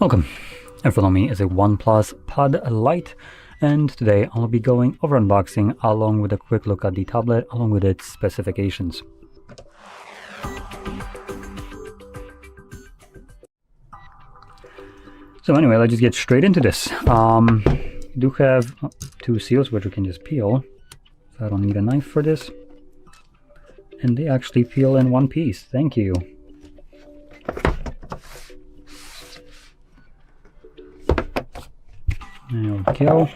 Welcome. In front of me is a OnePlus Pad Lite, and today I'll be going over unboxing along with a quick look at the tablet along with its specifications. So anyway, let's just get straight into this. We do have two seals which we can just peel, so I don't need a knife for this. And they actually peel in one piece. Thank you. There we go.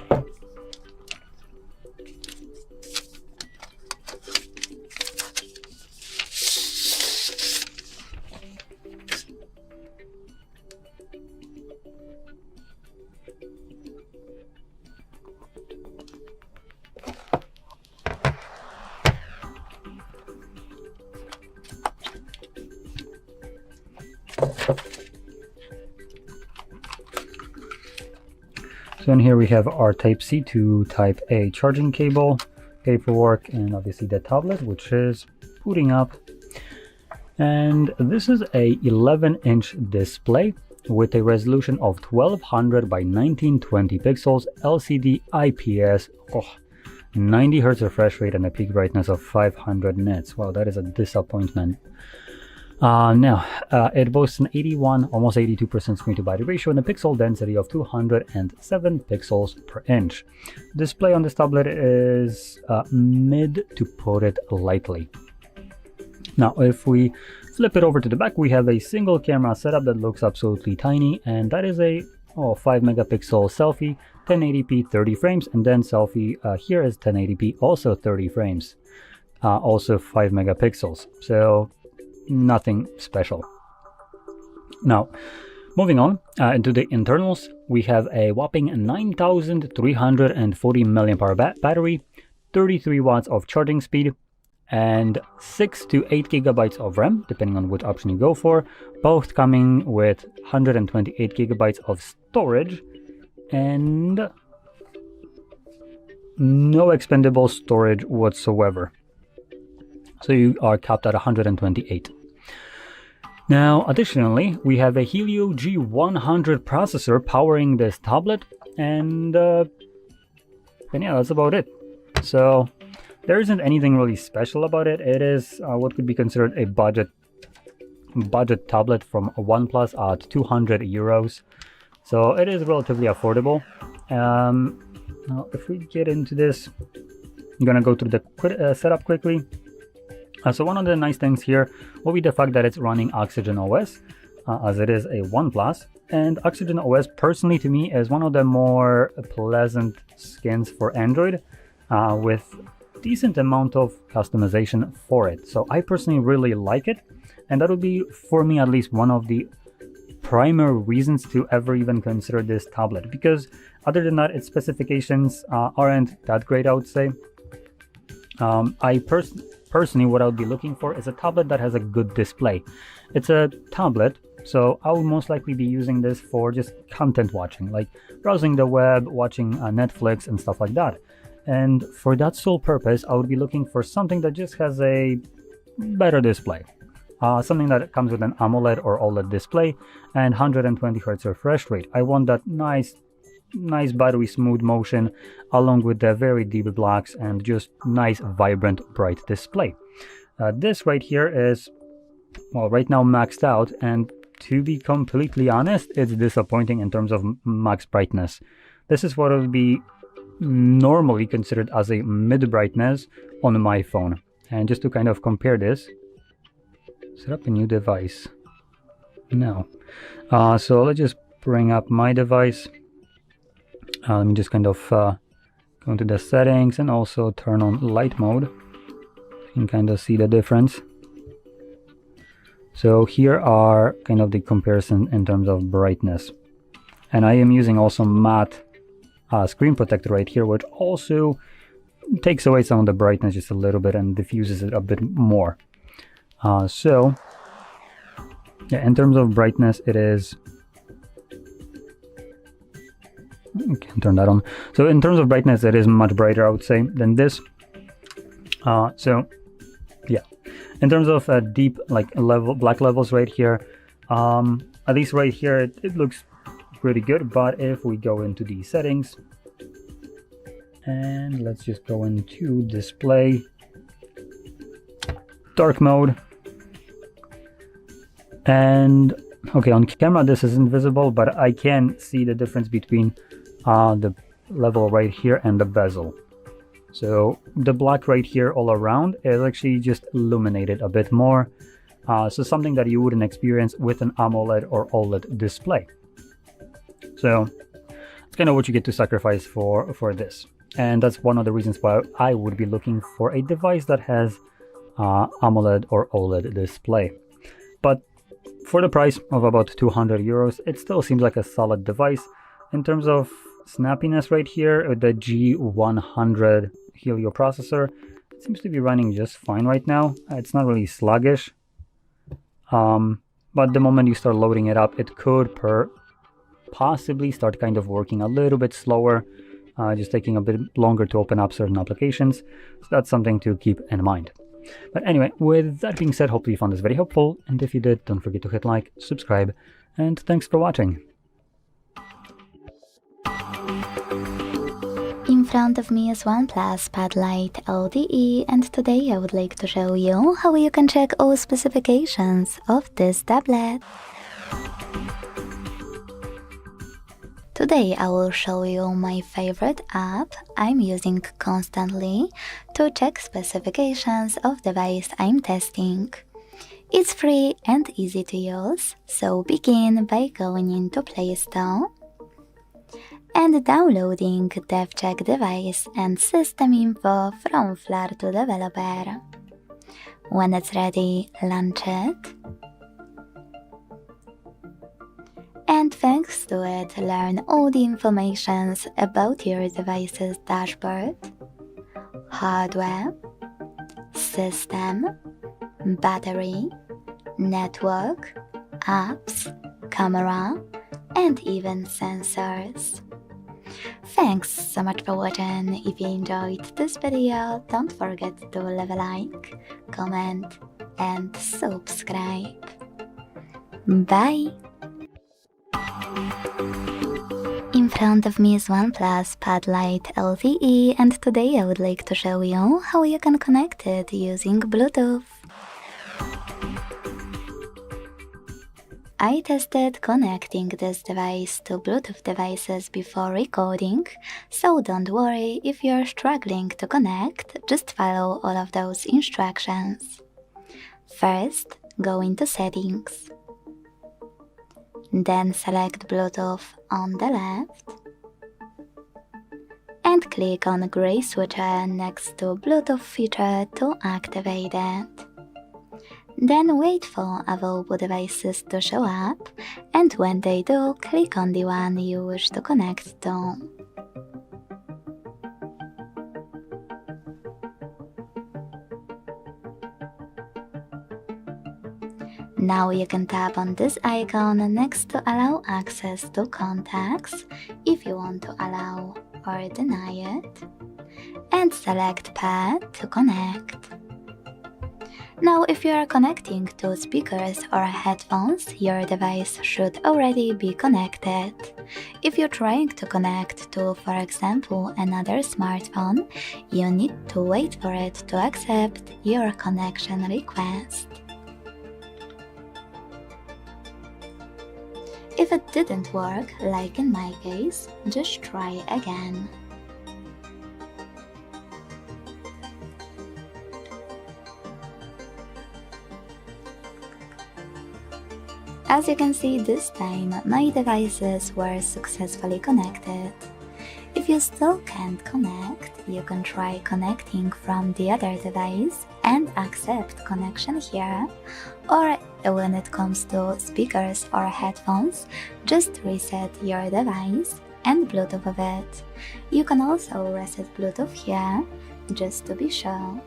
So in here we have our Type-C to Type-A charging cable, paperwork, and obviously the tablet, which is booting up. And this is a 11-inch display with a resolution of 1200 by 1920 pixels, LCD IPS, 90 Hz refresh rate, and a peak brightness of 500 nits. Wow, that is a disappointment. It boasts an 81, almost 82% screen to body ratio and a pixel density of 207 pixels per inch. Display on this tablet is mid, to put it lightly. Now, if we flip it over to the back, we have a single camera setup that looks absolutely tiny, and that is a 5 megapixel selfie, 1080p 30 frames, and then selfie here is 1080p, also 30 frames, also 5 megapixels. So nothing special. Now, moving on into the internals, we have a whopping 9,340 mAh battery, 33 watts of charging speed, and 6 to 8 gigabytes of RAM, depending on which option you go for, both coming with 128 gigabytes of storage, and no expendable storage whatsoever. So you are capped at 128. Now, additionally, we have a Helio G100 processor powering this tablet, and yeah, that's about it. So there isn't anything really special about it. It is what could be considered a budget tablet from OnePlus at 200 euros. So it is relatively affordable. Now, if we get into this, I'm gonna go through the setup quickly. So one of the nice things here will be the fact that it's running Oxygen OS, as it is a OnePlus. And Oxygen OS, personally to me, is one of the more pleasant skins for Android, with decent amount of customization for it. So I personally really like it, and that would be, for me at least, one of the primary reasons to ever even consider this tablet. Because other than that, its specifications aren't that great, I would say. Personally, what I would be looking for is a tablet that has a good display. It's a tablet, so I would most likely be using this for just content watching, like browsing the web, watching Netflix and stuff like that. And for that sole purpose, I would be looking for something that just has a better display. Something that comes with an AMOLED or OLED display and 120 Hz refresh rate. I want that nice buttery smooth motion along with the very deep blacks and just nice vibrant bright display. This right here is, well, right now maxed out, and to be completely honest, it's disappointing in terms of max brightness. This is what would be normally considered as a mid brightness on my phone. And just to kind of compare this, set up a new device. No. So let's just bring up my device. Let me just kind of go into the settings and also turn on light mode. You can kind of see the difference. So here are kind of the comparison in terms of brightness. And I am using also matte screen protector right here, which also takes away some of the brightness just a little bit and diffuses it a bit more. So yeah, in terms of brightness, it is... I can turn that on. So in terms of brightness, it is much brighter, I would say, than this. So yeah, in terms of deep black levels right here, at least right here, it looks pretty good. But if we go into the settings, and let's just go into display, dark mode, and okay, on camera this isn't visible, but I can see the difference between the level right here and the bezel. So the black right here all around is actually just illuminated a bit more. So something that you wouldn't experience with an AMOLED or OLED display. So it's kind of what you get to sacrifice for this. And that's one of the reasons why I would be looking for a device that has AMOLED or OLED display. But for the price of about 200 euros, it still seems like a solid device. In terms of snappiness right here, the G100 Helio processor, it seems to be running just fine right now. It's not really sluggish. But the moment you start loading it up, it could possibly start kind of working a little bit slower, just taking a bit longer to open up certain applications. So that's something to keep in mind. But anyway, with that being said, hopefully you found this very helpful, and if you did, don't forget to hit like, subscribe, and thanks for watching. In front of me is OnePlus Pad Lite LTE, and today I would like to show you how you can check all specifications of this tablet. Today I will show you my favorite app I'm using constantly to check specifications of device I'm testing. It's free and easy to use, so begin by going into Play Store and downloading DevCheck device and system info from Flare to Developer. When it's ready, launch it. And thanks to it, learn all the informations about your device's dashboard, hardware, system, battery, network, apps, camera, and even sensors. Thanks so much for watching. If you enjoyed this video, don't forget to leave a like, comment, and subscribe. Bye! In front of me is OnePlus Pad Lite LTE, and today I would like to show you how you can connect it using Bluetooth. I tested connecting this device to Bluetooth devices before recording, so don't worry if you're struggling to connect, just follow all of those instructions. First, go into Settings. Then select Bluetooth on the left and click on the gray switcher next to Bluetooth feature to activate it. Then wait for available devices to show up, and when they do, click on the one you wish to connect to. Now you can tap on this icon next to allow access to contacts if you want to allow or deny it, and select Pad to connect. Now if you are connecting to speakers or headphones, your device should already be connected. If you're trying to connect to, for example, another smartphone, you need to wait for it to accept your connection request. If it didn't work, like in my case, just try again. As you can see, this time my devices were successfully connected. If you still can't connect, you can try connecting from the other device and accept connection here, or when it comes to speakers or headphones, just reset your device and Bluetooth of it. You can also reset Bluetooth here, just to be sure.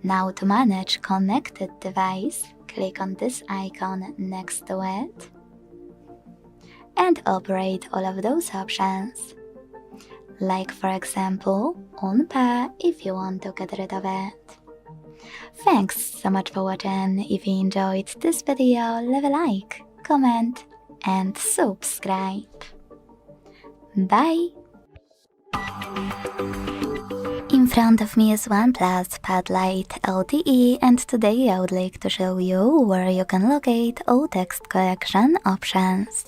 Now to manage connected device, click on this icon next to it and operate all of those options, like for example on pair if you want to get rid of it. Thanks so much for watching. If you enjoyed this video, leave a like, comment and subscribe. Bye! In front of me is OnePlus Pad Lite LTE, and today I would like to show you where you can locate all text correction options.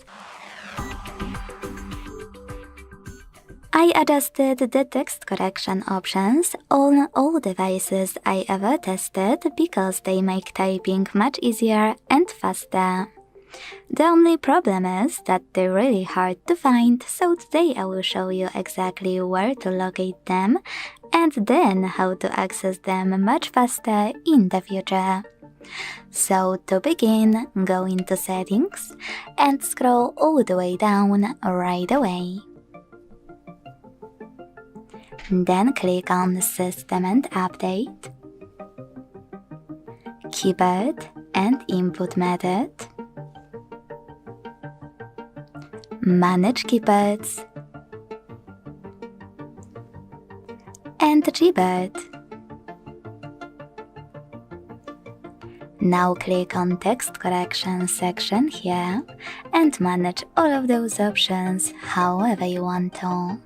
I adjusted the text correction options on all devices I ever tested because they make typing much easier and faster. The only problem is that they're really hard to find, so today I will show you exactly where to locate them and then how to access them much faster in the future. So to begin, go into Settings and scroll all the way down right away. Then click on System and Update, Keyboard and Input Method, Manage Keyboards, and Gboard. Now click on Text Correction section here and manage all of those options however you want to.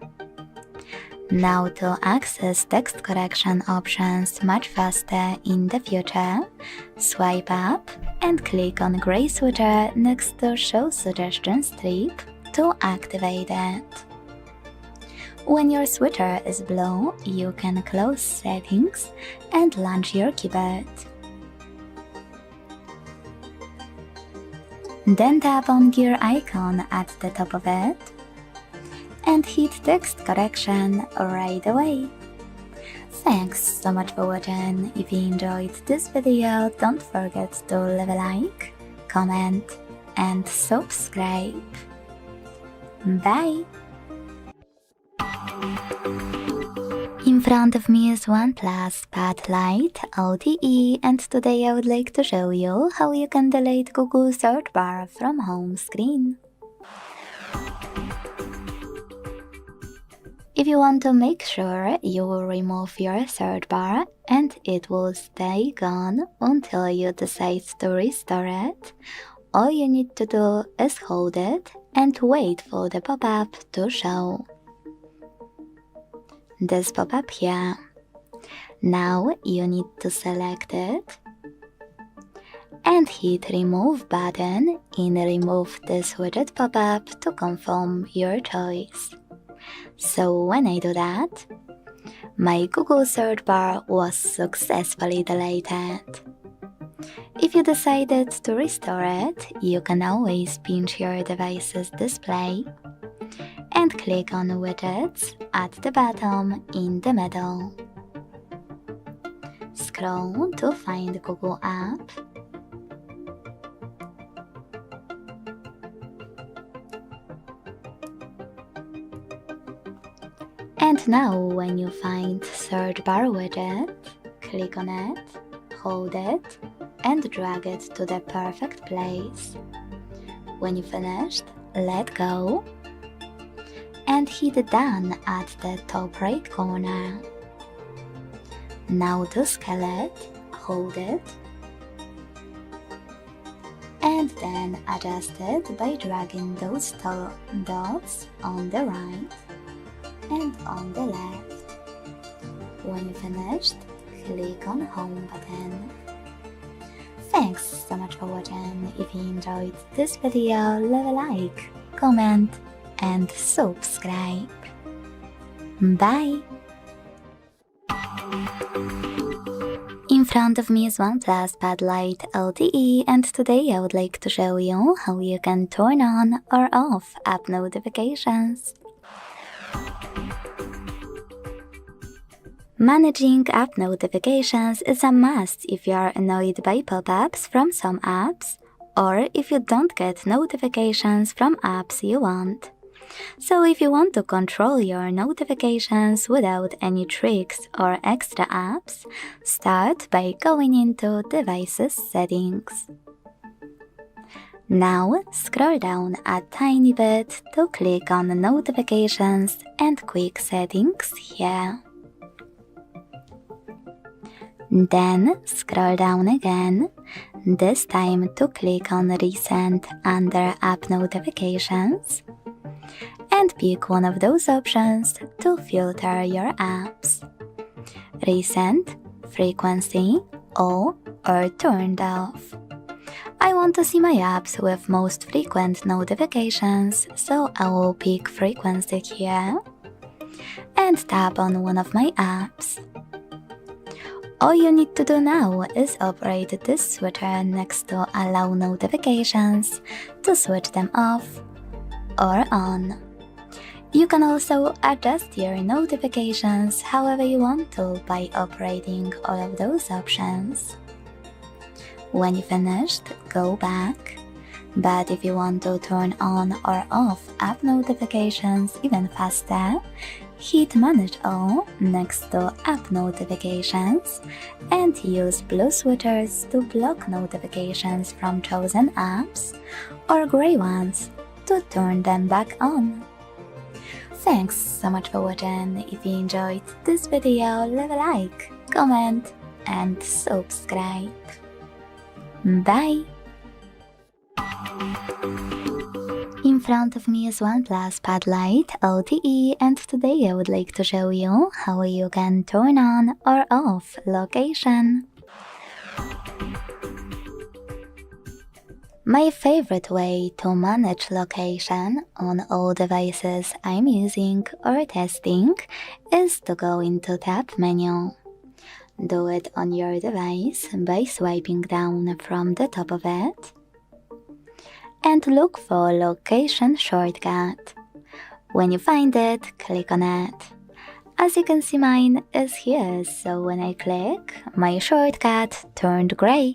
Now to access text correction options much faster in the future, swipe up and click on gray switcher next to Show Suggestion strip to activate it. When your switcher is blue, you can close Settings and launch your keyboard. Then tap on gear icon at the top of it and hit text correction right away. Thanks so much for watching. If you enjoyed this video, don't forget to leave a like, comment and subscribe. Bye! In front of me is OnePlus Pad Lite LTE, and today I would like to show you how you can delete Google search bar from home screen. If you want to make sure you will remove your search bar and it will stay gone until you decide to restore it, all you need to do is hold it and wait for the pop-up to show. This pop-up here. Now you need to select it and hit Remove button in Remove this widget pop-up to confirm your choice. So when I do that, my Google search bar was successfully deleted. If you decided to restore it, you can always pinch your device's display and click on Widgets at the bottom in the middle. Scroll to find Google app. And now when you find search bar widget, click on it, hold it, and drag it to the perfect place. When you finished, let go and hit Done at the top right corner. Now to scale it, hold it, and then adjust it by dragging those dots on the right and on the left. When you finished, click on Home button. Thanks so much for watching. If you enjoyed this video, leave a like, comment and subscribe. Bye! In front of me is OnePlus Pad Lite LTE, and today I would like to show you how you can turn on or off app notifications. Managing app notifications is a must if you are annoyed by pop-ups from some apps, or if you don't get notifications from apps you want. So if you want to control your notifications without any tricks or extra apps, start by going into Devices Settings. Now scroll down a tiny bit to click on Notifications and Quick Settings here. Then scroll down again, this time to click on Recent under App Notifications and pick one of those options to filter your apps: Recent, Frequency, All, or Turned Off. I want to see my apps with most frequent notifications, so I will pick Frequency here and tap on one of my apps. All you need to do now is operate this switcher next to Allow Notifications to switch them off or on. You can also adjust your notifications however you want to by operating all of those options. When you finished, go back. But if you want to turn on or off app notifications even faster, hit Manage All next to App Notifications and use blue switchers to block notifications from chosen apps or gray ones to turn them back on. Thanks so much for watching. If you enjoyed this video, leave a like, comment and subscribe. Bye! In front of me is OnePlus Pad Lite LTE, and today I would like to show you how you can turn on or off location. My favorite way to manage location on all devices I'm using or testing is to go into Tab menu. Do it on your device by swiping down from the top of it and look for Location Shortcut. When you find it, click on it. As you can see, mine is here, so when I click, my shortcut turned gray.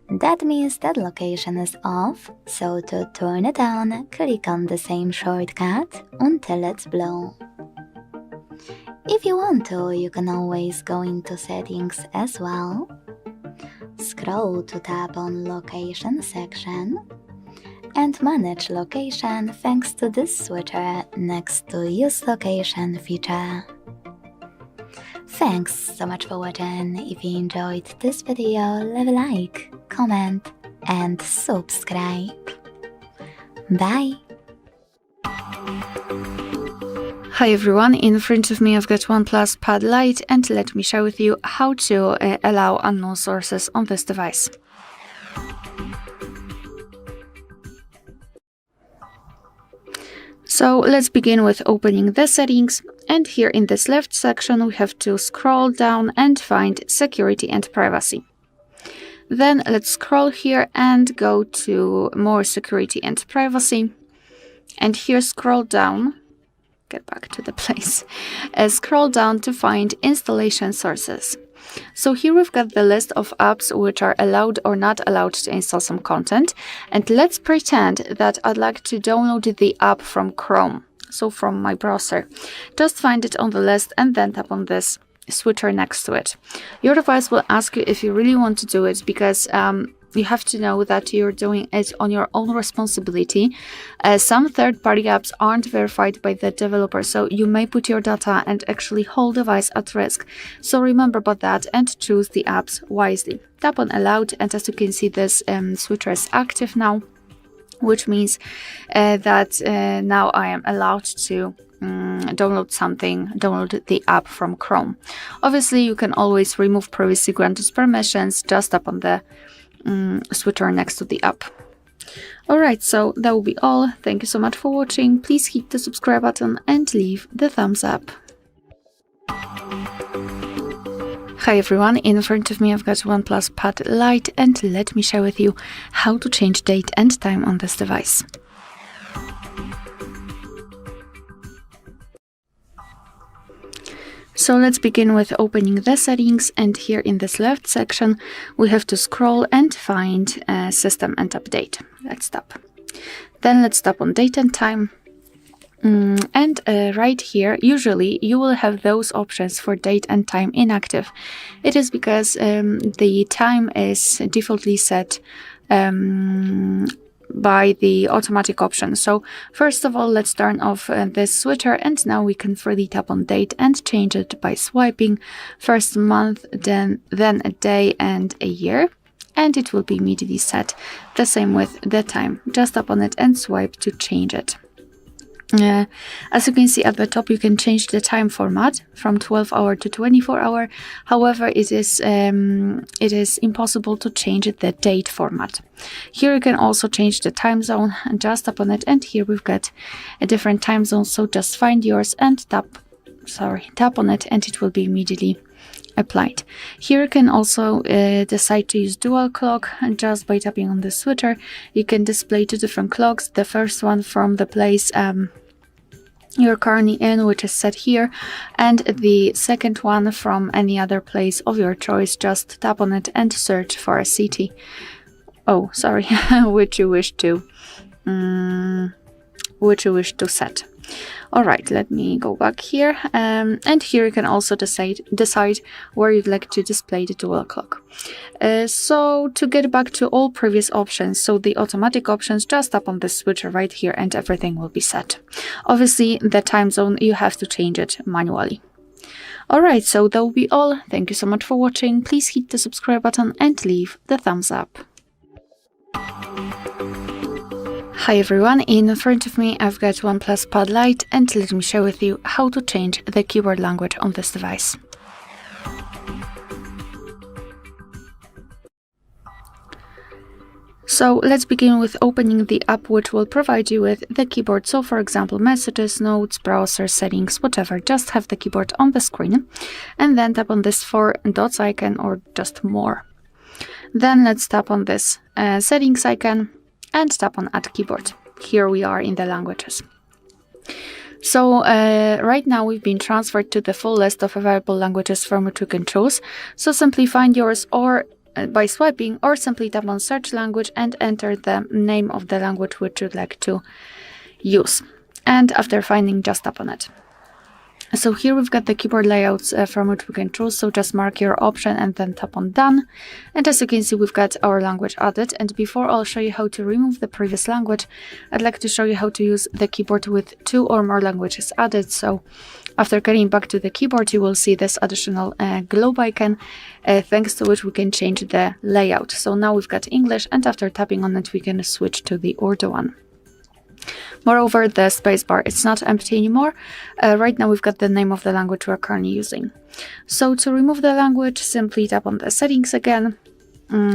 That means that location is off, so to turn it on, click on the same shortcut until it's blue. If you want to, you can always go into Settings as well. Scroll to tap on Location section and manage location thanks to this switcher next to Use Location feature. Thanks so much for watching. If you enjoyed this video, leave a like, comment and subscribe. Bye! Hi everyone, in front of me I've got OnePlus Pad Lite, and let me share with you how to allow unknown sources on this device. So let's begin with opening the settings, and here in this left section we have to scroll down and find Security and Privacy. Then let's scroll here and go to More Security and Privacy, and here scroll down. Get back to the place. Scroll down to find Installation Sources. So here we've got the list of apps which are allowed or not allowed to install some content, and let's pretend that I'd like to download the app from Chrome, so from my browser. Just find it on the list and then tap on this switcher next to it. Your device will ask you if you really want to do it, because you have to know that you're doing it on your own responsibility. Some third-party apps aren't verified by the developer, so you may put your data and actually whole device at risk. So remember about that and choose the apps wisely. Tap on Allowed, and as you can see, this switcher is active now, which means that now I am allowed to download the app from Chrome. Obviously, you can always remove previously granted permissions. Just tap on the switcher next to the app. Alright, so that will be all. Thank you so much for watching. Please hit the subscribe button and leave the thumbs up. Hi everyone, in front of me I've got OnePlus Pad Lite, and let me share with you how to change date and time on this device. So let's begin with opening the settings, and here in this left section we have to scroll and find System and Update. Let's tap. Then let's tap on Date and Time. And right here, usually you will have those options for date and time inactive. It is because the time is defaultly set by the automatic option. So first of all, let's turn off this switcher, and now we can freely tap on date and change it by swiping first month, then a day and a year. and it will be immediately set. The same with the time. Just tap on it and swipe to change it. As you can see at the top, you can change the time format from 12-hour to 24-hour. However, it is impossible to change the date format. Here you can also change the time zone, and just tap on it, and here we've got a different time zone. So just find yours and tap on it, and it will be immediately applied. Here you can also decide to use dual clock, and just by tapping on the switcher you can display 2 different clocks. The first one from the place you're currently in, which is set here, and the second one from any other place of your choice. Just tap on it and search for a city, which you wish to set. Alright, let me go back here, and here you can also decide where you'd like to display the dual clock. So to get back to all previous options, so the automatic options, just tap on the switcher right here and everything will be set. Obviously the time zone, you have to change it manually. Alright, so that will be all. Thank you so much for watching. Please hit the subscribe button and leave the thumbs up. Hi everyone, in front of me I've got OnePlus Pad Lite, and let me share with you how to change the keyboard language on this device. So let's begin with opening the app which will provide you with the keyboard. So for example, messages, notes, browser, settings, whatever, just have the keyboard on the screen, and then tap on this 4 dots icon or just more. Then let's tap on this settings icon and tap on Add Keyboard. Here we are in the languages. So right now we've been transferred to the full list of available languages from which you can choose. So simply find yours or by swiping, or simply tap on Search Language and enter the name of the language which you'd like to use. And after finding, just tap on it. So here we've got the keyboard layouts from which we can choose, so just mark your option and then tap on Done. And as you can see, we've got our language added. And before I'll show you how to remove the previous language, I'd like to show you how to use the keyboard with 2 or more languages added. So after getting back to the keyboard, you will see this additional globe icon, thanks to which we can change the layout. So now we've got English, and after tapping on it, we can switch to the Urdu one. Moreover, the spacebar is not empty anymore. Right now we've got the name of the language we're currently using. So to remove the language, simply tap on the settings again.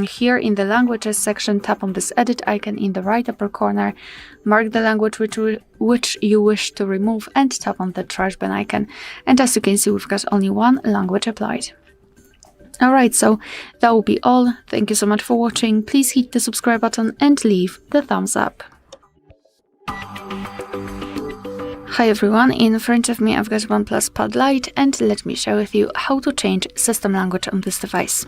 Here in the languages section, tap on this edit icon in the right upper corner, mark the language which you wish to remove, and tap on the trash bin icon. And as you can see, we've got only 1 language applied. Alright, so that will be all. Thank you so much for watching. Please hit the subscribe button and leave the thumbs up. Hi everyone, in front of me I've got OnePlus Pad Lite, and let me share with you how to change system language on this device.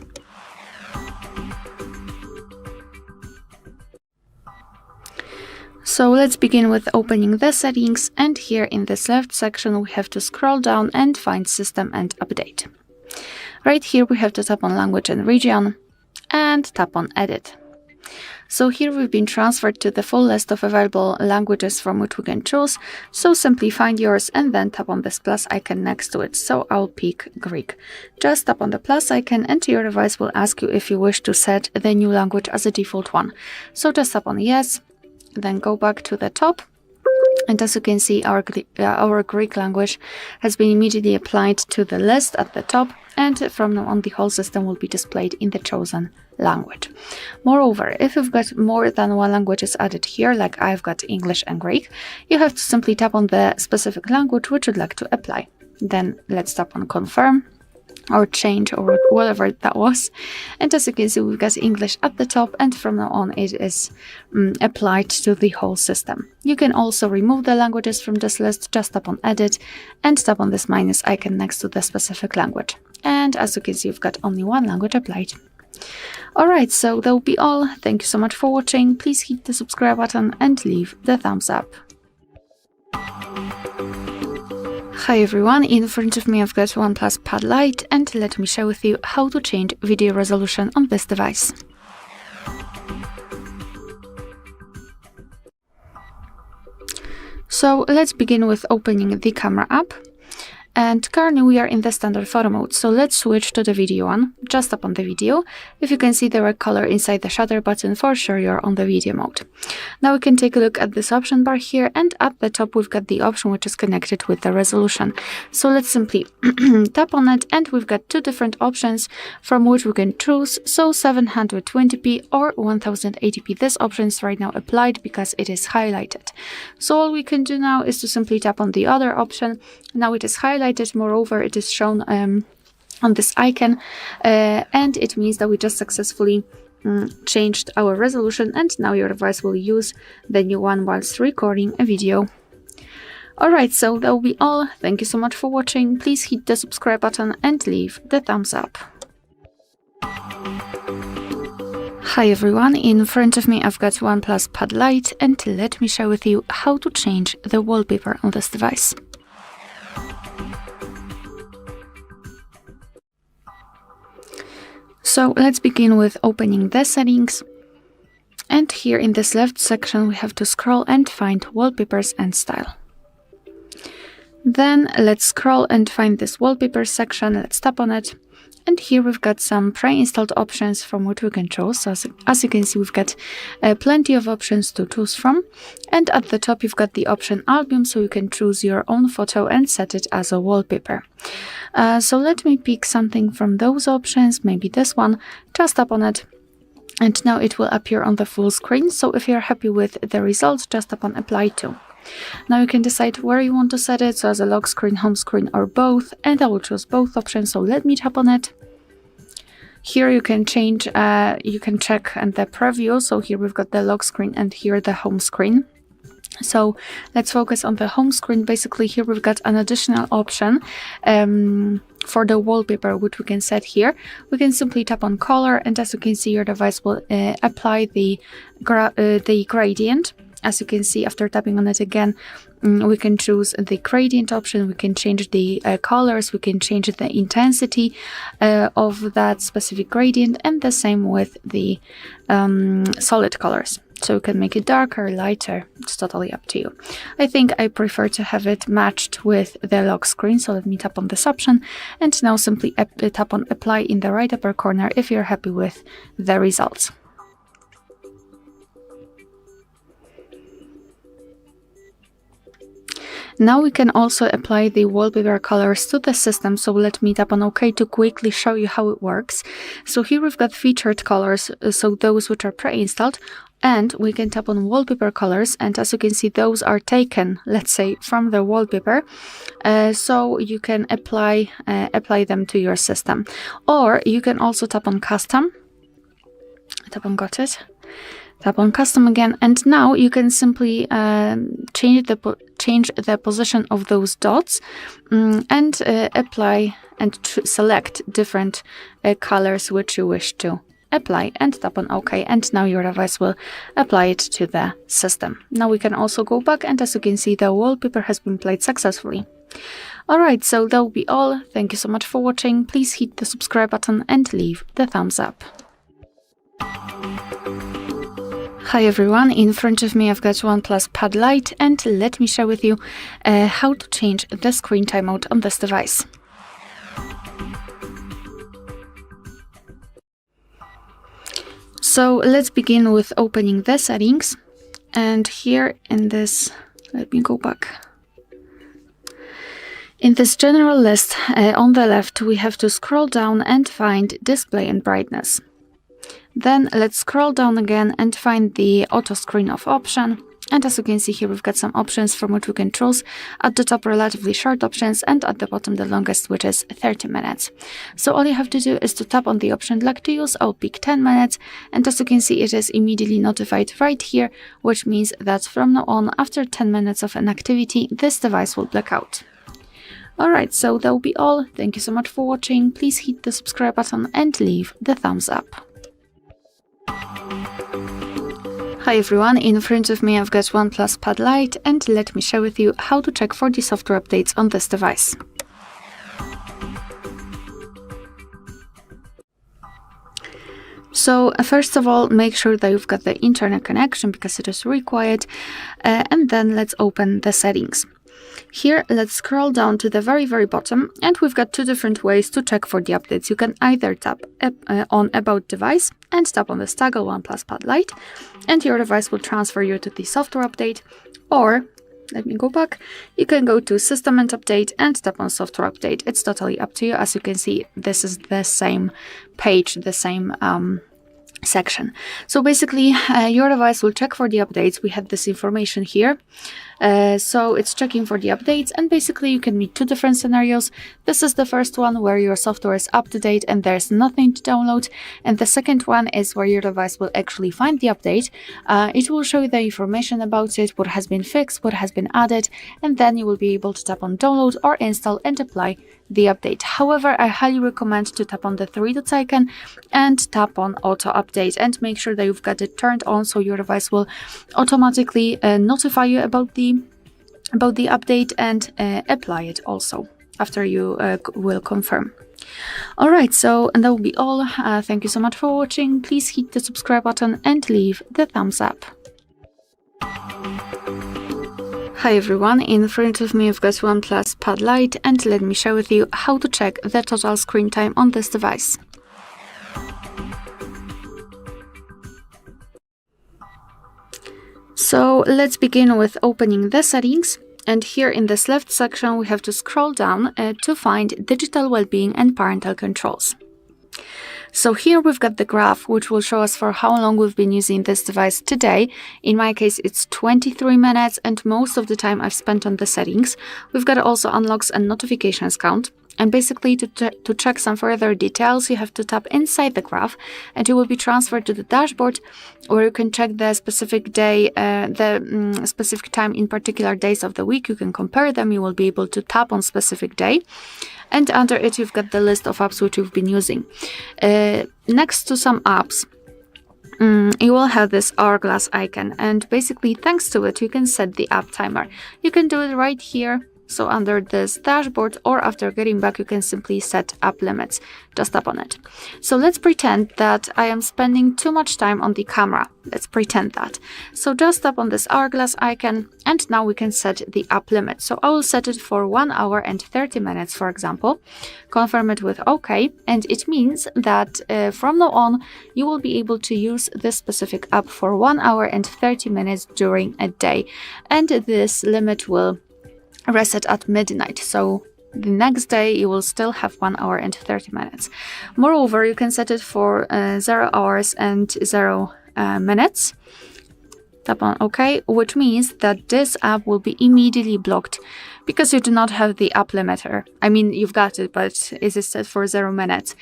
So let's begin with opening the settings, and here in this left section we have to scroll down and find System and Update. Right here we have to tap on Language and Region and tap on Edit. So here we've been transferred to the full list of available languages from which we can choose. So simply find yours and then tap on this plus icon next to it. So I'll pick Greek. Just tap on the plus icon and your device will ask you if you wish to set the new language as a default one. So just tap on yes, then go back to the top. And as you can see, our Greek language has been immediately applied to the list at the top, and from now on the whole system will be displayed in the chosen language. Moreover, if you've got more than 1 language is added here, like I've got English and Greek, you have to simply tap on the specific language which you'd like to apply. Then let's tap on Confirm or Change or whatever that was. And as you can see, we've got English at the top, and from now on it is applied to the whole system. You can also remove the languages from this list. Just tap on Edit and tap on this minus icon next to the specific language. And as you can see, you've got only 1 language applied. Alright, so that will be all. Thank you so much for watching. Please hit the subscribe button and leave the thumbs up. Hi everyone, in front of me I've got OnePlus Pad Lite, and let me share with you how to change video resolution on this device. So let's begin with opening the camera app. And currently we are in the standard photo mode, so let's switch to the video one. Just tap on the video. If you can see the red color inside the shutter button, for sure you're on the video mode. Now we can take a look at this option bar here, and at the top we've got the option which is connected with the resolution. So let's simply tap on it, and we've got two different options from which we can choose, so 720p or 1080p. This option is right now applied because it is highlighted. So all we can do now is to simply tap on the other option. Now it is highlighted, moreover it is shown on this icon, and it means that we just successfully changed our resolution, and now your device will use the new one whilst recording a video. Alright, so that will be all. Thank you so much for watching. Please hit the subscribe button and leave the thumbs up. Hi everyone, in front of me I've got OnePlus Pad Lite, and let me share with you how to change the wallpaper on this device. So let's begin with opening the settings, and here in this left section we have to scroll and find Wallpapers and Style. Then let's scroll and find this Wallpaper section, let's tap on it, and here we've got some pre-installed options from which we can choose. So as you can see, we've got plenty of options to choose from, and at the top you've got the option album, so you can choose your own photo and set it as a wallpaper. So let me pick something from those options, maybe this one. Just tap on it, and now it will appear on the full screen. So if you're happy with the results, just tap on apply to. Now you can decide where you want to set it, so as a lock screen, home screen, or both, and I will choose both options, so let me tap on it. Here you can change, you can check and the preview, so here we've got the lock screen and here the home screen. So let's focus on the home screen. Basically here we've got an additional option for the wallpaper, which we can set here. We can simply tap on color, and as you can see, your device will apply the gradient. As you can see, after tapping on it again, we can choose the gradient option, we can change the colors, we can change the intensity of that specific gradient, and the same with the solid colors. So you can make it darker, lighter, it's totally up to you. I think I prefer to have it matched with the lock screen, so let me tap on this option, and now simply tap on apply in the right upper corner if you're happy with the results. Now we can also apply the wallpaper colors to the system, so let me tap on OK to quickly show you how it works. So here we've got featured colors, so those which are pre-installed, and we can tap on wallpaper colors, and as you can see, those are taken, let's say, from the wallpaper, so you can apply them to your system. Or you can also tap on custom, tap on got it, tap on custom again, and now you can simply change the position of those dots and apply and select different colors which you wish to apply, and tap on OK, and now your device will apply it to the system. Now we can also go back, and as you can see, the wallpaper has been applied successfully. Alright, so that will be all. Thank you so much for watching. Please hit the subscribe button and leave the thumbs up. Hi everyone, in front of me I've got OnePlus Pad Lite, and let me share with you how to change the screen timeout on this device. So let's begin with opening the settings, and here in this, let me go back. In this general list on the left, we have to scroll down and find display and brightness. Then let's scroll down again and find the auto screen off option. And as you can see here, we've got some options from which we can choose. At the top, relatively short options, and at the bottom, the longest, which is 30 minutes. So all you have to do is to tap on the option like to use. I'll pick 10 minutes. And as you can see, it is immediately notified right here, which means that from now on, after 10 minutes of an activity, this device will black out. Alright, so that will be all. Thank you so much for watching. Please hit the subscribe button and leave the thumbs up. Hi everyone, in front of me I've got OnePlus Pad Lite, and let me share with you how to check for the software updates on this device. So first of all, make sure that you've got the internet connection because it is required, and then let's open the settings. Here, let's scroll down to the very bottom, and we've got two different ways to check for the updates. You can either tap on About Device and tap on this toggle OnePlus Pad Lite, and your device will transfer you to the software update, or let me go back. You can go to System and Update and tap on Software Update. It's totally up to you. As you can see, this is the same page, the same section. So basically, your device will check for the updates. We had this information here. So it's checking for the updates, and basically you can meet two different scenarios. This is the first one where your software is up to date and there's nothing to download, and the second one is where your device will actually find the update. It will show you the information about it, what has been fixed, what has been added, and then you will be able to tap on download or install and apply the update. However, I highly recommend to tap on the three dots icon and tap on auto update, and make sure that you've got it turned on so your device will automatically notify you about the update and apply it also after you will confirm. Alright, so and that will be all. Thank you so much for watching. Please hit the subscribe button and leave the thumbs up. Hi everyone, in front of me I've got OnePlus Pad Lite, and let me share with you how to check the total screen time on this device. So let's begin with opening the settings, and here in this left section we have to scroll down to find digital well-being and parental controls. So here we've got the graph, which will show us for how long we've been using this device today. In my case, it's 23 minutes, and most of the time I've spent on the settings. We've got also unlocks and notifications count. And basically, to check some further details, you have to tap inside the graph, and you will be transferred to the dashboard, where you can check the specific day, specific time in particular days of the week. You can compare them. You will be able to tap on specific day. And under it, you've got the list of apps which you've been using. Next to some apps, you will have this hourglass icon, and basically thanks to it, you can set the app timer. You can do it right here. So under this dashboard, or after getting back, you can simply set app limits. Just tap on it. So let's pretend that I am spending too much time on the camera. Let's pretend that. So just tap on this hourglass icon, and now we can set the app limit. So I will set it for 1 hour and 30 minutes, for example. Confirm it with OK, and it means that from now on, you will be able to use this specific app for 1 hour and 30 minutes during a day. And this limit will reset at midnight, so the next day you will still have 1 hour and 30 minutes. Moreover, you can set it for 0 hours and 0 minutes. Tap on OK, which means that this app will be immediately blocked because you do not have the app limiter. I mean, you've got it, but it is set for 0 minutes.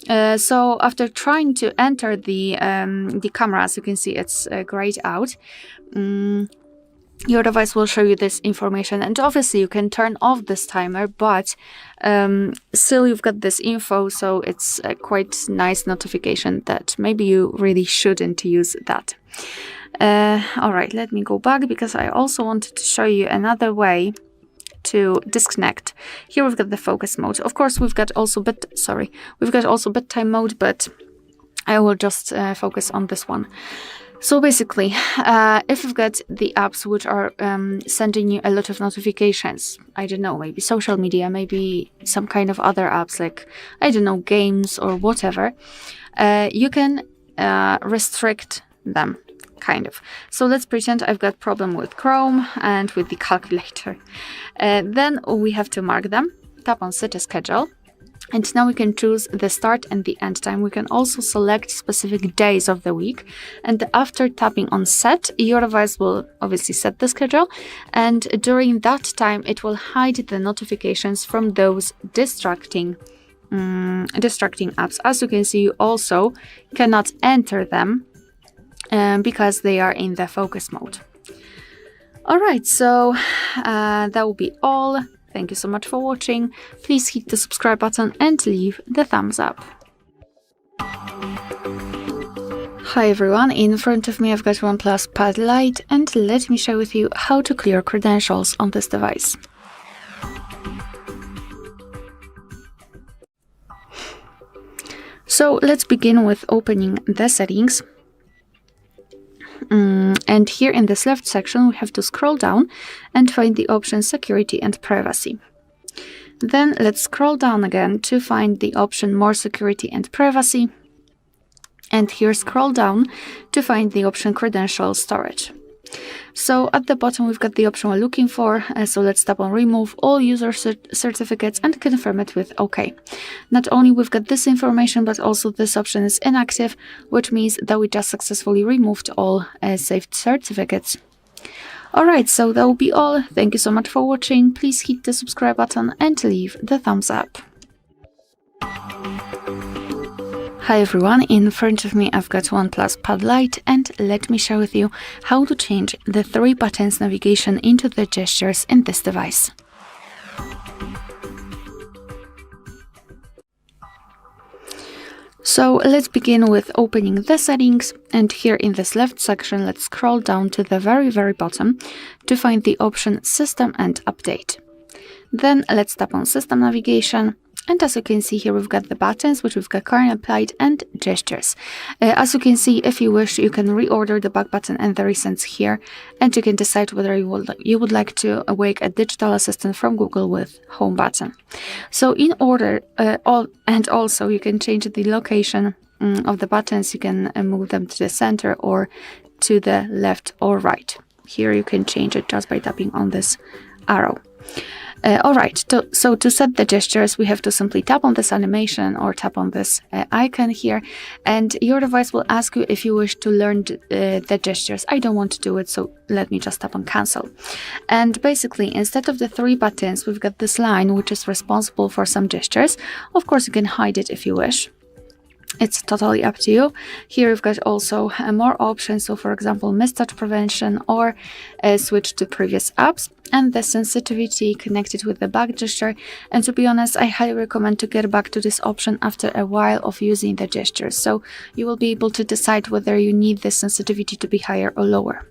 So after trying to enter the camera, as you can see, it's grayed out. Your device will show you this information, and obviously you can turn off this timer, but still you've got this info, so it's a quite nice notification that maybe you really shouldn't use that. Alright, let me go back because I also wanted to show you another way to disconnect. Here we've got the focus mode. Of course, we've got also bedtime mode, but I will just focus on this one. So basically, if you've got the apps which are sending you a lot of notifications, I don't know, maybe social media, maybe some kind of other apps like, I don't know, games or whatever, you can restrict them, kind of. So let's pretend I've got problem with Chrome and with the calculator. Then we have to mark them, tap on Set a Schedule. And now we can choose the start and the end time. We can also select specific days of the week. And after tapping on set, your device will obviously set the schedule. And during that time, it will hide the notifications from those distracting apps. As you can see, you also cannot enter them because they are in the focus mode. All right, so that will be all. Thank you so much for watching. Please hit the subscribe button and leave the thumbs up. Hi everyone, in front of me I've got OnePlus Pad Lite, and let me share with you how to clear credentials on this device. So let's begin with opening the settings. And here in this left section, we have to scroll down and find the option Security and Privacy. Then let's scroll down again to find the option More Security and Privacy. And here scroll down to find the option Credential Storage. So at the bottom we've got the option we're looking for, so let's tap on Remove All User Certificates and confirm it with OK. Not only we've got this information, but also this option is inactive, which means that we just successfully removed all saved certificates. Alright, so that will be all. Thank you so much for watching. Please hit the subscribe button and leave the thumbs up. Hi everyone, in front of me I've got OnePlus Pad Lite, and let me share with you how to change the 3 buttons navigation into the gestures in this device. So let's begin with opening the settings, and here in this left section let's scroll down to the very bottom to find the option System and Update. Then let's tap on System Navigation. And as you can see here, we've got the buttons, which we've got current applied, and gestures. As you can see, if you wish, you can reorder the back button and the recents here, and you can decide whether you would like to wake a digital assistant from Google with home button. So in order, and also you can change the location of the buttons. You can move them to the center or to the left or right. Here you can change it just by tapping on this arrow. Alright, so to set the gestures, we have to simply tap on this animation or tap on this icon here, and your device will ask you if you wish to learn the gestures. I don't want to do it, so let me just tap on Cancel. And basically, instead of the 3 buttons, we've got this line which is responsible for some gestures. Of course, you can hide it if you wish. It's totally up to you. Here we've got also more options, so for example mistouch prevention or switch to previous apps, and the sensitivity connected with the back gesture. And to be honest, I highly recommend to get back to this option after a while of using the gestures, so you will be able to decide whether you need the sensitivity to be higher or lower.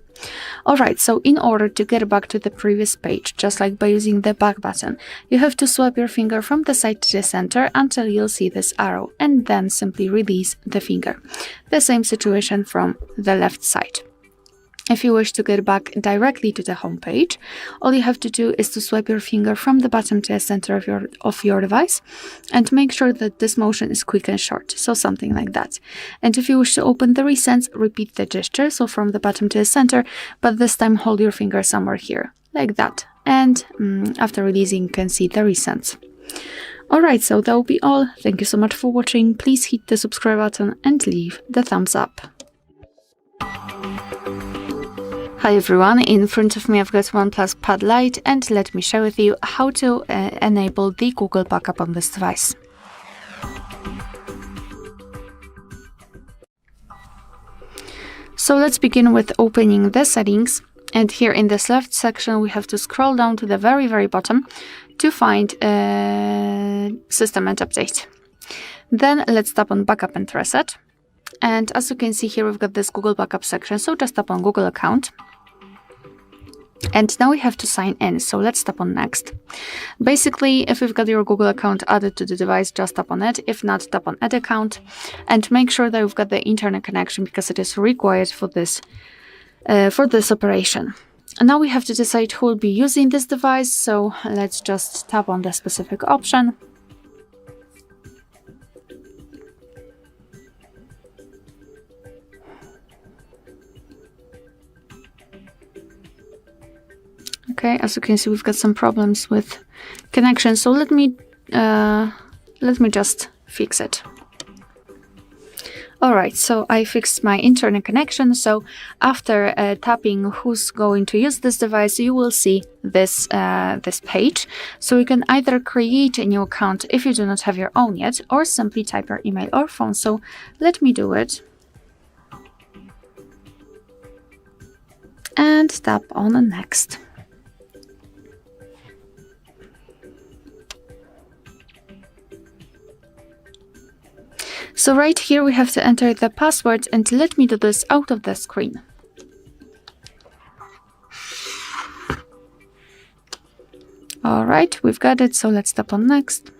Alright, so in order to get back to the previous page, just like by using the back button, you have to swipe your finger from the side to the center until you'll see this arrow, and then simply release the finger. The same situation from the left side. If you wish to get back directly to the home page, all you have to do is to swipe your finger from the bottom to the center of your device, and make sure that this motion is quick and short, so something like that. And if you wish to open the recents, repeat the gesture, so from the bottom to the center, but this time hold your finger somewhere here, like that. And after releasing, you can see the recents. Alright, so that will be all. Thank you so much for watching. Please hit the subscribe button and leave the thumbs up. Hi everyone, in front of me I've got OnePlus Pad Lite, and let me share with you how to enable the Google backup on this device. So let's begin with opening the settings, and here in this left section we have to scroll down to the very bottom to find System and Update. Then let's tap on Backup and Reset. And as you can see here, we've got this Google Backup section, so just tap on Google account. And now we have to sign in, so let's tap on Next. Basically, if you've got your Google account added to the device, just tap on it. If not, tap on Add Account, and make sure that you've got the internet connection, because it is required for this operation. And now we have to decide who will be using this device, so let's just tap on the specific option. Okay, as you can see, we've got some problems with connection, so let me just fix it. Alright, so I fixed my internet connection, so after tapping who's going to use this device, you will see this page. So you can either create a new account if you do not have your own yet, or simply type your email or phone. So let me do it. And tap on Next. So right here we have to enter the password, and let me do this out of the screen. Alright, we've got it, so let's tap on Next.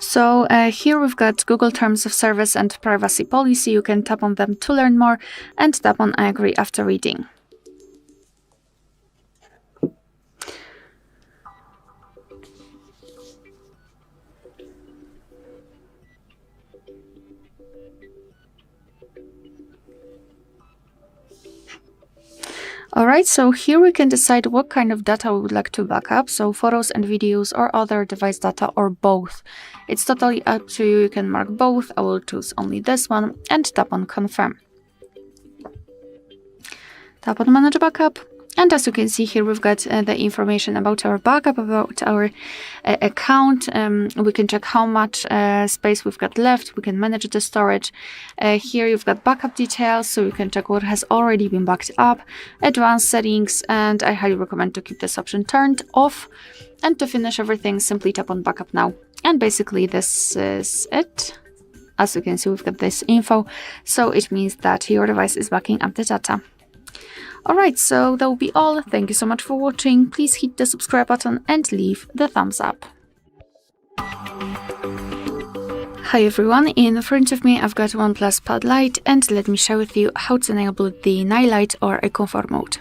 So here we've got Google Terms of Service and Privacy Policy. You can tap on them to learn more and tap on I agree after reading. Alright, so here we can decide what kind of data we would like to backup, so photos and videos or other device data or both. It's totally up to you, you can mark both. I will choose only this one and tap on confirm. Tap on manage backup. And as you can see here, we've got the information about our backup, about our account. We can check how much space we've got left. We can manage the storage. Here you've got backup details, so you can check what has already been backed up, advanced settings, and I highly recommend to keep this option turned off. And to finish everything, simply tap on backup now. And basically this is it. As you can see, we've got this info, so it means that your device is backing up the data. Alright, so that will be all. Thank you so much for watching. Please hit the subscribe button and leave the thumbs up. Hi everyone, in front of me I've got OnePlus Pad Lite and let me share with you how to enable the night light or a comfort mode.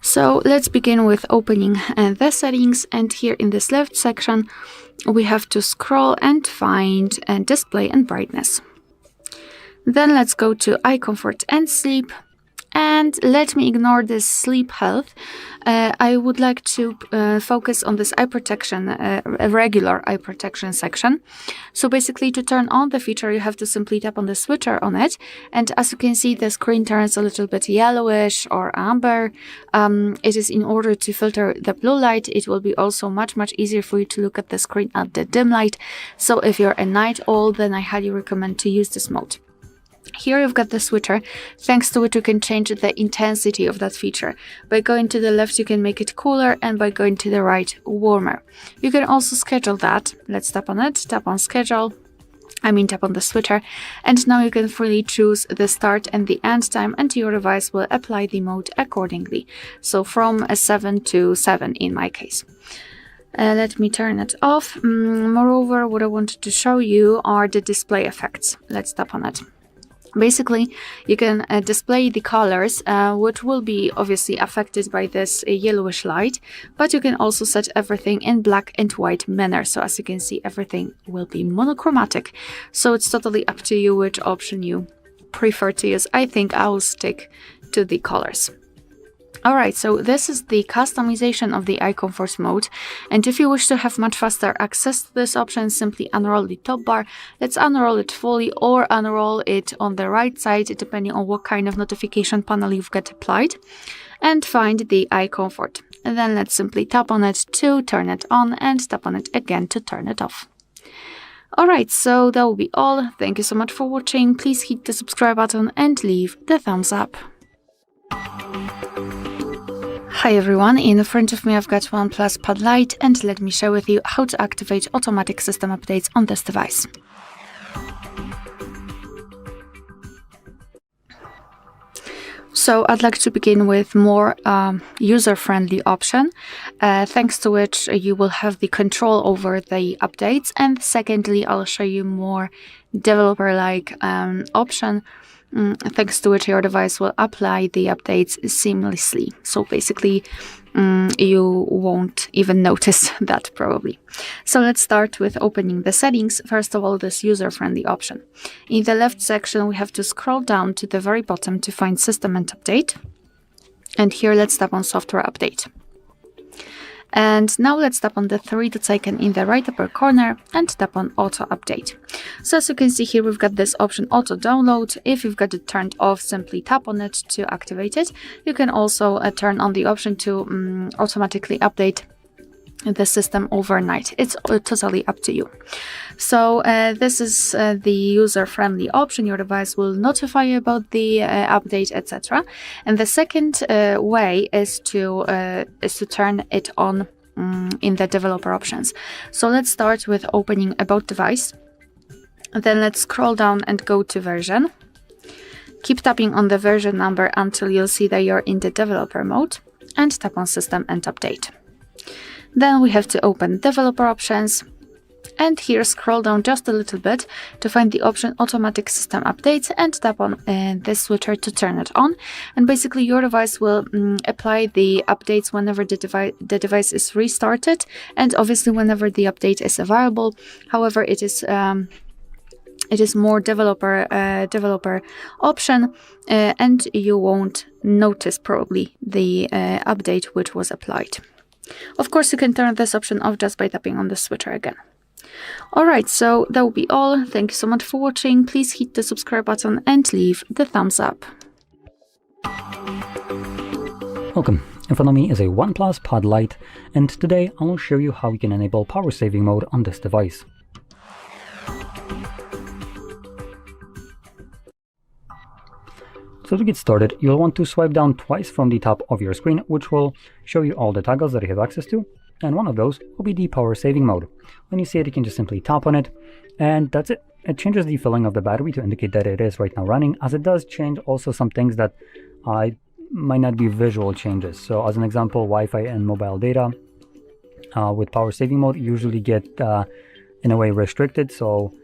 So let's begin with opening the settings, and here in this left section we have to scroll and find display and brightness. Then let's go to eye comfort and sleep, and let me ignore this sleep health. I would like to focus on this eye protection, a regular eye protection section. So basically, to turn on the feature, you have to simply tap on the switcher on it, and as you can see, the screen turns a little bit yellowish or amber. It is in order to filter the blue light. It will be also much easier for you to look at the screen at the dim light. So if you're a night owl, then I highly recommend to use this mode. Here you've got the switcher, thanks to which you can change the intensity of that feature. By going to the left you can make it cooler, and by going to the right, warmer. You can also schedule that. Let's tap on it, tap on schedule, tap on the switcher, and now you can freely choose the start and the end time, and your device will apply the mode accordingly. So from 7 to 7 in my case. Let me turn it off. Moreover, what I wanted to show you are the display effects. Let's tap on it. Basically, you can display the colors, which will be obviously affected by this yellowish light, but you can also set everything in black and white manner. So as you can see, everything will be monochromatic. So it's totally up to you which option you prefer to use. I think I will stick to the colors. Alright, so this is the customization of the eye comfort mode, and if you wish to have much faster access to this option, simply unroll the top bar. Let's unroll it fully or unroll it on the right side, depending on what kind of notification panel you've got applied, and find the eye comfort. And then let's simply tap on it to turn it on and tap on it again to turn it off. Alright, so that will be all. Thank you so much for watching. Please hit the subscribe button and leave the thumbs up. Hi everyone, in front of me I've got OnePlus Pad Lite, and let me share with you how to activate automatic system updates on this device. So I'd like to begin with more user-friendly option, thanks to which you will have the control over the updates, and secondly I'll show you more developer-like option, thanks to which your device will apply the updates seamlessly. So basically, you won't even notice that probably. So let's start with opening the settings. First of all, this user-friendly option. In the left section, we have to scroll down to the very bottom to find System and Update. And here, let's tap on Software Update. And now let's tap on the three dots icon in the right upper corner and tap on Auto Update. So as you can see here, we've got this option Auto Download. If you've got it turned off, simply tap on it to activate it. You can also turn on the option to automatically update the system overnight. It's totally up to you. So this is the user-friendly option. Your device will notify you about the update, etc. And the second way is to turn it on in the developer options. So let's start with opening About Device. Then let's scroll down and go to Version. Keep tapping on the version number until you'll see that you're in the developer mode. and tap on System and Update. Then we have to open Developer Options, and here scroll down just a little bit to find the option Automatic System Updates and tap on this switcher to turn it on. And basically your device will apply the updates whenever the device is restarted, and obviously whenever the update is available. However, it is more developer option, and you won't notice probably the update which was applied. Of course, you can turn this option off just by tapping on the switcher again. Alright, so that will be all. Thank you so much for watching. Please hit the subscribe button and leave the thumbs up. Welcome. In front of me is a OnePlus Pad Lite, and today I will show you how you can enable power saving mode on this device. So to get started, you'll want to swipe down twice from the top of your screen, which will show you all the toggles that you have access to, and one of those will be the power saving mode. When you see it, you can just simply tap on it, and that's it. It changes the filling of the battery to indicate that it is right now running, as it does change also some things that might not be visual changes. So as an example, Wi-Fi and mobile data with power saving mode usually get in a way restricted, so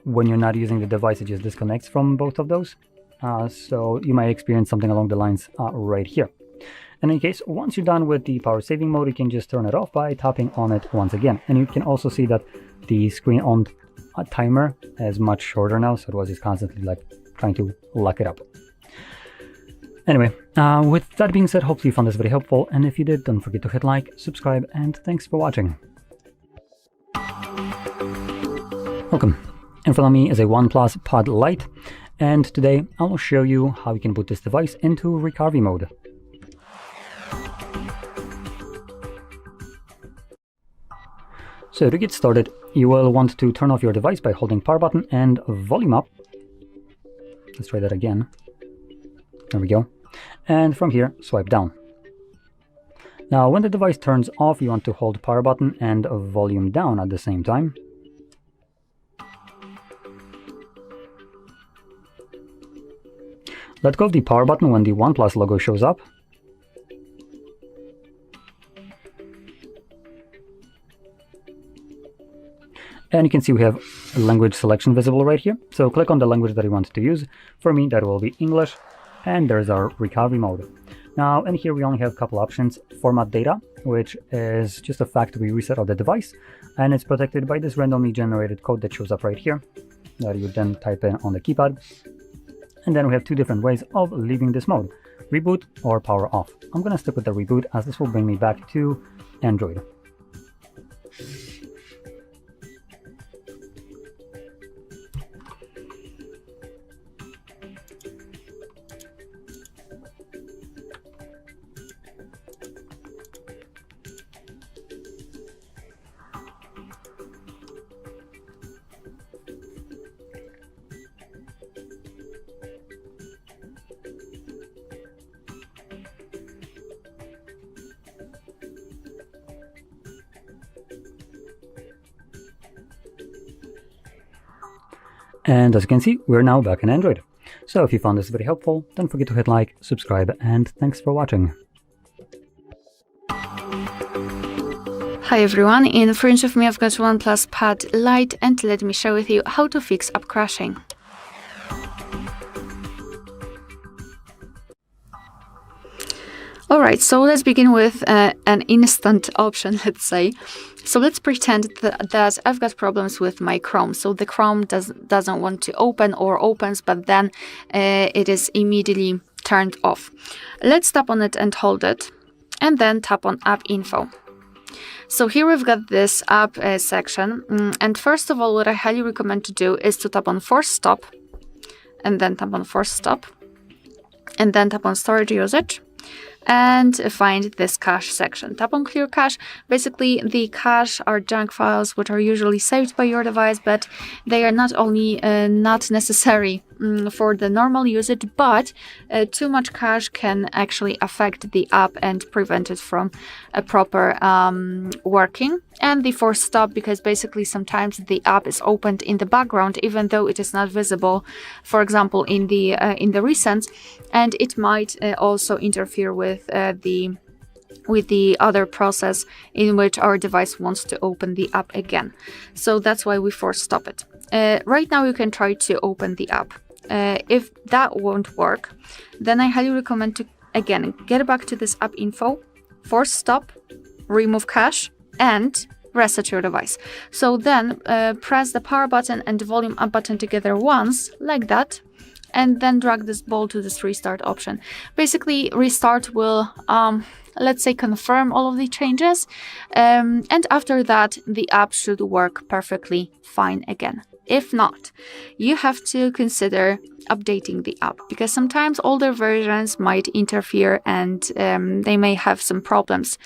when you're not using the device, it just disconnects from both of those. So you might experience something along the lines right here. In any case, once you're done with the power saving mode, you can just turn it off by tapping on it once again. And you can also see that the screen on timer is much shorter now, so it was just constantly like trying to lock it up. Anyway, with that being said, hopefully you found this very helpful, and if you did, don't forget to hit like, subscribe, and thanks for watching. Welcome. In front of me is a OnePlus Pad Lite, and today I will show you how you can put this device into recovery mode. So to get started, you will want to turn off your device by holding power button and volume up. Let's try that again. There we go. And from here, swipe down. Now, when the device turns off, you want to hold power button and volume down at the same time. Let go of the power button when the OnePlus logo shows up. And you can see we have a language selection visible right here. So click on the language that you want to use. For me, that will be English. And there's our recovery mode. Now, in here, we only have a couple options. Format data, which is just a factory reset of the device. And it's protected by this randomly generated code that shows up right here that you then type in on the keypad. And then we have two different ways of leaving this mode, reboot or power off. I'm going to stick with the reboot, as this will bring me back to Android. And as you can see, we're now back in Android. So if you found this very helpful, don't forget to hit like, subscribe, and thanks for watching. Hi everyone, in front of me I've got OnePlus Pad Lite, and let me share with you how to fix app crashing. Alright, so let's begin with an instant option, let's say. So let's pretend that I've got problems with my Chrome. So the Chrome doesn't want to open, or opens, but then it is immediately turned off. Let's tap on it and hold it, and then tap on App Info. So here we've got this app section, and first of all, what I highly recommend to do is to tap on Force Stop, and then tap on Force Stop, and then tap on Storage Usage, and find this cache section. Tap on Clear Cache. Basically, the cache are junk files which are usually saved by your device, but they are not only not necessary for the normal usage, but too much cache can actually affect the app and prevent it from a proper working. And the Force Stop, because basically sometimes the app is opened in the background even though it is not visible, for example in the recents, and it might also interfere with the other process in which our device wants to open the app again. So that's why we force stop it. Right now you can try to open the app. If that won't work, then I highly recommend to, again, get back to this app info, force stop, remove cache, and reset your device. So then press the power button and the volume up button together once, like that, and then drag this ball to this restart option. Basically, restart will, let's say, confirm all of the changes, and after that, the app should work perfectly fine again. If not, you have to consider updating the app, because sometimes older versions might interfere and they may have some problems.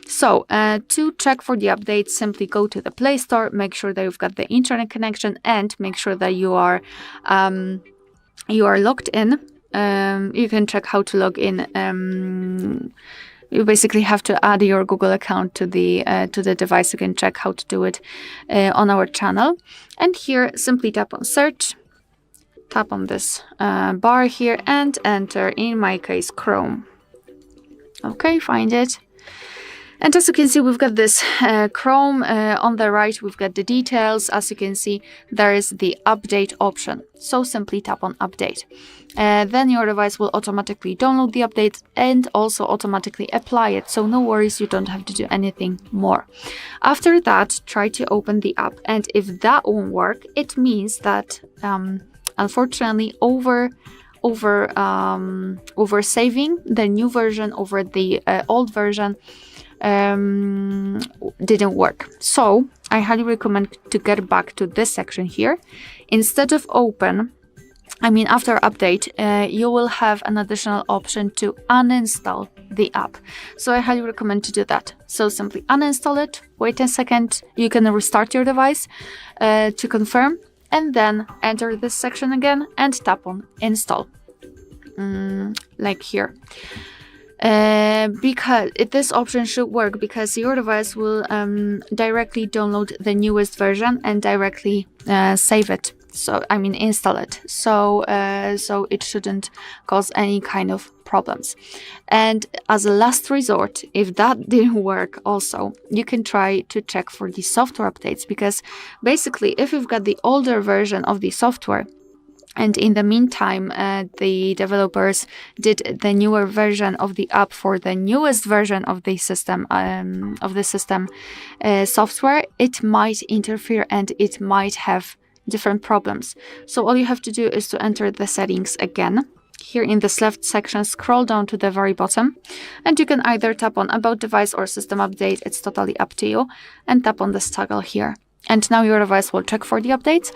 So to check for the updates, simply go to the Play Store, make sure that you've got the internet connection, and make sure that you are logged in. You can check how to log in. You basically have to add your Google account to the device. You can check how to do it on our channel. And here, simply tap on search, tap on this bar here, and enter, in my case, Chrome. Okay, find it. And as you can see, we've got this Chrome. On the right, we've got the details. As you can see, there is the update option. So simply tap on update. Then your device will automatically download the update and also automatically apply it. So no worries, you don't have to do anything more. After that, try to open the app. And if that won't work, it means that unfortunately over saving the new version over the old version didn't work. So I highly recommend to get back to this section here. Instead of after update, you will have an additional option to uninstall the app. So I highly recommend to do that. So simply uninstall it, wait a second, you can restart your device to confirm, and then enter this section again and tap on install, like here. Because this option should work because your device will directly download the newest version and directly save it. So install it. So it shouldn't cause any kind of problems. And as a last resort, if that didn't work, also you can try to check for the software updates, because basically, if you've got the older version of the software, and in the meantime, the developers did the newer version of the app for the newest version of the system software, it might interfere and it might have different problems. So all you have to do is to enter the settings again. Here in this left section, scroll down to the very bottom, and you can either tap on About Device or System Update. It's totally up to you. And tap on this toggle here. And now your device will check for the updates.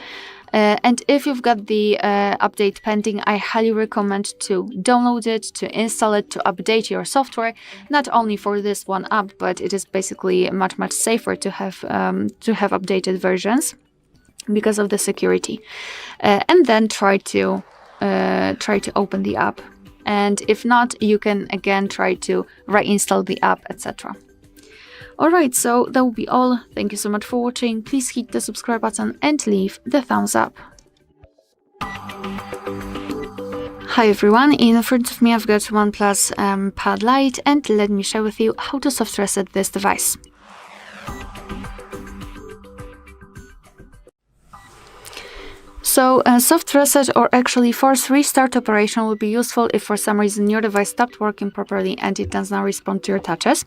And if you've got the update pending, I highly recommend to download it, to install it, to update your software, not only for this one app, but it is basically much safer to have updated versions because of the security. And then try to open the app. And if not, you can again try to reinstall the app, etc. Alright, so that will be all. Thank you so much for watching. Please hit the subscribe button and leave the thumbs up. Hi everyone, in front of me I've got OnePlus Pad Lite, and let me share with you how to soft reset this device. So a soft reset, or actually force restart operation, will be useful if for some reason your device stopped working properly and it does not respond to your touches.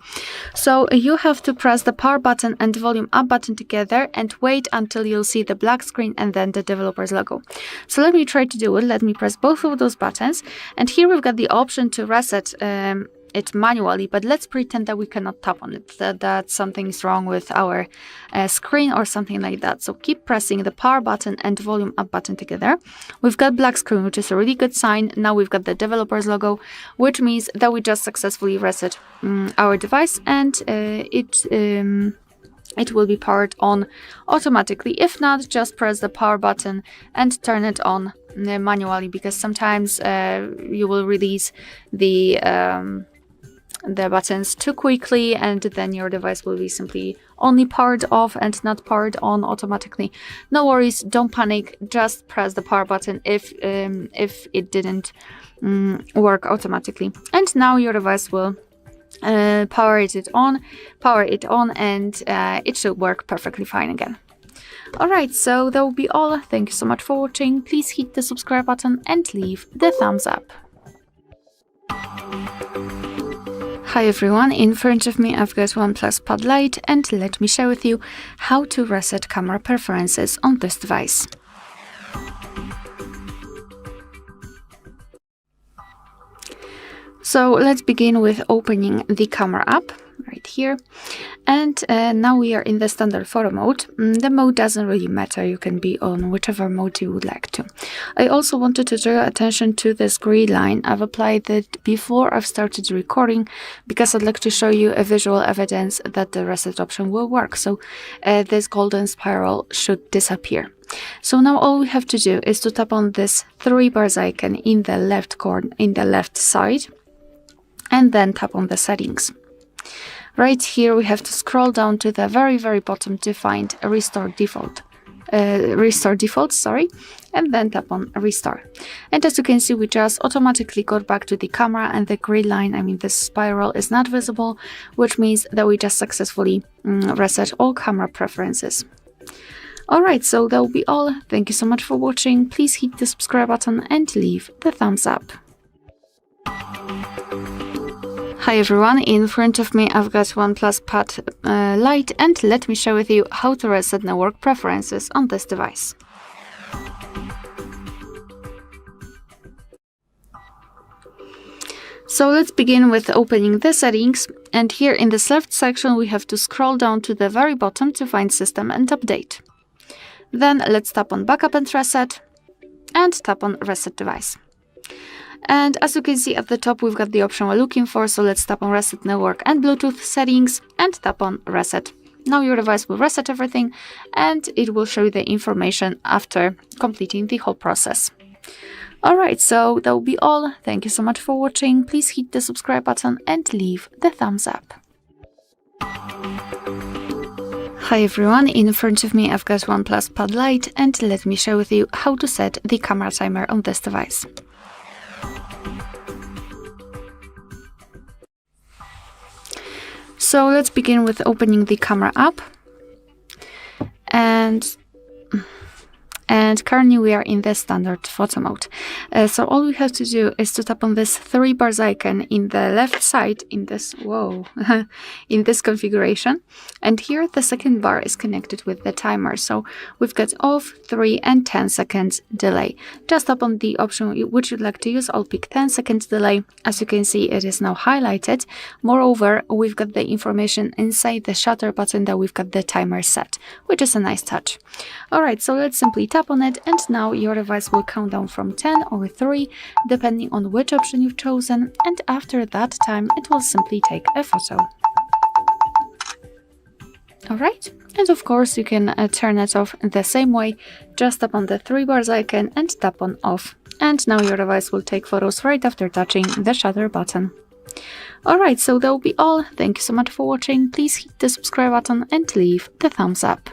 So you have to press the power button and the volume up button together and wait until you'll see the black screen and then the developer's logo. So let me try to do it. Let me press both of those buttons, and here we've got the option to reset it manually, but let's pretend that we cannot tap on it, that something's wrong with our screen or something like that. So keep pressing the power button and volume up button together. We've got black screen, which is a really good sign. Now we've got the developer's logo, which means that we just successfully reset our device, and it will be powered on automatically. If not, just press the power button and turn it on manually, because sometimes you will release the buttons too quickly, and then your device will be simply only powered off and not powered on automatically. No worries, don't panic, just press the power button if it didn't work automatically. And now your device will power it on, and it should work perfectly fine again. Alright, so that will be all. Thank you so much for watching. Please hit the subscribe button and leave the thumbs up. Hi everyone, in front of me I've got OnePlus Pad Lite, and let me share with you how to reset camera preferences on this device. So let's begin with opening the camera app right here, and now we are in the standard photo mode. The mode doesn't really matter, you can be on whichever mode you would like to. I also wanted to draw your attention to this grid line. I've applied it before I've started recording because I'd like to show you a visual evidence that the reset option will work. So this golden spiral should disappear. So now all we have to do is to tap on this 3 bars icon in the left corner, in the left side, and then tap on the settings. Right here we have to scroll down to the very bottom to find a restore defaults, and then tap on restore. And as you can see, we just automatically got back to the camera, and the grid line, I mean the spiral, is not visible, which means that we just successfully reset all camera preferences. Alright, so that will be all. Thank you so much for watching. Please hit the subscribe button and leave the thumbs up. Hi everyone, in front of me I've got OnePlus Pad Lite, and let me share with you how to reset network preferences on this device. So let's begin with opening the settings, and here in this left section we have to scroll down to the very bottom to find System and Update. Then let's tap on Backup and Reset, and tap on Reset Device. And as you can see at the top, we've got the option we're looking for, so let's tap on Reset Network and Bluetooth Settings and tap on Reset. Now your device will reset everything, and it will show you the information after completing the whole process. Alright, so that will be all. Thank you so much for watching. Please hit the subscribe button and leave the thumbs up. Hi everyone, in front of me I've got OnePlus Pad Lite, and let me share with you how to set the camera timer on this device. So let's begin with opening the camera app, and currently we are in the standard photo mode. So all we have to do is to tap on this 3 bars icon in the left side in this in this configuration, and here the second bar is connected with the timer. So we've got off, 3 and 10 seconds delay. Just tap on the option which you'd like to use. I'll pick 10 seconds delay. As you can see, it is now highlighted. Moreover, we've got the information inside the shutter button that we've got the timer set, which is a nice touch. Alright, so let's simply tap on it, and now your device will count down from 10 or 3, depending on which option you've chosen, and after that time it will simply take a photo. Alright, and of course you can turn it off the same way. Just tap on the 3 bars icon and tap on off, and now your device will take photos right after touching the shutter button. Alright, so that will be all. Thank you so much for watching. Please hit the subscribe button and leave the thumbs up.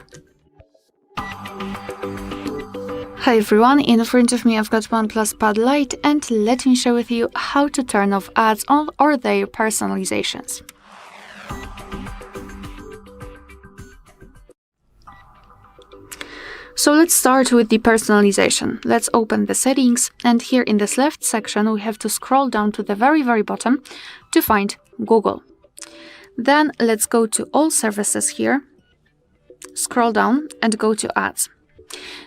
Hi everyone, in front of me I've got OnePlus Pad Lite, and let me share with you how to turn off ads on or their personalizations. So let's start with the personalization. Let's open the settings, and here in this left section we have to scroll down to the very bottom to find Google. Then let's go to all services here, scroll down and go to ads.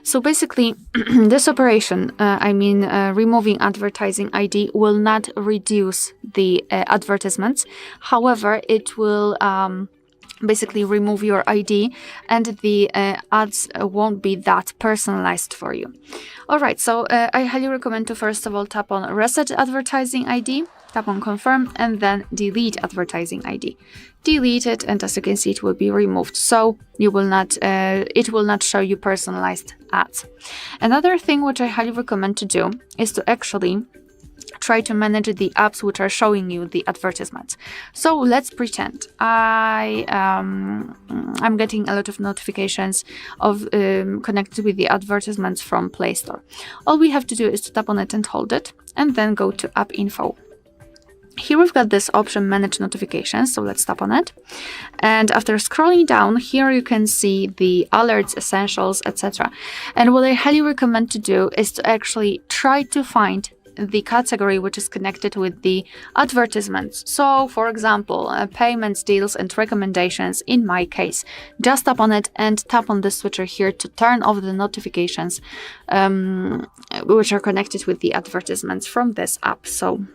So basically this operation, removing advertising ID, will not reduce the advertisements. However, it will basically remove your ID, and the ads won't be that personalized for you. Alright, so I highly recommend to first of all tap on Reset Advertising ID, tap on Confirm, and then Delete Advertising ID. Delete it, and as you can see, it will be removed, so you will not it will not show you personalized ads. Another thing which I highly recommend to do is to actually try to manage the apps which are showing you the advertisements. So let's pretend I'm getting a lot of notifications of connected with the advertisements from Play Store. All we have to do is to tap on it and hold it, and then go to App Info. Here we've got this option, Manage Notifications, so let's tap on it. And after scrolling down, here you can see the alerts, essentials, etc. And what I highly recommend to do is to actually try to find the category which is connected with the advertisements. So, for example, payments, deals, and recommendations in my case. Just tap on it and tap on the switcher here to turn off the notifications which are connected with the advertisements from this app. So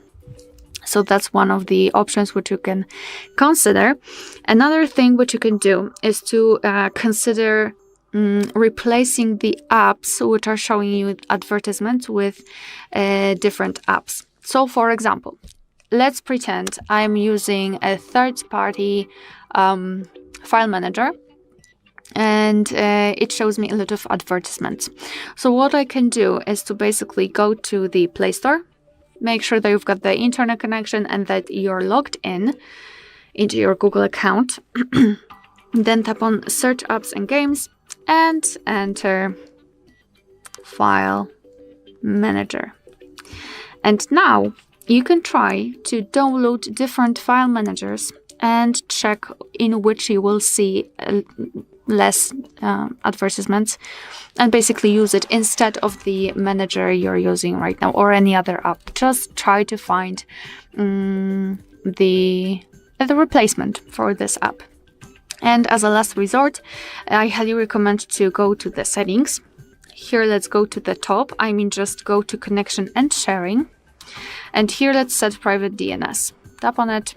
that's one of the options which you can consider. Another thing which you can do is to consider replacing the apps which are showing you advertisements with different apps. So for example, let's pretend I'm using a third-party file manager and it shows me a lot of advertisements. So what I can do is to basically go to the Play Store, make sure that you've got the internet connection and that you're logged in into your Google account. Then tap on Search Apps and Games and enter File Manager. And now you can try to download different file managers and check in which you will see less advertisements, and basically use it instead of the manager you're using right now or any other app. Just try to find the replacement for this app. And as a last resort, I highly recommend to go to the settings. Here, let's go to the top. Just go to connection and sharing. And here, let's set private DNS. Tap on it.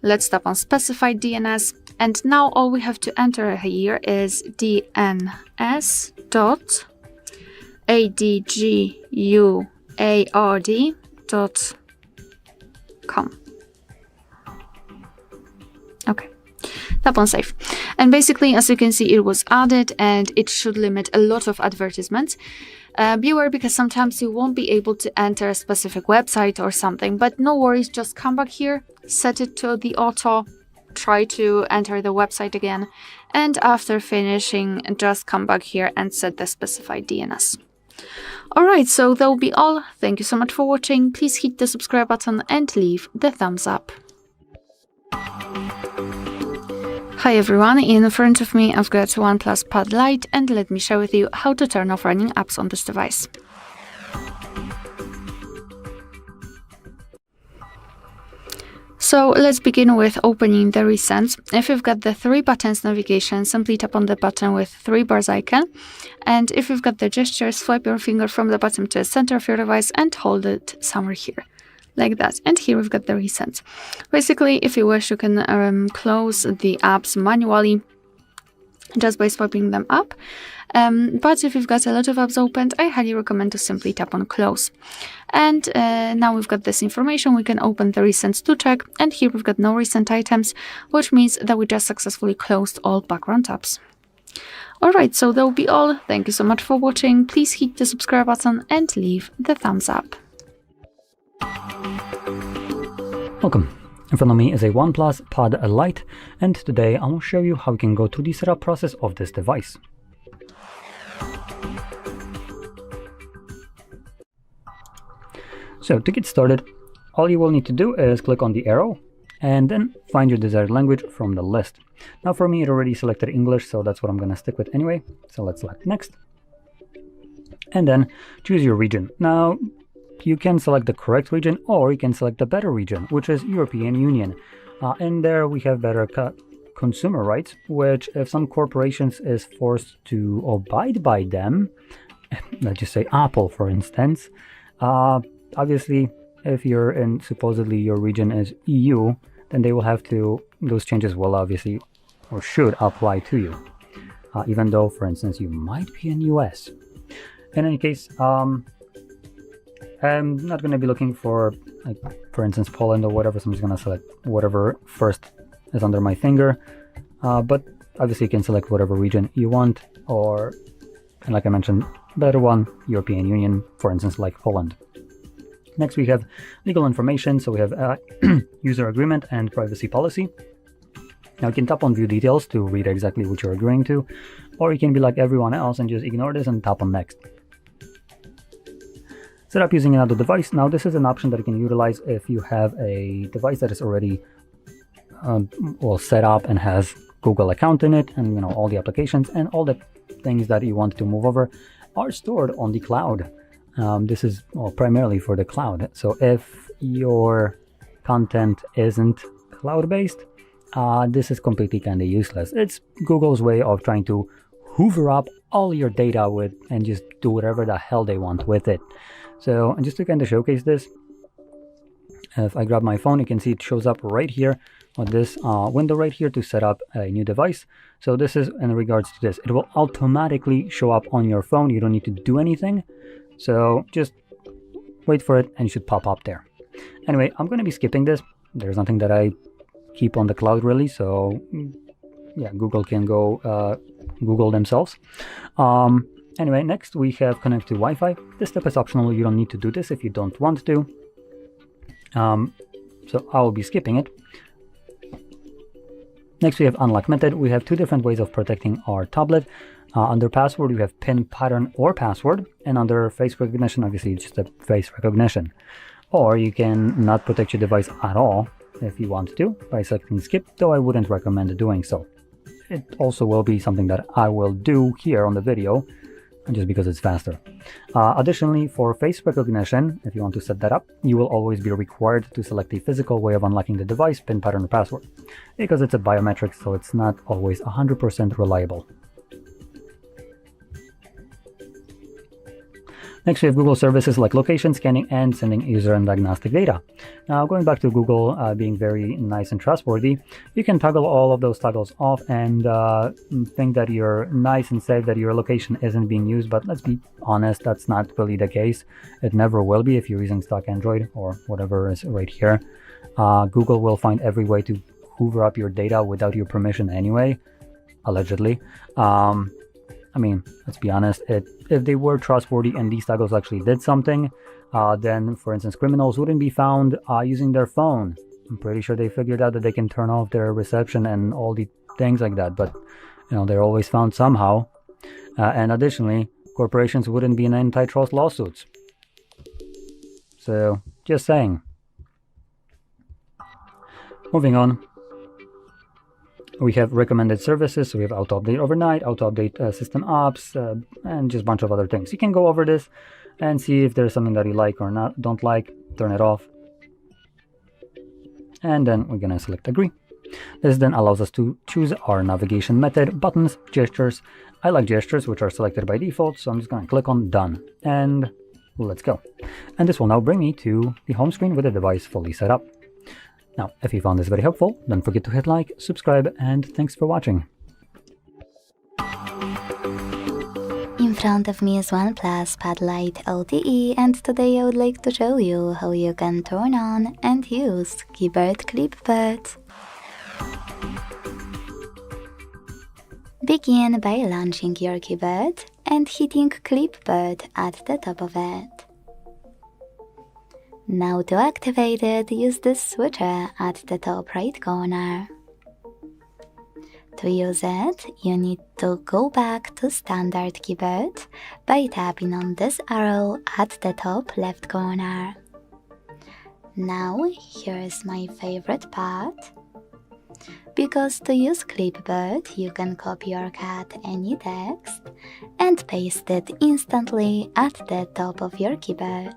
Let's tap on specify DNS. And now all we have to enter here is dns.adguard.com. Okay. Tap on save. And basically, as you can see, it was added and it should limit a lot of advertisements. Beware, because sometimes you won't be able to enter a specific website or something, but no worries, just come back here, set it to the auto, try to enter the website again, and after finishing, just come back here and set the specified DNS. Alright, so that will be all. Thank you so much for watching. Please hit the subscribe button and leave the thumbs up. Hi everyone, in front of me I've got OnePlus Pad Lite, and let me share with you how to turn off running apps on this device. So let's begin with opening the recents. If you've got the 3 buttons navigation, simply tap on the button with 3 bars icon. And if you've got the gestures, swipe your finger from the bottom to the center of your device and hold it somewhere here, like that. And here we've got the recents. Basically, if you wish, you can close the apps manually just by swiping them up. But if you've got a lot of apps opened, I highly recommend to simply tap on close. And now we've got this information, we can open the recents to check. And here we've got no recent items, which means that we just successfully closed all background tabs. Alright, so that will be all. Thank you so much for watching. Please hit the subscribe button and leave the thumbs up. Welcome. In front of me is a OnePlus Pad Lite, and today I will show you how you can go through the setup process of this device. So to get started, all you will need to do is click on the arrow and then find your desired language from the list. Now for me it already selected English, so that's what I'm going to stick with anyway. So let's select next. And then choose your region. Now you can select the correct region, or you can select the better region, which is European Union. And there we have better consumer rights, which if some corporations is forced to abide by them, let's just say Apple for instance, obviously if you're in, supposedly your region is EU, then they will have to, those changes will obviously or should apply to you, even though for instance you might be in US. In any case, I'm not going to be looking for, like, for instance, Poland or whatever, so I'm just going to select whatever first is under my finger. But obviously you can select whatever region you want, or, and like I mentioned, better one, European Union, for instance, like Poland. Next we have legal information, so we have user agreement and privacy policy. Now you can tap on view details to read exactly what you're agreeing to, or you can be like everyone else and just ignore this and tap on next. Set up using another device. Now this is an option that you can utilize if you have a device that is already set up and has Google account in it, and all the applications and all the things that you want to move over are stored on the cloud. This is primarily for the cloud. So if your content isn't cloud-based, this is completely kind of useless. It's Google's way of trying to hoover up all your data and just do whatever the hell they want with it. So just to kind of showcase this, if I grab my phone, you can see it shows up right here on this window right here to set up a new device. So this is in regards to this. It will automatically show up on your phone. You don't need to do anything. So just wait for it and it should pop up there. Anyway, I'm going to be skipping this. There's nothing that I keep on the cloud really. So yeah, Google can go Google themselves. Anyway, next we have connect to Wi-Fi. This step is optional. You don't need to do this if you don't want to. So I will be skipping it. Next we have unlock method. We have two different ways of protecting our tablet. Under password we have pin, pattern, or password, and under face recognition, obviously it's just a face recognition. Or you can not protect your device at all if you want to by selecting skip, though I wouldn't recommend doing so. It also will be something that I will do here on the video, just because it's faster. Additionally, for face recognition, if you want to set that up, you will always be required to select a physical way of unlocking the device, pin, pattern, or password, because it's a biometric, so it's not always 100% reliable. Next, we have Google services like location, scanning, and sending user and diagnostic data. Now, going back to Google being very nice and trustworthy, you can toggle all of those toggles off and think that you're nice and safe, that your location isn't being used. But let's be honest, that's not really the case. It never will be if you're using stock Android or whatever is right here. Google will find every way to hoover up your data without your permission anyway, allegedly. I mean, let's be honest, if they were trustworthy and these toggles actually did something, then, for instance, criminals wouldn't be found using their phone. I'm pretty sure they figured out that they can turn off their reception and all the things like that, but, they're always found somehow. And additionally, corporations wouldn't be in antitrust lawsuits. So, just saying. Moving on. We have recommended services, so we have auto-update overnight, auto-update system apps, and just a bunch of other things. You can go over this and see if there's something that you like or don't like, turn it off. And then we're going to select agree. This then allows us to choose our navigation method, buttons, gestures. I like gestures, which are selected by default, so I'm just going to click on done. And let's go. And this will now bring me to the home screen with the device fully set up. Now, if you found this very helpful, don't forget to hit like, subscribe, and thanks for watching. In front of me is OnePlus Pad Lite LTE, and today I would like to show you how you can turn on and use Gboard Clipboard. Begin by launching your keyboard and hitting Clipboard at the top of it. Now to activate it, use this switcher at the top right corner. To use it, you need to go back to standard keyboard by tapping on this arrow at the top left corner. Now, here's my favorite part. Because to use Clipboard, you can copy or cut any text and paste it instantly at the top of your keyboard.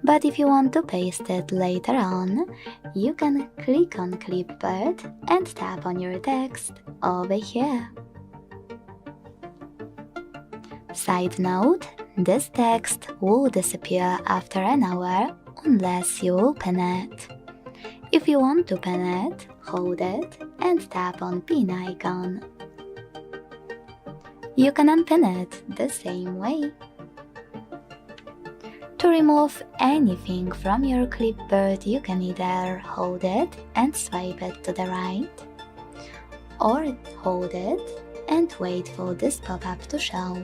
But if you want to paste it later on, you can click on Clipboard and tap on your text over here. Side note, this text will disappear after an hour unless you open it. If you want to pin it, hold it and tap on pin icon. You can unpin it the same way. To remove anything from your clipboard, you can either hold it and swipe it to the right, or hold it and wait for this pop-up to show,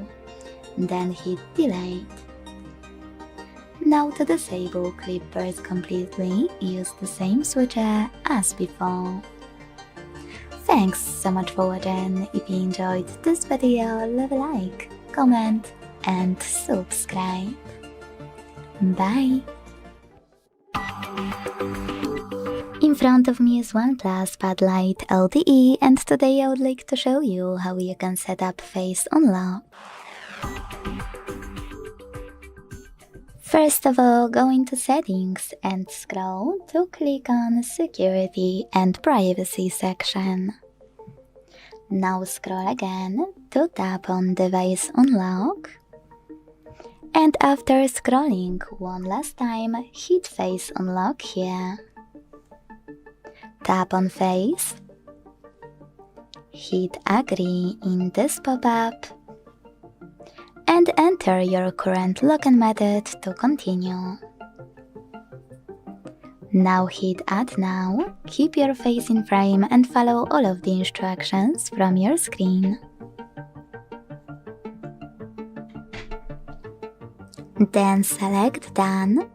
then hit delete. Now to disable clipboard completely, use the same switcher as before. Thanks so much for watching. If you enjoyed this video, leave a like, comment and subscribe. Bye! In front of me is OnePlus Pad Lite LTE, and today I would like to show you how you can set up Face Unlock. First of all, go into Settings and scroll to click on Security and Privacy section. Now scroll again to tap on Device Unlock. And after scrolling one last time, hit Face Unlock here. Tap on Face, hit Agree in this pop-up, and enter your current login method to continue. Now hit Add Now, keep your face in frame and follow all of the instructions from your screen. Then select Done,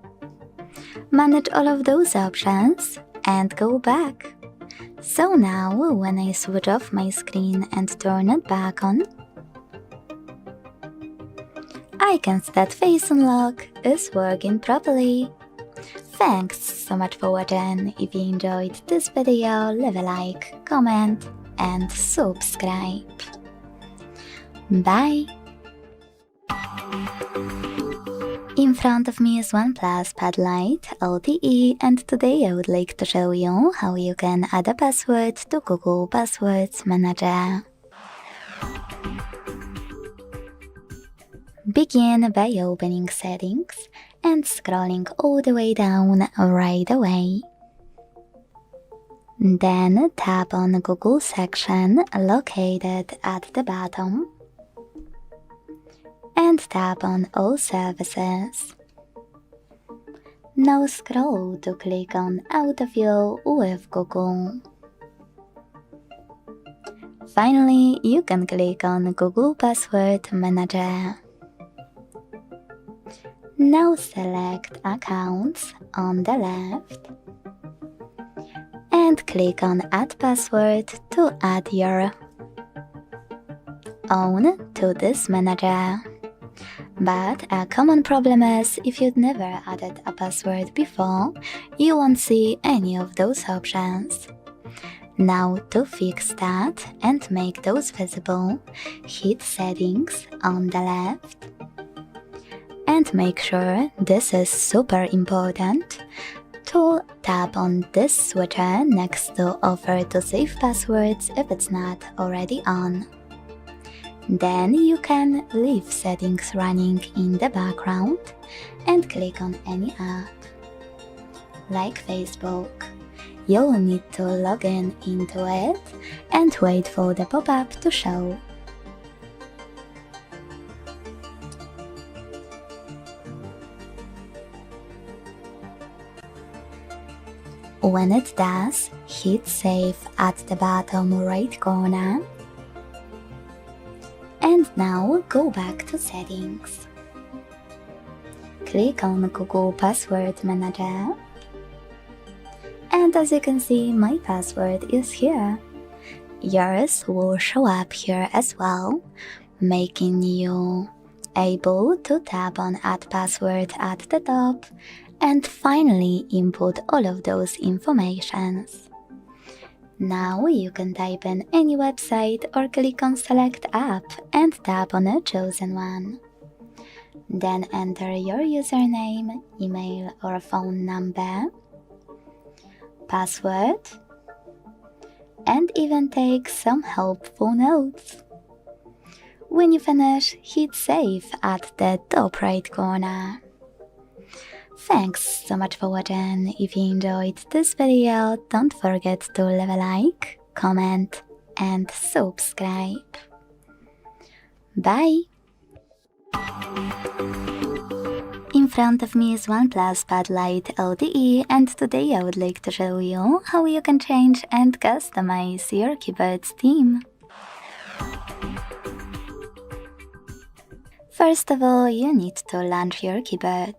manage all of those options, and go back. So now, when I switch off my screen and turn it back on, I can see that Face Unlock is working properly. Thanks so much for watching. If you enjoyed this video, leave a like, comment, and subscribe. Bye! In front of me is OnePlus Pad Lite LTE, and today I would like to show you how you can add a password to Google Passwords Manager. Begin by opening Settings and scrolling all the way down right away. Then tap on Google section located at the bottom and tap on All Services. Now scroll to click on Autoview with Google. Finally, you can click on Google Password Manager. Now select Accounts on the left and click on Add Password to add your own to this manager. But a common problem is, if you'd never added a password before, you won't see any of those options. Now to fix that and make those visible, hit Settings on the left. And make sure, this is super important, to tap on this switcher next to Offer to Save Passwords if it's not already on. Then you can leave settings running in the background and click on any app. Like Facebook, you'll need to log into it and wait for the pop-up to show. When it does, hit Save at the bottom right corner. And now go back to Settings. Click on Google Password Manager. And as you can see, my password is here. Yours will show up here as well, making you able to tap on Add Password at the top and finally input all of those informations. Now you can type in any website or click on Select App and tap on a chosen one. Then enter your username, email or phone number, password, and even take some helpful notes. When you finish, hit Save at the top right corner. Thanks so much for watching. If you enjoyed this video, don't forget to leave a like, comment, and subscribe. Bye! In front of me is OnePlus Pad Lite LTE, and today I would like to show you how you can change and customize your keyboard's theme. First of all, you need to launch your keyboard.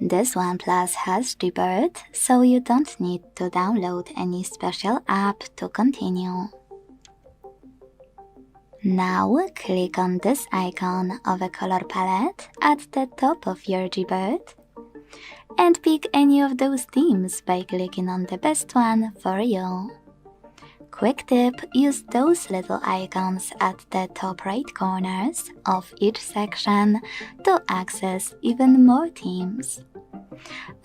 This OnePlus has Gboard, so you don't need to download any special app to continue. Now click on this icon of a color palette at the top of your Gboard and pick any of those themes by clicking on the best one for you. Quick tip, use those little icons at the top right corners of each section to access even more themes.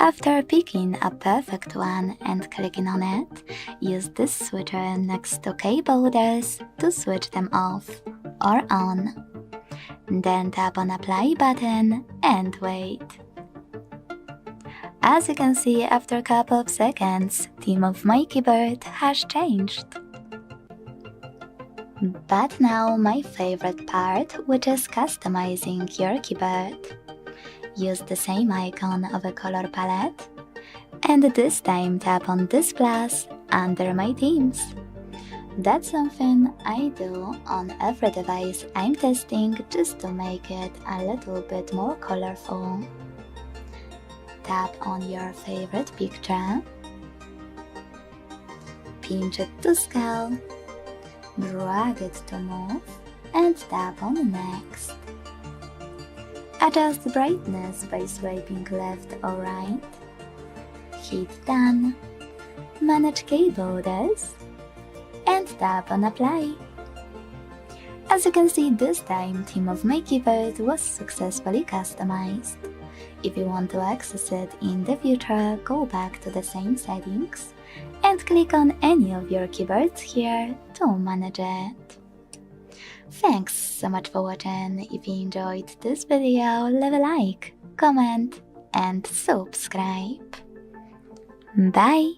After picking a perfect one and clicking on it, use this switcher next to keyboards to switch them off or on. Then tap on Apply button and wait. As you can see, after a couple of seconds, theme of my keyboard has changed. But now my favorite part, which is customizing your keyboard. Use the same icon of a color palette, and this time tap on this plus under my themes. That's something I do on every device I'm testing just to make it a little bit more colorful. Tap on your favorite picture, pinch it to scale, drag it to move, and tap on next. Adjust brightness by swiping left or right. Hit done. Manage keyboards and tap on apply. As you can see, this time theme of my keyboard was successfully customized. If you want to access it in the future, go back to the same settings and click on any of your keyboards here to manage it. Thanks so much for watching. If you enjoyed this video, leave a like, comment and subscribe. Bye!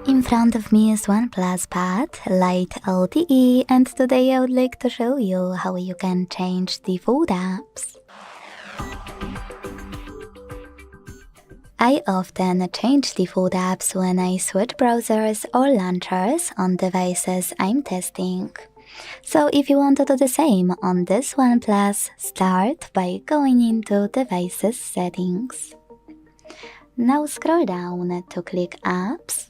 In front of me is OnePlus Pad Lite LTE, and today I would like to show you how you can change default apps. I often change default apps when I switch browsers or launchers on devices I'm testing. So if you want to do the same on this OnePlus, start by going into Devices Settings. Now scroll down to click Apps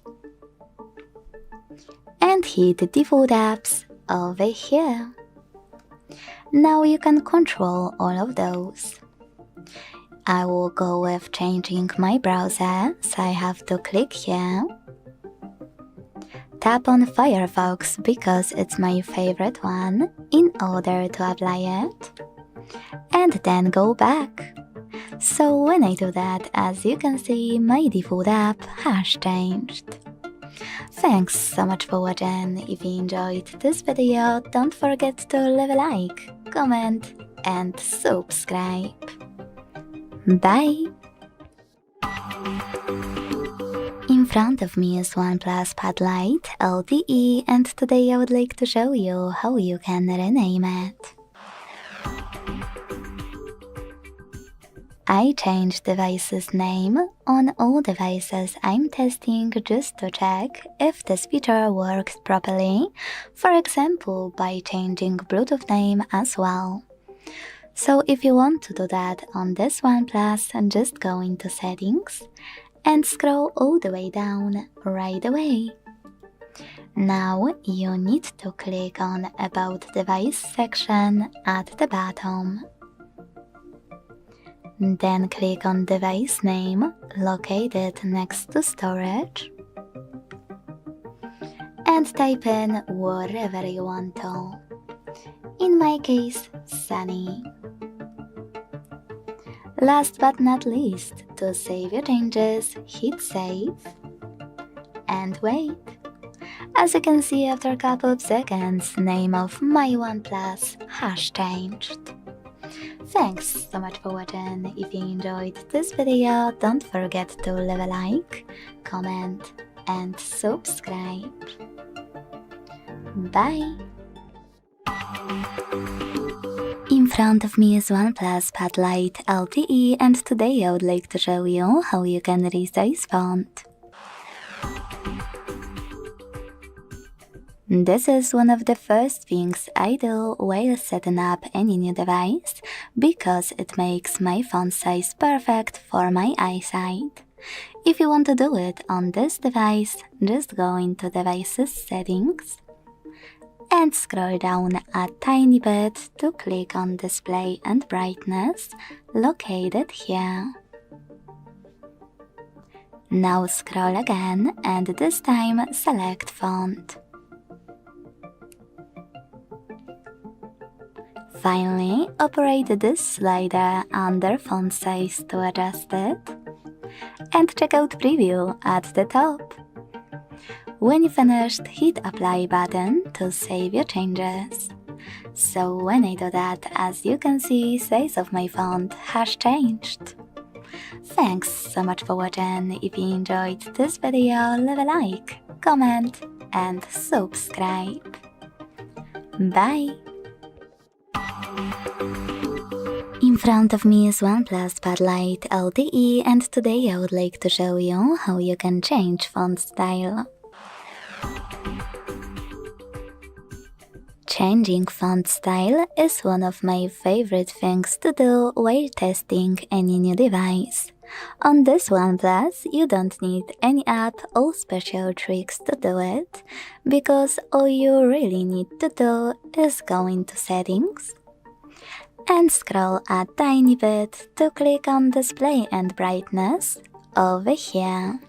and hit Default Apps over here. Now you can control all of those. I will go with changing my browser, so I have to click here. Tap on Firefox because it's my favorite one in order to apply it. And then go back. So when I do that, as you can see, my default app has changed. Thanks so much for watching. If you enjoyed this video, don't forget to leave a like, comment and subscribe. Bye! In front of me is OnePlus Pad Lite LTE, and today I would like to show you how you can rename it. I changed device's name on all devices I'm testing just to check if this feature works properly, for example by changing Bluetooth name as well. So if you want to do that on this OnePlus, just go into Settings and scroll all the way down right away. Now you need to click on About Device section at the bottom. Then click on Device Name located next to Storage and type in whatever you want to. In my case, Sunny. Last but not least, to save your changes, hit Save and wait. As you can see, after a couple of seconds, name of my OnePlus has changed. Thanks so much for watching. If you enjoyed this video, don't forget to leave a like, comment and subscribe. Bye! In front of me is OnePlus Pad Lite LTE, and today I would like to show you how you can resize font. This is one of the first things I do while setting up any new device, because it makes my font size perfect for my eyesight. If you want to do it on this device, just go into Devices Settings and scroll down a tiny bit to click on Display and Brightness, located here. Now scroll again and this time select Font. Finally, operate this slider under font size to adjust it, and check out Preview at the top. When you finished, hit Apply button to save your changes. So when I do that, as you can see, size of my font has changed. Thanks so much for watching. If you enjoyed this video, leave a like, comment and subscribe. Bye! In front of me is OnePlus Pad Lite LTE, and today I would like to show you how you can change font style. Changing font style is one of my favorite things to do while testing any new device. On this OnePlus, you don't need any app or special tricks to do it, because all you really need to do is go into Settings and scroll a tiny bit to click on Display and Brightness over here.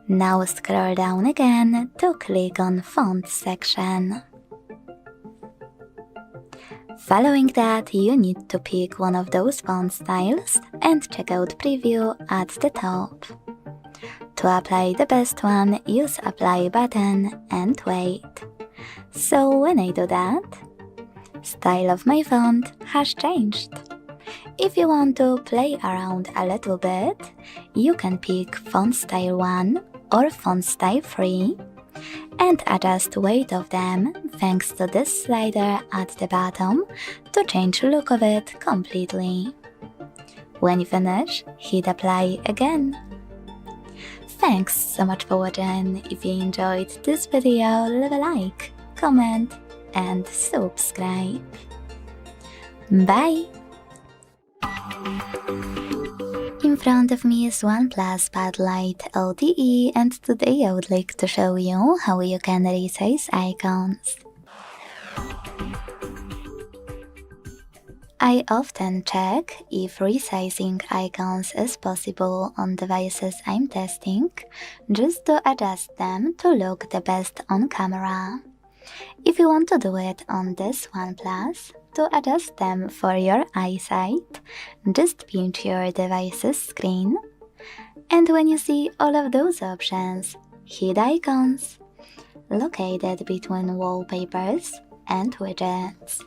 Now scroll down again to click on Font section. Following that, you need to pick one of those font styles and check out Preview at the top. To apply the best one, use Apply button and wait. So when I do that, style of my font has changed. If you want to play around a little bit, you can pick Font Style 1 or Font Style 3 and adjust weight of them thanks to this slider at the bottom to change the look of it completely. When you finish, hit Apply again. Thanks so much for watching. If you enjoyed this video, leave a like, comment and subscribe. Bye! In front of me is OnePlus Pad Lite LTE, and today I would like to show you how you can resize icons. I often check if resizing icons is possible on devices I'm testing, just to adjust them to look the best on camera. If you want to do it on this OnePlus, to adjust them for your eyesight, just pinch your device's screen, and when you see all of those options, hit Icons, located between Wallpapers and Widgets.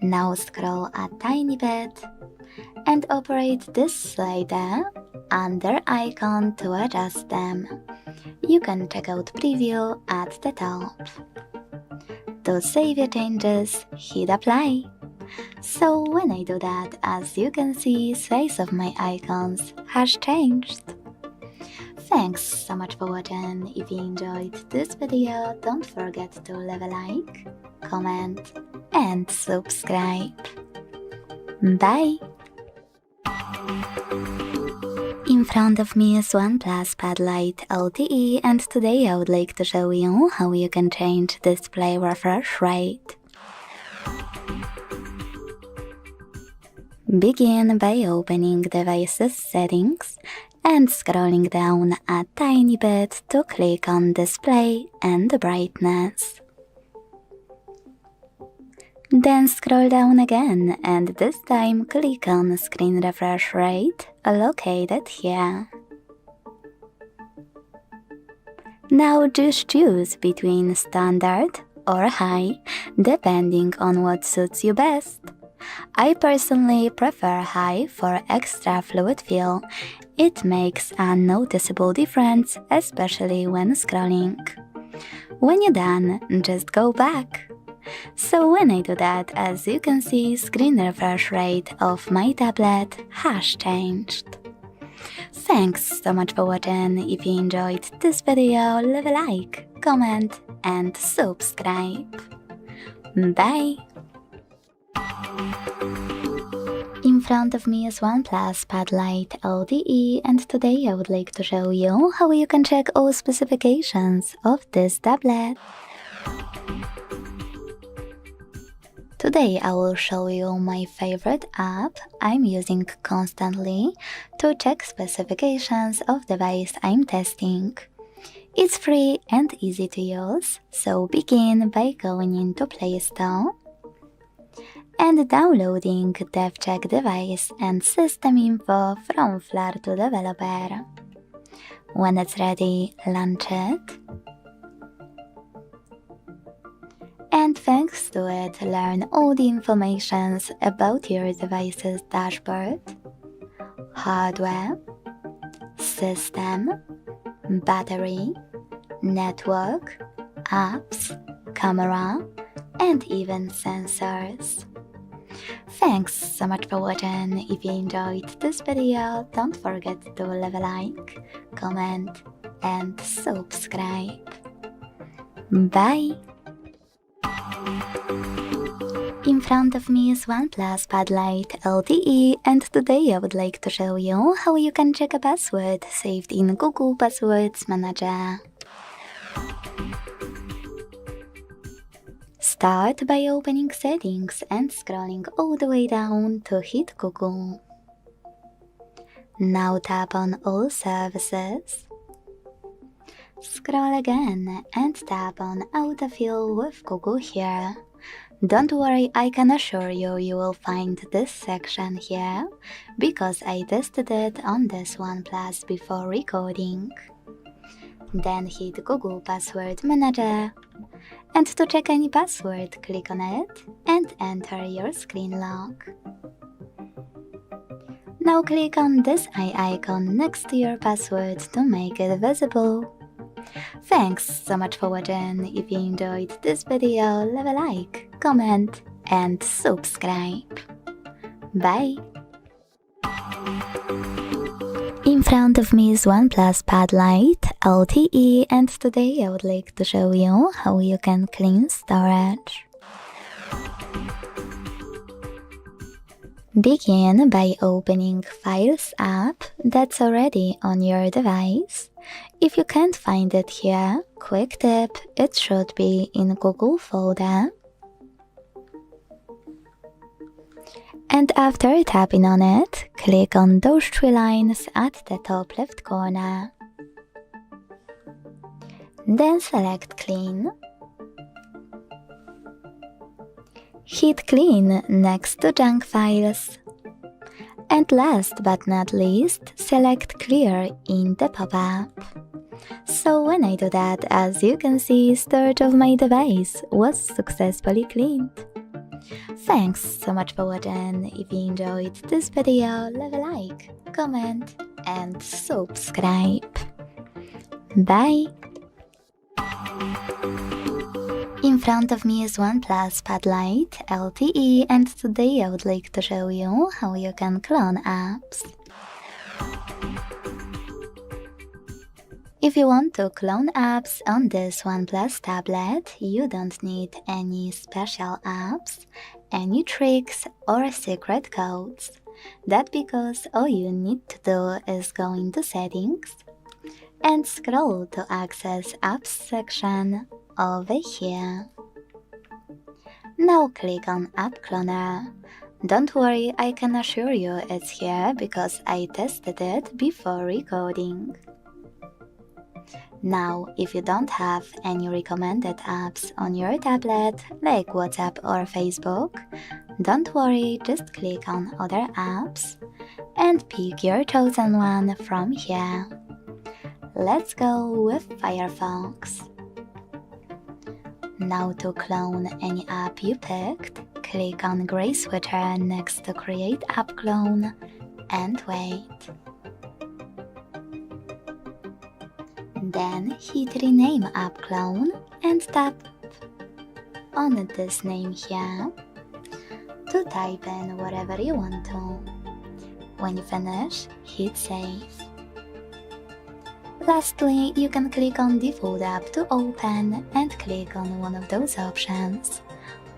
Now scroll a tiny bit and operate this slider under Icon to adjust them. You can check out Preview at the top. To save your changes, hit Apply. So when I do that, as you can see, size of my icons has changed. Thanks so much for watching. If you enjoyed this video, don't forget to leave a like, comment and subscribe. Bye! In front of me is OnePlus Pad Lite LTE, and today I would like to show you how you can change display refresh rate. Begin by opening device's settings and scrolling down a tiny bit to click on Display and Brightness. Then scroll down again and this time click on Screen Refresh Rate, located here. Now just choose between Standard or High, depending on what suits you best. I personally prefer High for extra fluid feel. It makes a noticeable difference, especially when scrolling. When you're done, just go back. So when I do that, as you can see, screen refresh rate of my tablet has changed. Thanks so much for watching. If you enjoyed this video, leave a like, comment and subscribe. Bye! In In front of me is OnePlus Pad Lite LTE, and today I would like to show you how you can check all specifications of this tablet. Today I will show you my favorite app I'm using constantly to check specifications of device I'm testing. It's free and easy to use, so begin by going into Play Store and downloading DevCheck device and system info from Flair to developer. When it's ready, launch it. And thanks to it, learn all the information about your device's dashboard, hardware, system, battery, network, apps, camera, and even sensors. Thanks so much for watching. If you enjoyed this video, don't forget to leave a like, comment, and subscribe. Bye! In front of me is OnePlus Pad Lite LTE, and today I would like to show you how you can check a password saved in Google Passwords Manager. Start by opening Settings and scrolling all the way down to hit Google. Now tap on All Services. Scroll again and tap on Autofill with Google here. Don't worry, I can assure you you will find this section here because I tested it on this OnePlus before recording. Then hit Google Password Manager, and to check any password, click on it and enter your screen lock. Now click on this eye icon next to your password to make it visible. Thanks so much for watching. If you enjoyed this video, leave a like, comment, and subscribe. Bye! In front of me is OnePlus Pad Lite LTE, and today I would like to show you how you can clean storage. Begin by opening Files app that's already on your device. If you can't find it here, quick tip, it should be in Google folder. And after tapping on it, click on those three lines at the top left corner. Then select Clean. Hit Clean next to Junk Files. And last but not least, select Clear in the pop-up. So when I do that, as you can see, storage of my device was successfully cleaned. Thanks so much for watching. If you enjoyed this video, leave a like, comment, and subscribe. Bye! In front of me is OnePlus Pad Lite LTE, and today I would like to show you how you can clone apps. If you want to clone apps on this OnePlus tablet, you don't need any special apps, any tricks, or secret codes. That's because all you need to do is go into Settings and scroll to access Apps section over here. Now click on App Cloner. Don't worry, I can assure you it's here because I tested it before recording. Now, if you don't have any recommended apps on your tablet, like WhatsApp or Facebook, don't worry, just click on Other Apps and pick your chosen one from here. Let's go with Firefox. Now to clone any app you picked, click on Gray Switcher next to Create App Clone and wait. Then hit Rename App Clone and tap on this name here to type in whatever you want to. When you finish, hit Save. Lastly, you can click on Default App to open and click on one of those options.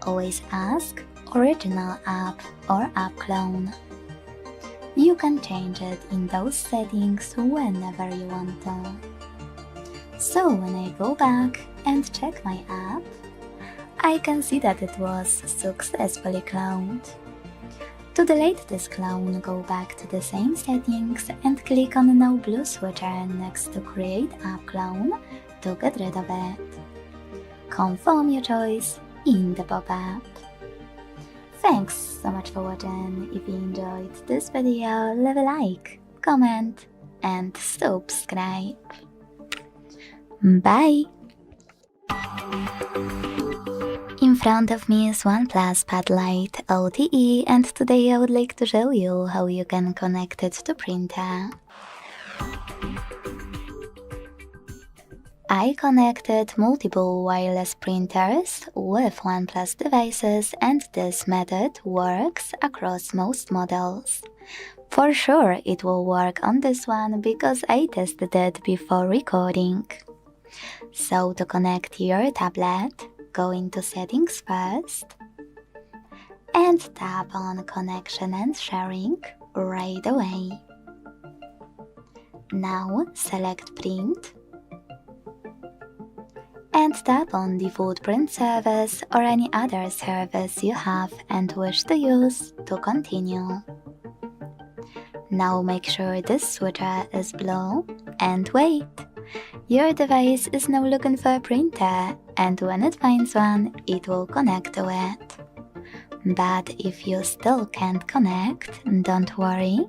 Always ask Original App or App Clone. You can change it in those settings whenever you want to. So when I go back and check my app, I can see that it was successfully cloned. To delete this clone, go back to the same settings and click on the No Blue switcher next to Create App Clone to get rid of it. Confirm your choice in the pop-up. Thanks so much for watching. If you enjoyed this video, leave a like, comment and subscribe. Bye! In front of me is OnePlus Pad Lite LTE, and today I would like to show you how you can connect it to printer. I connected multiple wireless printers with OnePlus devices, and this method works across most models. For sure it will work on this one because I tested it before recording. So to connect your tablet, go into Settings first and tap on Connection and Sharing right away. Now select Print and tap on the Footprint service or any other service you have and wish to use to continue. Now make sure this switcher is blue and wait. Your device is now looking for a printer, and when it finds one, it will connect to it. But if you still can't connect, don't worry.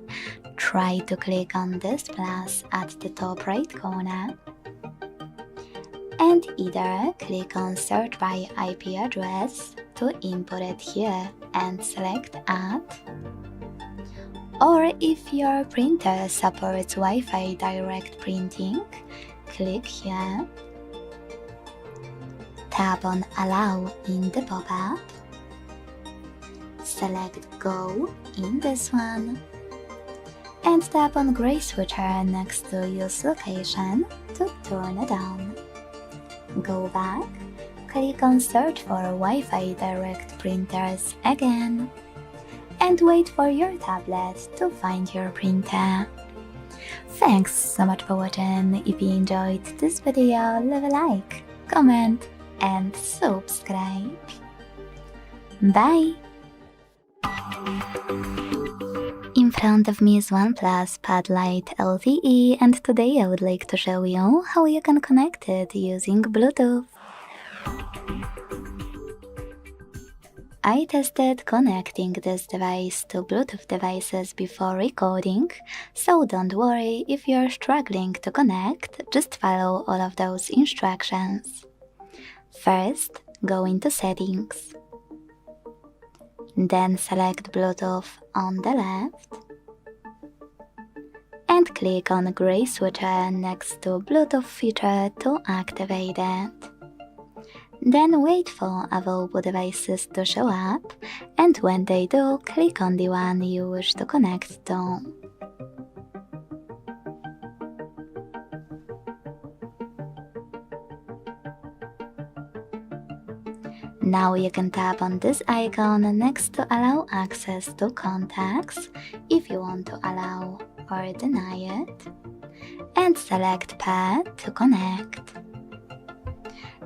Try to click on this plus at the top right corner and either click on Search by IP address to input it here and select Add. Or if your printer supports Wi-Fi direct printing, click here, tap on Allow in the pop-up, select Go in this one, and tap on gray switcher next to Use Location to turn it on. Go back, click on Search for Wi-Fi direct printers again, and wait for your tablet to find your printer. Thanks so much for watching. If you enjoyed this video, leave a like, comment and subscribe. Bye! In front of me is OnePlus Pad Lite LTE, and today I would like to show you how you can connect it using Bluetooth. I tested connecting this device to Bluetooth devices before recording, so don't worry if you're struggling to connect, just follow all of those instructions. First, go into Settings. Then select Bluetooth on the left and click on the gray switcher next to Bluetooth feature to activate it. Then wait for available devices to show up, and when they do, click on the one you wish to connect to. Now you can tap on this icon next to allow access to contacts if you want to allow or deny it, and select Pad to connect.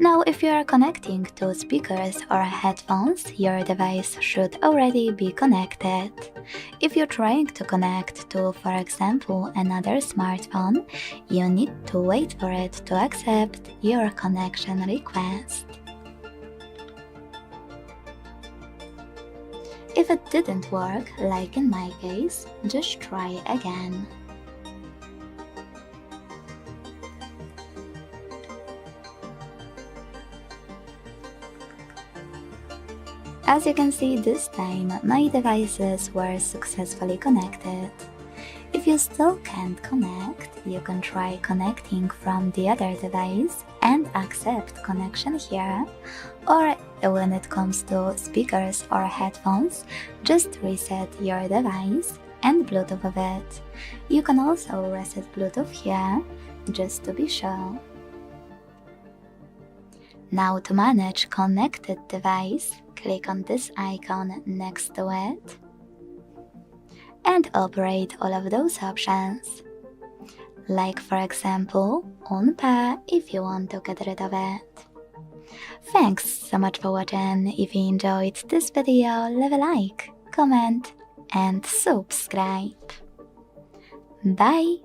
Now if you are connecting to speakers or headphones, your device should already be connected. If you're trying to connect to, for example, another smartphone, you need to wait for it to accept your connection request. If it didn't work, like in my case, just try again. As you can see, this time my devices were successfully connected. If you still can't connect, you can try connecting from the other device and accept connection here, or when it comes to speakers or headphones, just reset your device and Bluetooth of it. You can also reset Bluetooth here, just to be sure. Now to manage connected device, click on this icon next to it and operate all of those options. Like for example, unpair if you want to get rid of it. Thanks so much for watching. If you enjoyed this video, leave a like, comment and subscribe. Bye!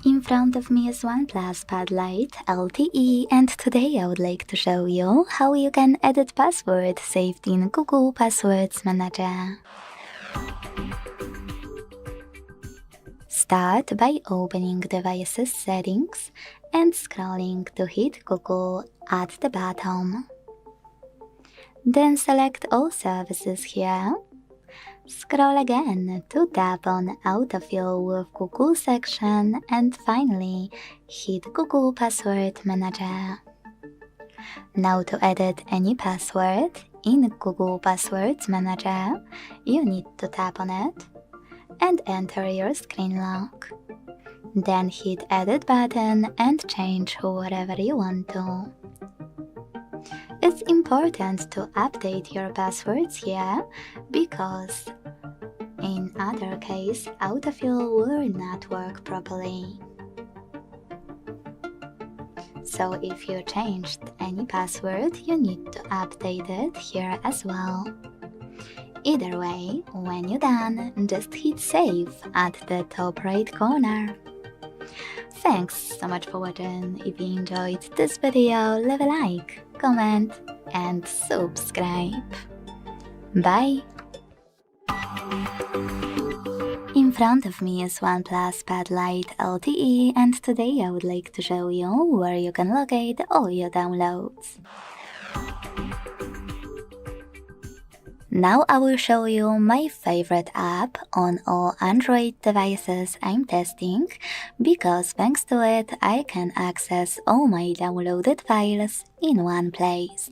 In front of me is OnePlus Pad Lite LTE, and today I would like to show you how you can edit password saved in Google Passwords Manager. Start by opening Devices Settings and scrolling to hit Google at the bottom. Then select All Services here. Scroll again to tap on Autofill with Google section and finally hit Google Password Manager. Now to edit any password in Google Passwords Manager, you need to tap on it and enter your screen lock. Then hit Edit button and change whatever you want to. It's important to update your passwords here because in other case, autofill will not work properly. So if you changed any password, you need to update it here as well. Either way, when you're done, just hit Save at the top right corner. Thanks so much for watching. If you enjoyed this video, leave a like, comment and subscribe. Bye! In front of me is OnePlus Pad Lite LTE, and today I would like to show you where you can locate all your downloads. Now I will show you my favorite app on all Android devices I'm testing, because thanks to it I can access all my downloaded files in one place.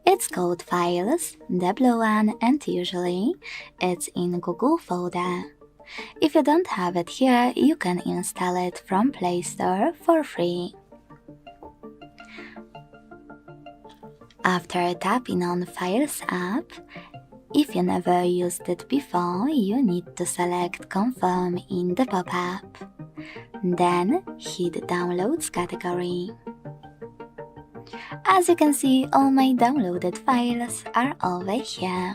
It's called Files, the blue one, and usually it's in Google folder. If you don't have it here, you can install it from Play Store for free. After tapping on Files app, if you never used it before, you need to select Confirm in the pop-up. Then hit Downloads category. As you can see, all my downloaded files are over here.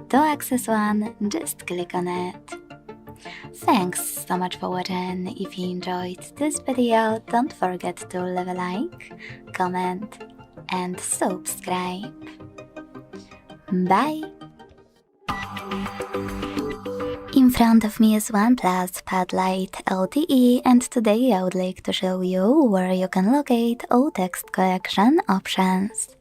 To access one, just click on it. Thanks so much for watching. If you enjoyed this video, don't forget to leave a like, comment and subscribe. Bye! In front of me is OnePlus Pad Lite LTE, and today I would like to show you where you can locate all text correction options.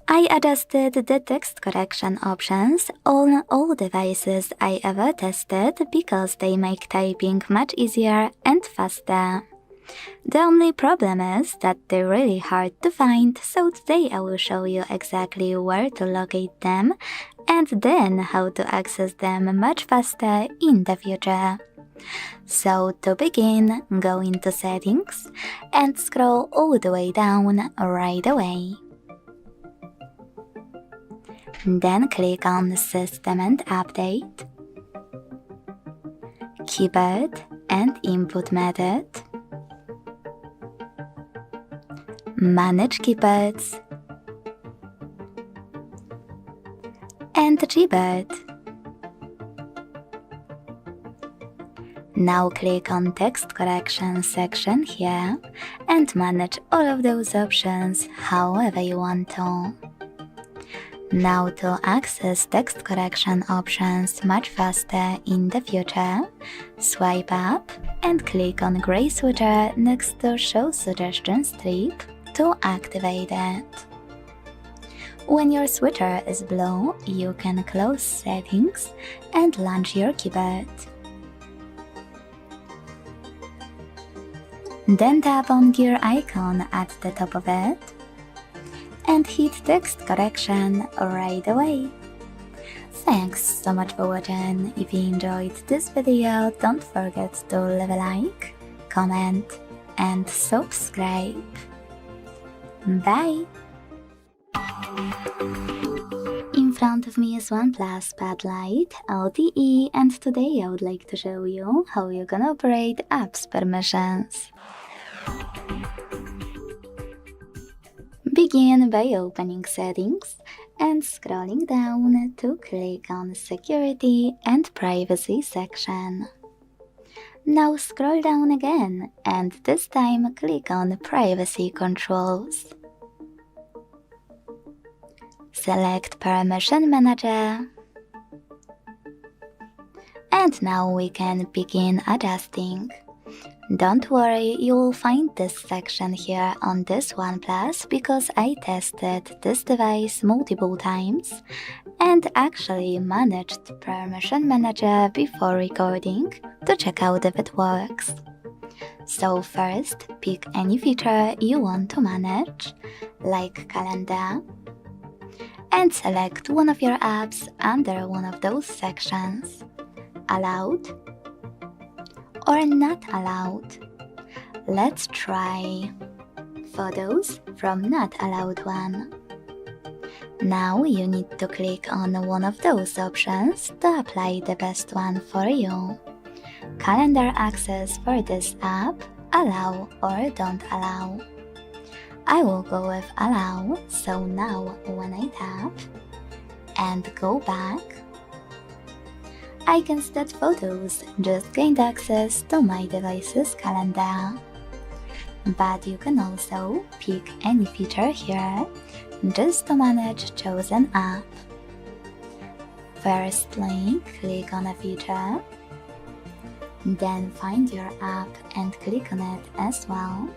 I adjusted the text correction options on all devices I ever tested because they make typing much easier and faster. The only problem is that they're really hard to find, so today I will show you exactly where to locate them and then how to access them much faster in the future. So to begin, go into Settings and scroll all the way down right away. Then click on System and Update, Keyboard and Input Method, Manage Keyboards, and Gboard. Now click on Text Correction section here and manage all of those options however you want to. Now to access text correction options much faster in the future, swipe up and click on gray switcher next to Show Suggestion strip to activate it. When your switcher is blue, you can close Settings and launch your keyboard. Then tap on gear icon at the top of it and hit text correction right away. Thanks so much for watching. If you enjoyed this video, don't forget to leave a like, comment and subscribe. Bye! In front of me is OnePlus Pad Lite LTE, and today I would like to show you how you can operate apps permissions. Begin by opening Settings and scrolling down to click on Security and Privacy section. Now scroll down again and this time click on Privacy Controls. Select Permission Manager. And now we can begin adjusting. Don't worry, you will find this section here on this OnePlus because I tested this device multiple times and actually managed Permission Manager before recording to check out if it works. So first, pick any feature you want to manage, like Calendar, and select one of your apps under one of those sections, Allowed or Not Allowed. Let's try Photos from Not Allowed one. Now you need to click on one of those options to apply the best one for you. Calendar access for this app, allow or don't allow. I will go with allow, so now when I tap and go back, I can see that Photos just gained access to my device's calendar. But you can also pick any feature here just to manage chosen app. Firstly, click on a feature, then find your app and click on it as well.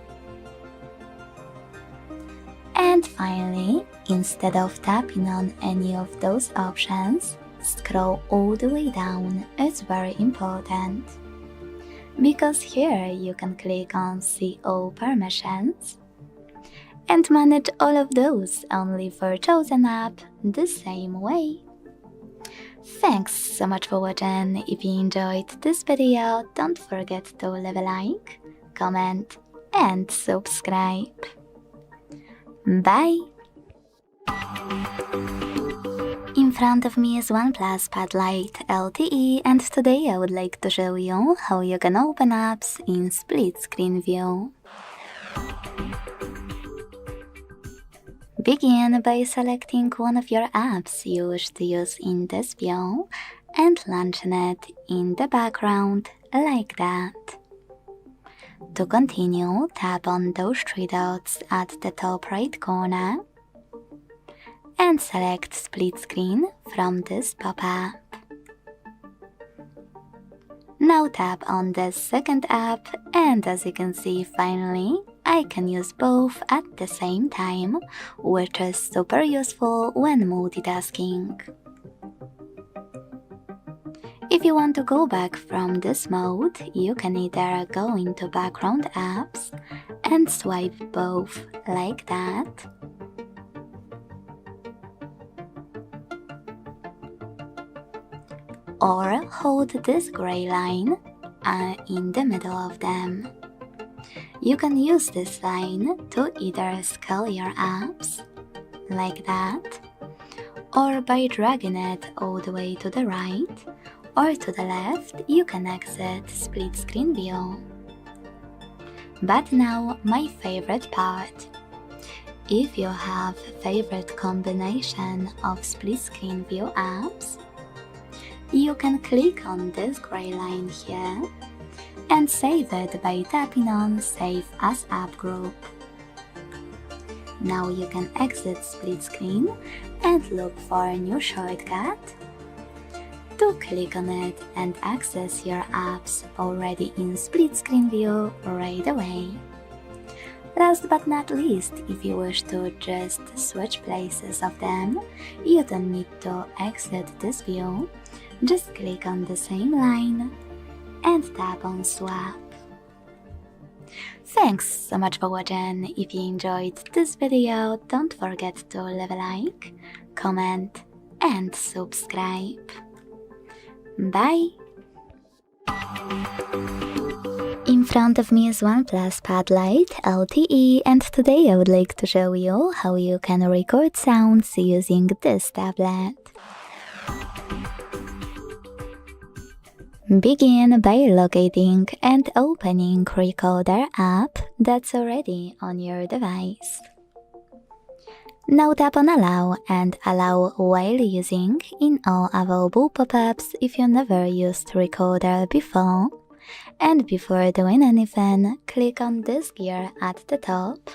And finally, instead of tapping on any of those options, scroll all the way down. It's very important, because here you can click on See All Permissions and manage all of those only for chosen app the same way. Thanks so much for watching. If you enjoyed this video, don't forget to leave a like, comment and subscribe. Bye! In front of me is OnePlus Pad Lite LTE, and today I would like to show you how you can open apps in split screen view. Begin by selecting one of your apps you wish to use in this view and launching it in the background like that. To continue, tap on those three dots at the top right corner and select Split Screen from this pop-up. Now tap on the second app, and as you can see, finally, I can use both at the same time, which is super useful when multitasking. If you want to go back from this mode, you can either go into Background Apps and swipe both like that, or hold this gray line in the middle of them. You can use this line to either scale your apps, like that, or by dragging it all the way to the right or to the left, you can exit split screen view. But now my favorite part. If you have a favorite combination of split screen view apps, you can click on this gray line here and save it by tapping on Save as App Group. Now you can exit split screen and look for a new shortcut to click on it and access your apps already in split screen view right away. Last but not least, if you wish to just switch places of them, you don't need to exit this view. Just click on the same line and tap on Swap. Thanks so much for watching. If you enjoyed this video, don't forget to leave a like, comment and subscribe. Bye! In In front of me is OnePlus Pad Lite LTE, and today I would like to show you how you can record sounds using this tablet. Begin by locating and opening Recorder app that's already on your device. Now tap on Allow and Allow while using in all available pop-ups if you never used Recorder before. And before doing anything, click on this gear at the top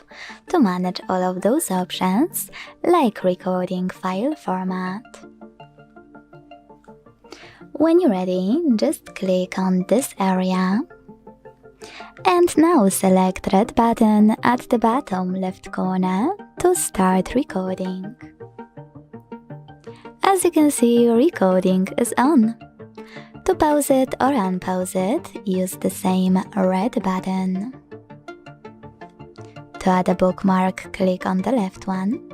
to manage all of those options, like recording file format. When you're ready, just click on this area. And now select red button at the bottom left corner to start recording. As you can see, recording is on. To pause it or unpause it, use the same red button. To add a bookmark, click on the left one.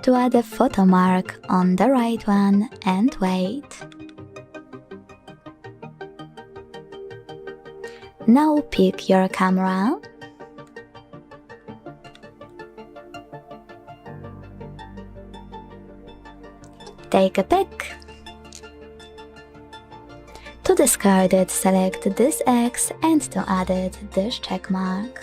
To add a photo mark, on the right one, and wait. Now pick your camera. Take a pic. To discard it, select this X, and to add it, this check mark.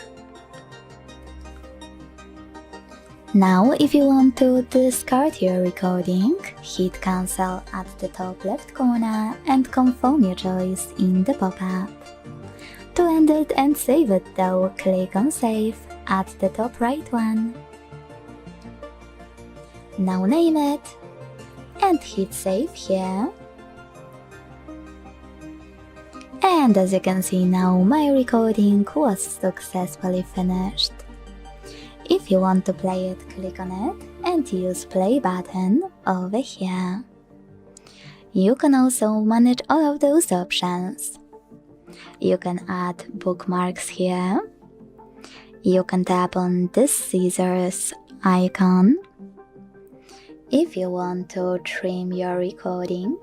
Now, if you want to discard your recording, hit cancel at the top left corner and confirm your choice in the pop-up. To end it and save it though, click on Save at the top right one. Now name it and hit Save here. And as you can see now, my recording was successfully finished. If you want to play it, click on it and use play button over here. You can also manage all of those options. You can add bookmarks here. You can tap on this scissors icon. If you want to trim your recording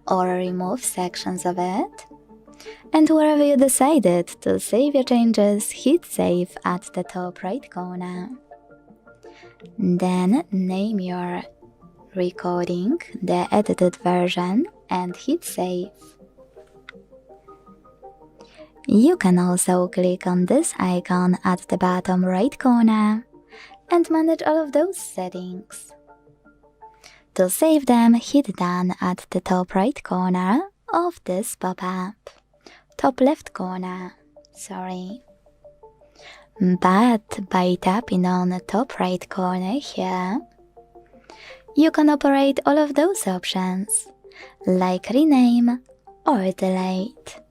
or remove sections of it. And wherever you decided to save your changes, hit Save at the top right corner. Then name your recording, the edited version, and hit Save. You can also click on this icon at the bottom right corner and manage all of those settings. To save them, hit Done at the top right corner of this pop-up. Top left corner, sorry. But by tapping on the top right corner here, you can operate all of those options, like rename or delete.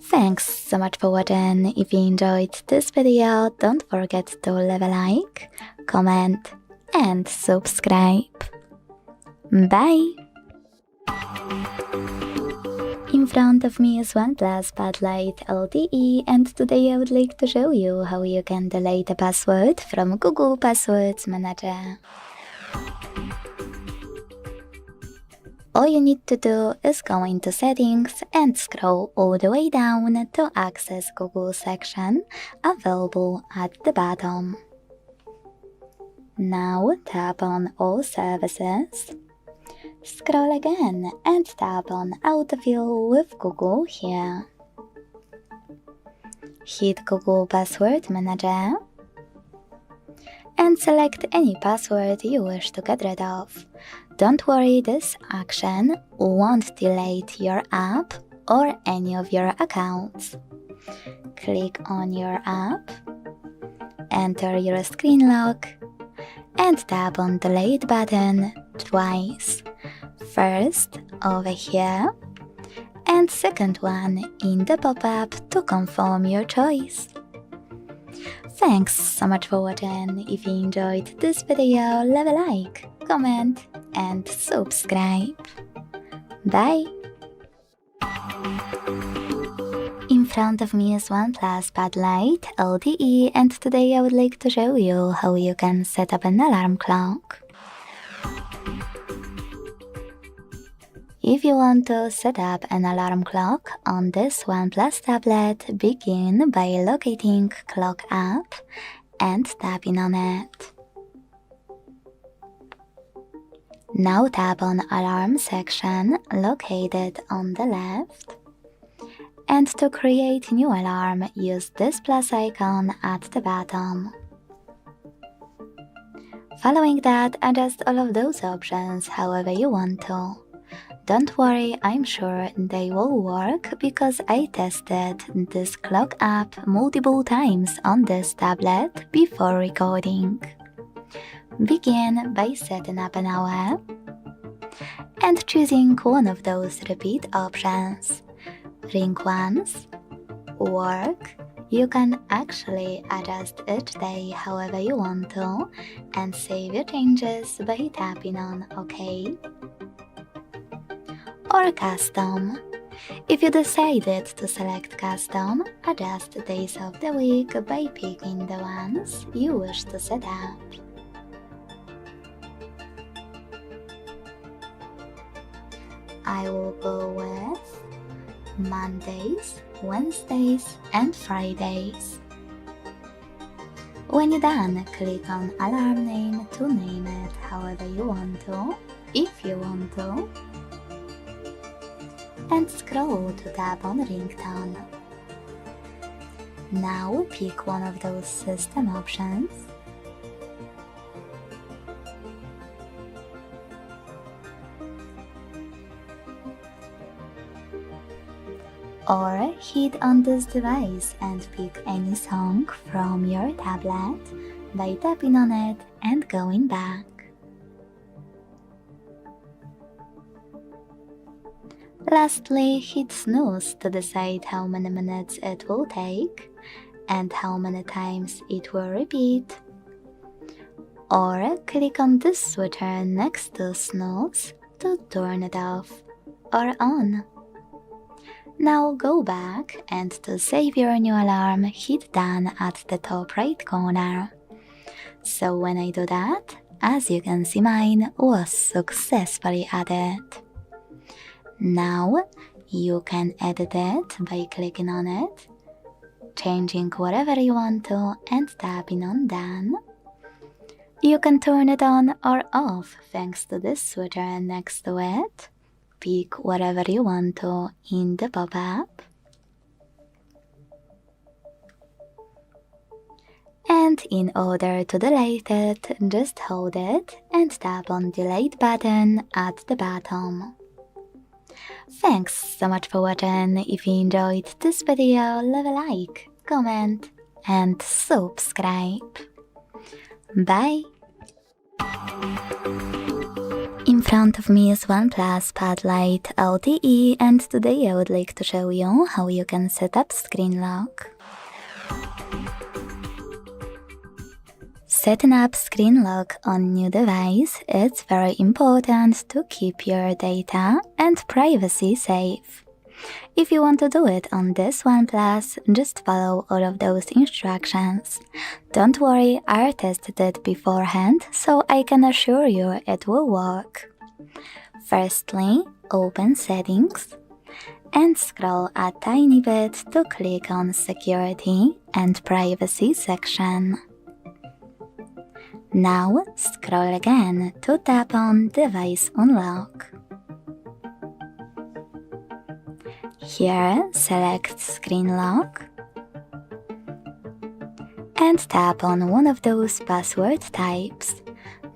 Thanks so much for watching. If you enjoyed this video, don't forget to leave a like, comment, and subscribe. Bye! In front of me is OnePlus Pad Lite LTE, and today I would like to show you how you can delete a password from Google Passwords Manager. All you need to do is go into Settings and scroll all the way down to access Google section available at the bottom. Now tap on All Services. Scroll again and tap on Autofill with Google here. Hit Google Password Manager and select any password you wish to get rid of. Don't worry, this action won't delete your app or any of your accounts. Click on your app, enter your screen lock, and tap on Delete button twice. First over here, and second one in the pop-up to confirm your choice. Thanks so much for watching. If you enjoyed this video, leave a like, comment, and subscribe. Bye! In front of me is OnePlus Pad Lite LTE, and today I would like to show you how you can set up an alarm clock. If you want to set up an alarm clock on this OnePlus tablet, begin by locating Clock app and tapping on it. Now tap on Alarm section located on the left. And to create new alarm, use this plus icon at the bottom. Following that, adjust all of those options however you want to. Don't worry, I'm sure they will work because I tested this clock app multiple times on this tablet before recording. Begin by setting up an hour and choosing one of those repeat options. Ring once, work. You can actually adjust each day however you want to and save your changes by tapping on OK. Or custom. If you decided to select custom, adjust days of the week by picking the ones you wish to set up. I will go with Mondays, Wednesdays, and Fridays. When you're done, click on Alarm Name to name it however you want to, if you want to, and scroll to tap on Ringtone. Now pick one of those system options. Or hit on this device and pick any song from your tablet by tapping on it and going back. Lastly, hit snooze to decide how many minutes it will take and how many times it will repeat. Or click on this switcher next to snooze to turn it off or on. Now go back and to save your new alarm, hit done at the top right corner. So when I do that, as you can see, mine was successfully added. Now you can edit it by clicking on it, changing whatever you want to and tapping on done. You can turn it on or off thanks to this switcher next to it. Pick whatever you want to in the pop-up. And in order to delete it, just hold it and tap on Delete button at the bottom. Thanks so much for watching. If you enjoyed this video, leave a like, comment and subscribe. Bye! In front of me is OnePlus Pad Lite LTE, and today I would like to show you how you can set up screen lock. Setting up screen lock on new device is very important to keep your data and privacy safe. If you want to do it on this OnePlus, just follow all of those instructions. Don't worry, I tested it beforehand, so I can assure you it will work. Firstly, open Settings and scroll a tiny bit to click on Security and Privacy section. Now scroll again to tap on Device Unlock. Here, select Screen Lock and tap on one of those password types,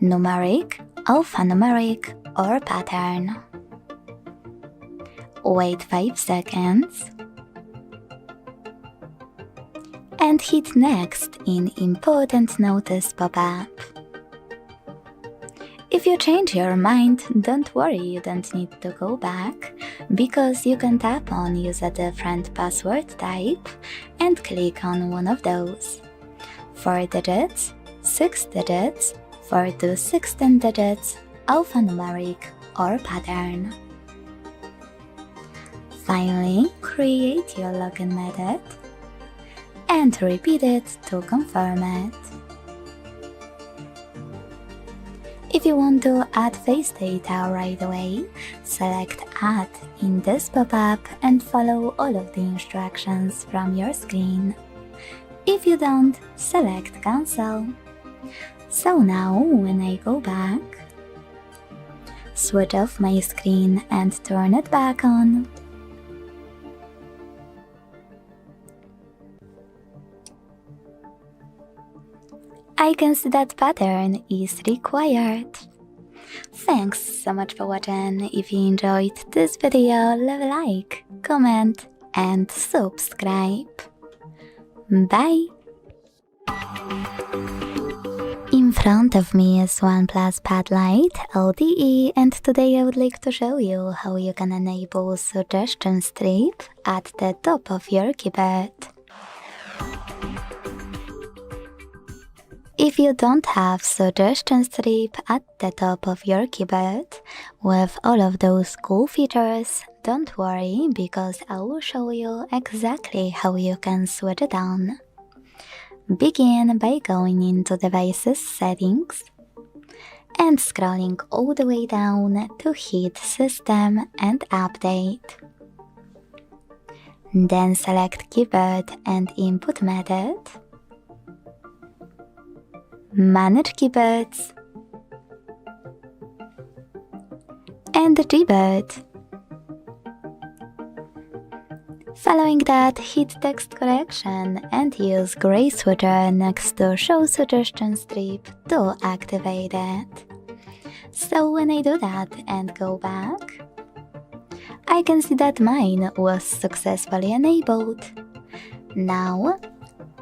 numeric, alphanumeric, or pattern. Wait 5 seconds and hit Next in Important Notice pop-up. If you change your mind, don't worry, you don't need to go back, because you can tap on Use a different password type and click on one of those. 4 digits, 6 digits, 4 to 16 digits, alphanumeric, or pattern. Finally, create your login method and repeat it to confirm it. If you want to add face data right away, select Add in this pop-up and follow all of the instructions from your screen. If you don't, select Cancel. So now, when I go back, switch off my screen and turn it back on, I can see that pattern is required. Thanks so much for watching. If you enjoyed this video, leave a like, comment and subscribe. Bye! In front of me is OnePlus Pad Lite LTE, and today I would like to show you how you can enable suggestion strip at the top of your keyboard. If you don't have suggestion strip at the top of your keyboard with all of those cool features, don't worry, because I will show you exactly how you can switch it on. Begin by going into Devices Settings and scrolling all the way down to hit System and Update. Then select Keyboard and Input Method, Manage Keyboards, and Gboard. Following that, hit Text Correction and use Gray Switcher next to Show Suggestion Strip to activate it. So when I do that and go back, I can see that mine was successfully enabled. Now,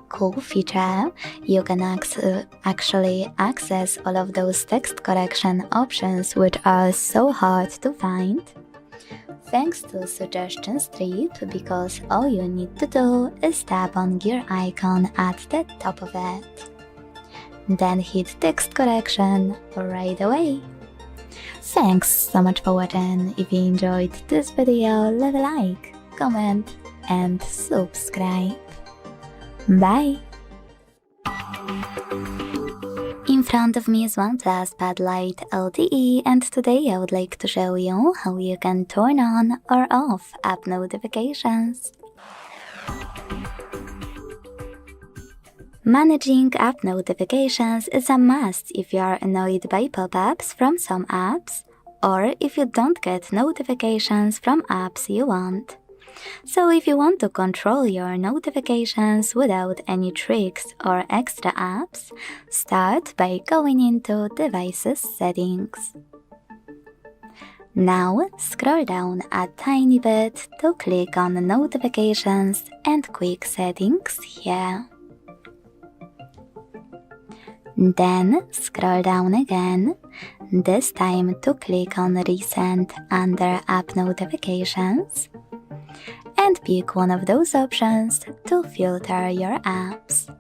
cool feature, you can actually access all of those text correction options which are so hard to find, thanks to Suggestion Strip, because all you need to do is tap on gear icon at the top of it. Then hit text correction right away. Thanks so much for watching. If you enjoyed this video, leave a like, comment and subscribe. Bye! In front of me is OnePlus Pad Lite LTE, and today I would like to show you how you can turn on or off app notifications. Managing app notifications is a must if you are annoyed by pop-ups from some apps, or if you don't get notifications from apps you want. So if you want to control your notifications without any tricks or extra apps, start by going into Devices Settings. Now scroll down a tiny bit to click on Notifications and Quick Settings here. Then scroll down again, this time to click on Recent under App Notifications, and pick one of those options to filter your apps: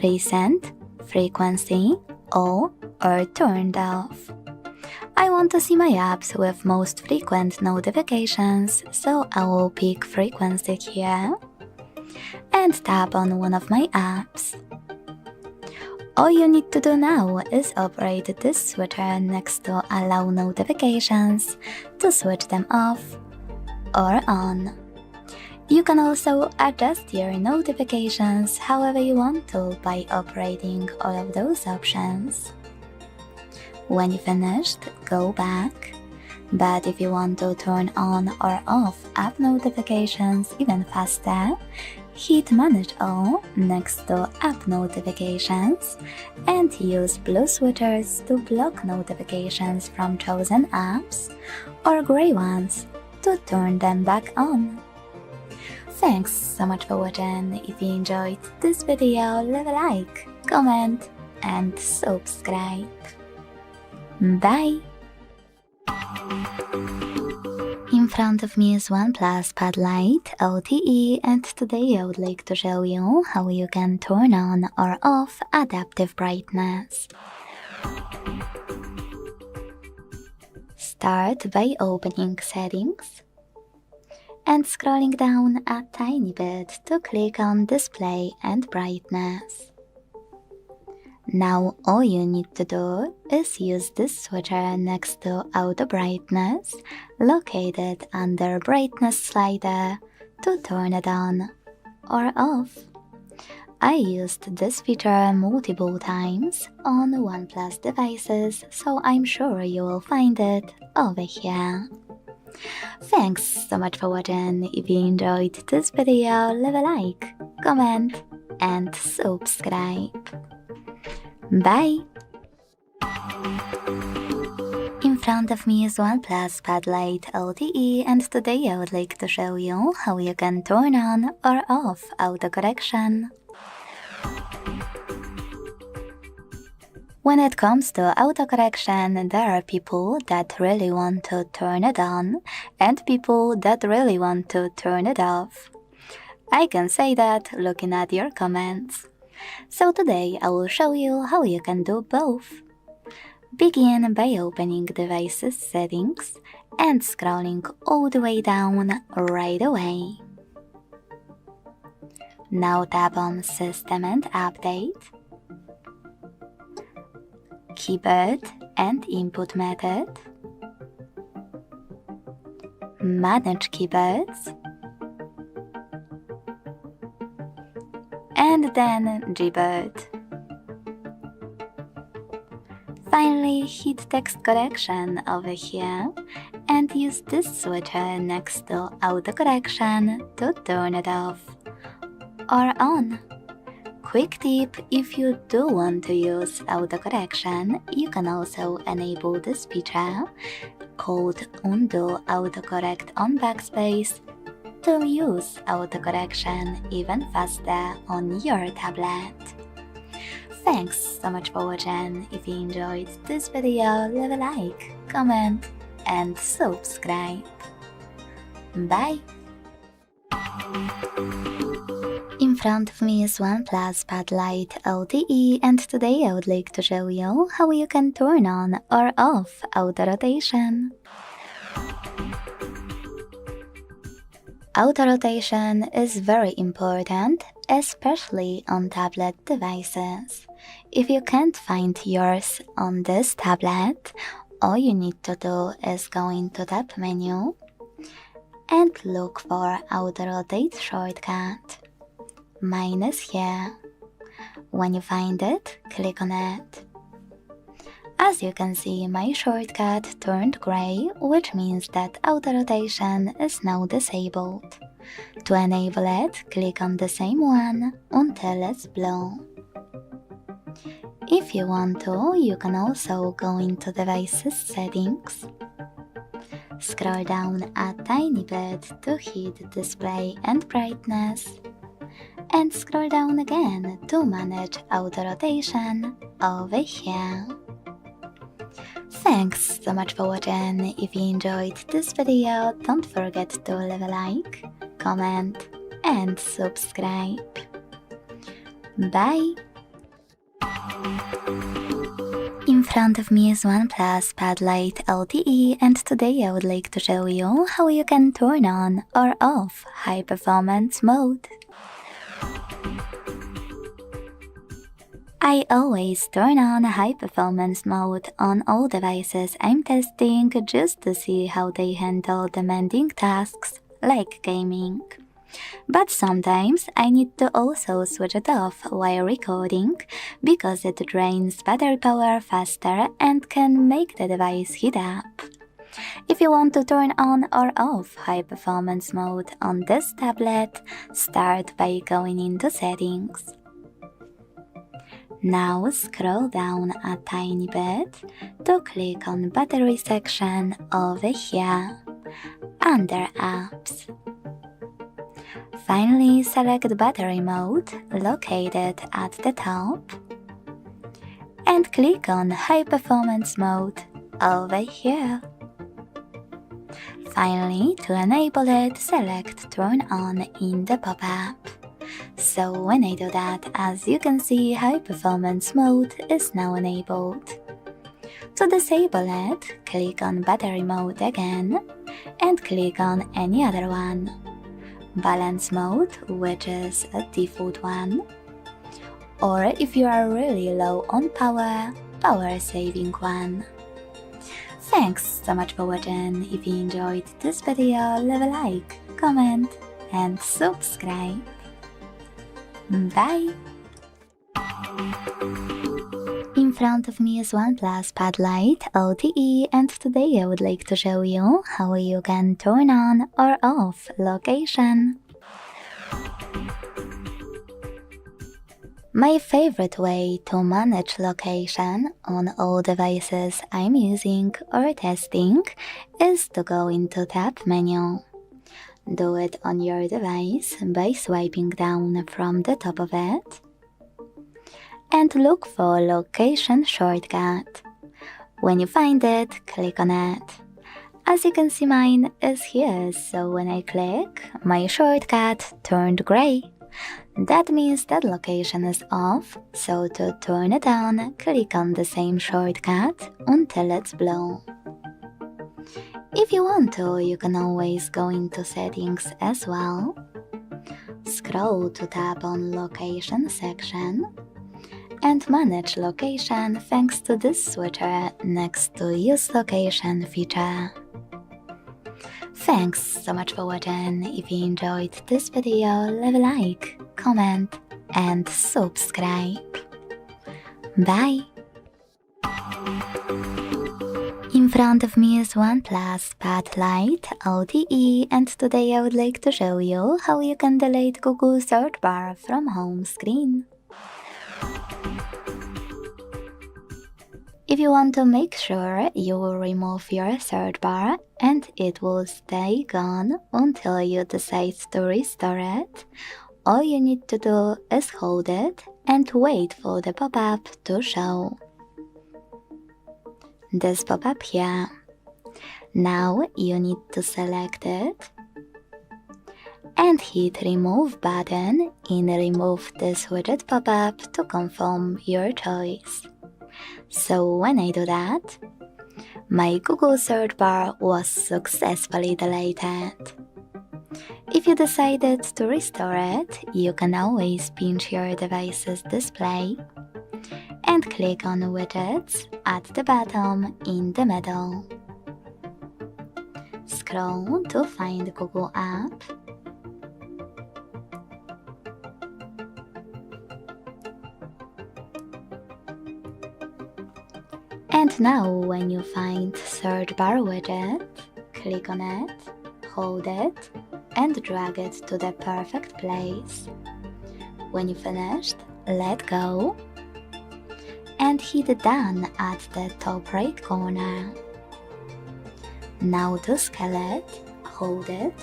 Recent, Frequency, All, or Turned Off. I want to see my apps with most frequent notifications, so I will pick Frequency here and tap on one of my apps. All you need to do now is operate this switcher next to Allow Notifications to switch them off or on. You can also adjust your notifications however you want to by operating all of those options. When you finished, go back. But if you want to turn on or off app notifications even faster, hit Manage All next to App Notifications and use blue switchers to block notifications from chosen apps, or gray ones to turn them back on. Thanks so much for watching. If you enjoyed this video, leave a like, comment and subscribe. Bye! In front of me is OnePlus Pad Lite LTE, and today I would like to show you how you can turn on or off adaptive brightness. Start by opening Settings and scrolling down a tiny bit to click on Display and Brightness. Now all you need to do is use this switcher next to Auto Brightness, located under Brightness slider, to turn it on or off. I used this feature multiple times on OnePlus devices, so I'm sure you will find it over here. Thanks so much for watching. If you enjoyed this video, leave a like, comment and subscribe. Bye! In front of me is OnePlus Pad Lite LTE, and today I would like to show you how you can turn on or off autocorrection. When it comes to autocorrection, there are people that really want to turn it on and people that really want to turn it off. I can say that looking at your comments. So today I will show you how you can do both. Begin by opening Devices Settings and scrolling all the way down right away. Now tap on System and Update, Keyboard and Input Method, Manage Keyboards, and then Gboard. Finally, hit Text Correction over here and use this switcher next to Autocorrection to turn it off or on. Quick tip, if you do want to use autocorrection, you can also enable this feature called Undo Autocorrect on Backspace to use autocorrection even faster on your tablet. Thanks so much for watching. If you enjoyed this video, leave a like, comment and subscribe. Bye! In front of me is OnePlus Pad Lite LTE, and today I would like to show you how you can turn on or off auto rotation. Auto rotation is very important, especially on tablet devices. If you can't find yours on this tablet, all you need to do is go into Tab menu and look for Auto Rotate shortcut. Mine is here. When you find it, click on it. As you can see, my shortcut turned gray, which means that auto rotation is now disabled. To enable it, click on the same one until it's blue. If you want to, you can also go into Devices Settings, scroll down a tiny bit to hit Display and Brightness, and scroll down again to manage auto rotation over here. Thanks so much for watching. If you enjoyed this video, don't forget to leave a like, comment and subscribe. Bye! In front of me is OnePlus Pad Lite LTE, and today I would like to show you how you can turn on or off high performance mode. I always turn on high performance mode on all devices I'm testing just to see how they handle demanding tasks like gaming. But sometimes I need to also switch it off while recording because it drains battery power faster and can make the device heat up. If you want to turn on or off high performance mode on this tablet, start by going into Settings. Now scroll down a tiny bit to click on Battery section over here, under Apps. Finally, select Battery Mode, located at the top, and click on High Performance Mode over here. Finally, to enable it, select Turn On in the pop-up. So when I do that, as you can see, high performance mode is now enabled. To disable it, click on battery mode again and click on any other one. Balance mode, which is a default one, or if you are really low on power, power-saving one. Thanks so much for watching. If you enjoyed this video, leave a like, comment and subscribe. Bye! In front of me is OnePlus Pad Lite LTE, and today I would like to show you how you can turn on or off location. My favorite way to manage location on all devices I'm using or testing is to go into Tab menu. Do it on your device by swiping down from the top of it and look for location shortcut. When you find it, click on it. As you can see, mine is here, so when I click, my shortcut turned gray. That means that location is off, so to turn it on, click on the same shortcut until it's blue. If you want to, you can always go into settings as well. Scroll to tap on location section and manage location thanks to this switcher next to use location feature. Thanks so much for watching. If you enjoyed this video, leave a like, comment and subscribe. Bye! In front of me is OnePlus Pad Lite LTE, and today I would like to show you how you can delete Google search bar from home screen. If you want to make sure you will remove your search bar and it will stay gone until you decide to restore it, all you need to do is hold it and wait for the pop-up to show. This pop-up here. Now you need to select it and hit remove button in remove this widget pop-up to confirm your choice. So when I do that, my Google search bar was successfully deleted. If you decided to restore it, you can always pinch your device's display and click on widgets at the bottom in the middle. Scroll to find Google app. And now when you find search bar widget, click on it, hold it and drag it to the perfect place. When you finished, let go and hit done at the top right corner. Now to scale it, hold it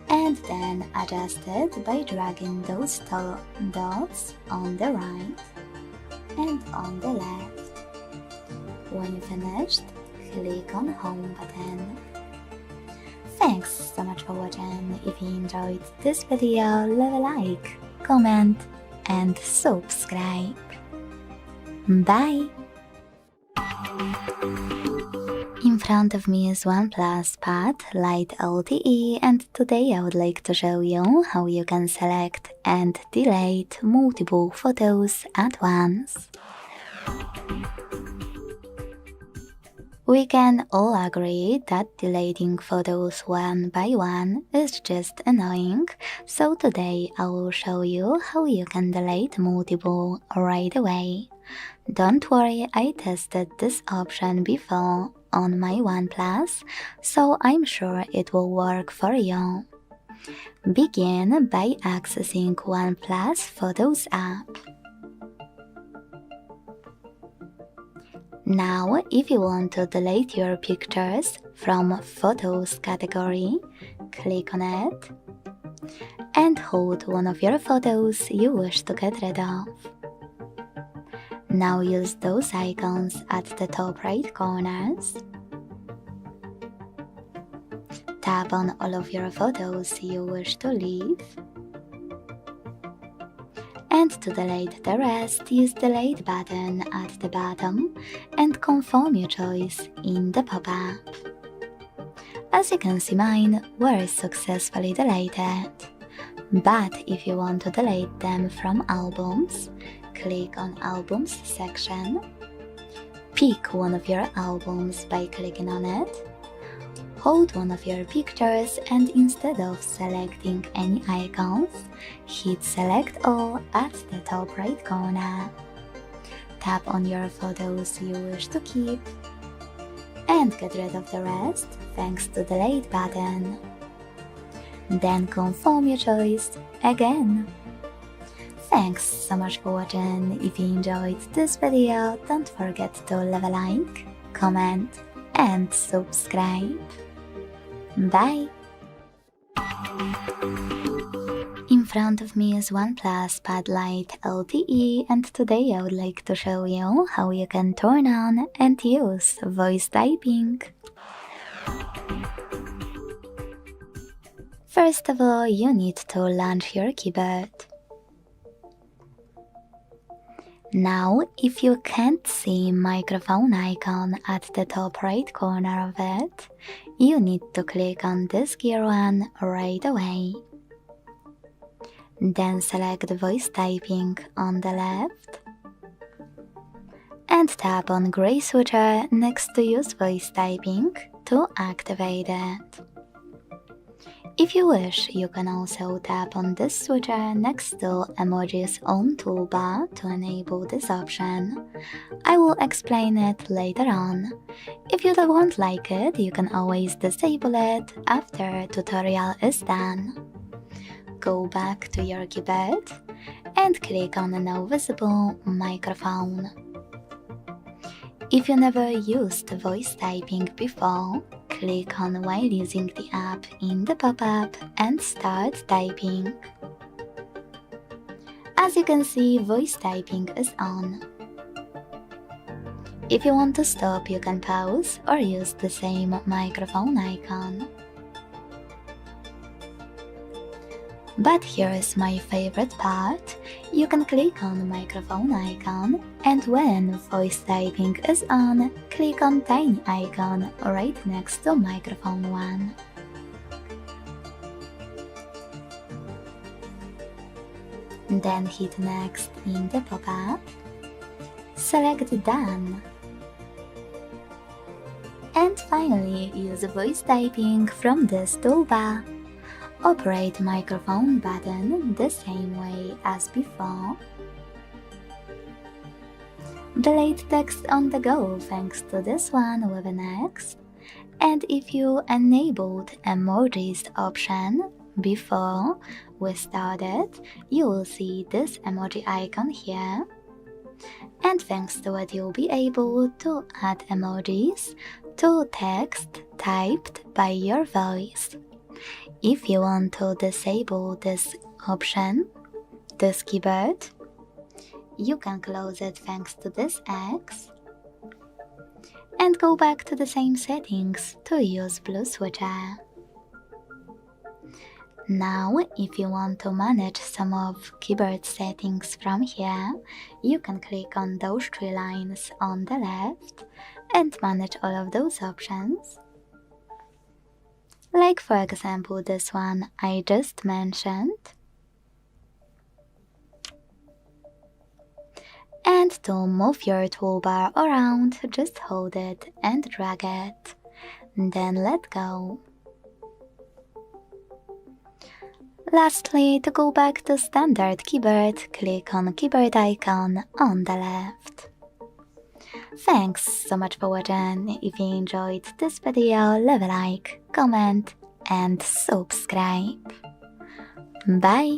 and then adjust it by dragging those dots on the right and on the left. When you finished, click on home button. Thanks so much for watching. If you enjoyed this video, leave a like, comment and subscribe. Bye! In front of me is OnePlus Pad Lite LTE, and today I would like to show you how you can select and delete multiple photos at once. We can all agree that deleting photos one by one is just annoying, so today I will show you how you can delete multiple right away. Don't worry, I tested this option before on my OnePlus, so I'm sure it will work for you. Begin by accessing OnePlus Photos app. Now, if you want to delete your pictures from Photos category, click on it and hold one of your photos you wish to get rid of. Now use those icons at the top right corners. Tap on all of your photos you wish to leave. And to delete the rest, use the delete button at the bottom and confirm your choice in the pop-up. As you can see, mine were successfully deleted. But if you want to delete them from albums, click on Albums section, pick one of your albums by clicking on it, hold one of your pictures, and instead of selecting any icons, hit Select All at the top right corner. Tap on your photos you wish to keep and get rid of the rest thanks to the Delete button. Then confirm your choice again. Thanks so much for watching. If you enjoyed this video, don't forget to leave a like, comment and subscribe. Bye! In front of me is OnePlus Pad Lite LTE, and today I would like to show you how you can turn on and use voice typing. First of all, you need to launch your keyboard. Now, if you can't see microphone icon at the top right corner of it, you need to click on this gear one right away. Then select voice typing on the left and tap on gray switcher next to use voice typing to activate it. If you wish, you can also tap on this switcher next to Emoji's own toolbar to enable this option. I will explain it later on. If you don't like it, you can always disable it after tutorial is done. Go back to your keyboard and click on the now visible microphone. If you never used voice typing before, click on while using the app in the pop-up and start typing. As you can see, voice typing is on. If you want to stop, you can pause or use the same microphone icon. But here is my favorite part. You can click on the microphone icon, and when voice typing is on, click on tiny icon right next to microphone one. Then hit next in the pop-up, select done, and finally use voice typing from this toolbar. Operate microphone button the same way as before. Delete text on the go thanks to this one with an X. And if you enabled emojis option before we started, you will see this emoji icon here. And thanks to it, you'll be able to add emojis to text typed by your voice. If you want to disable this option, this keyboard, you can close it thanks to this X and go back to the same settings to use blue switcher. Now, if you want to manage some of keyboard settings from here, you can click on those three lines on the left and manage all of those options. Like for example this one I just mentioned. And to move your toolbar around, just hold it and drag it. Then let go. Lastly, to go back to standard keyboard, click on keyboard icon on the left. Thanks so much for watching. If you enjoyed this video, leave a like, comment and subscribe. Bye!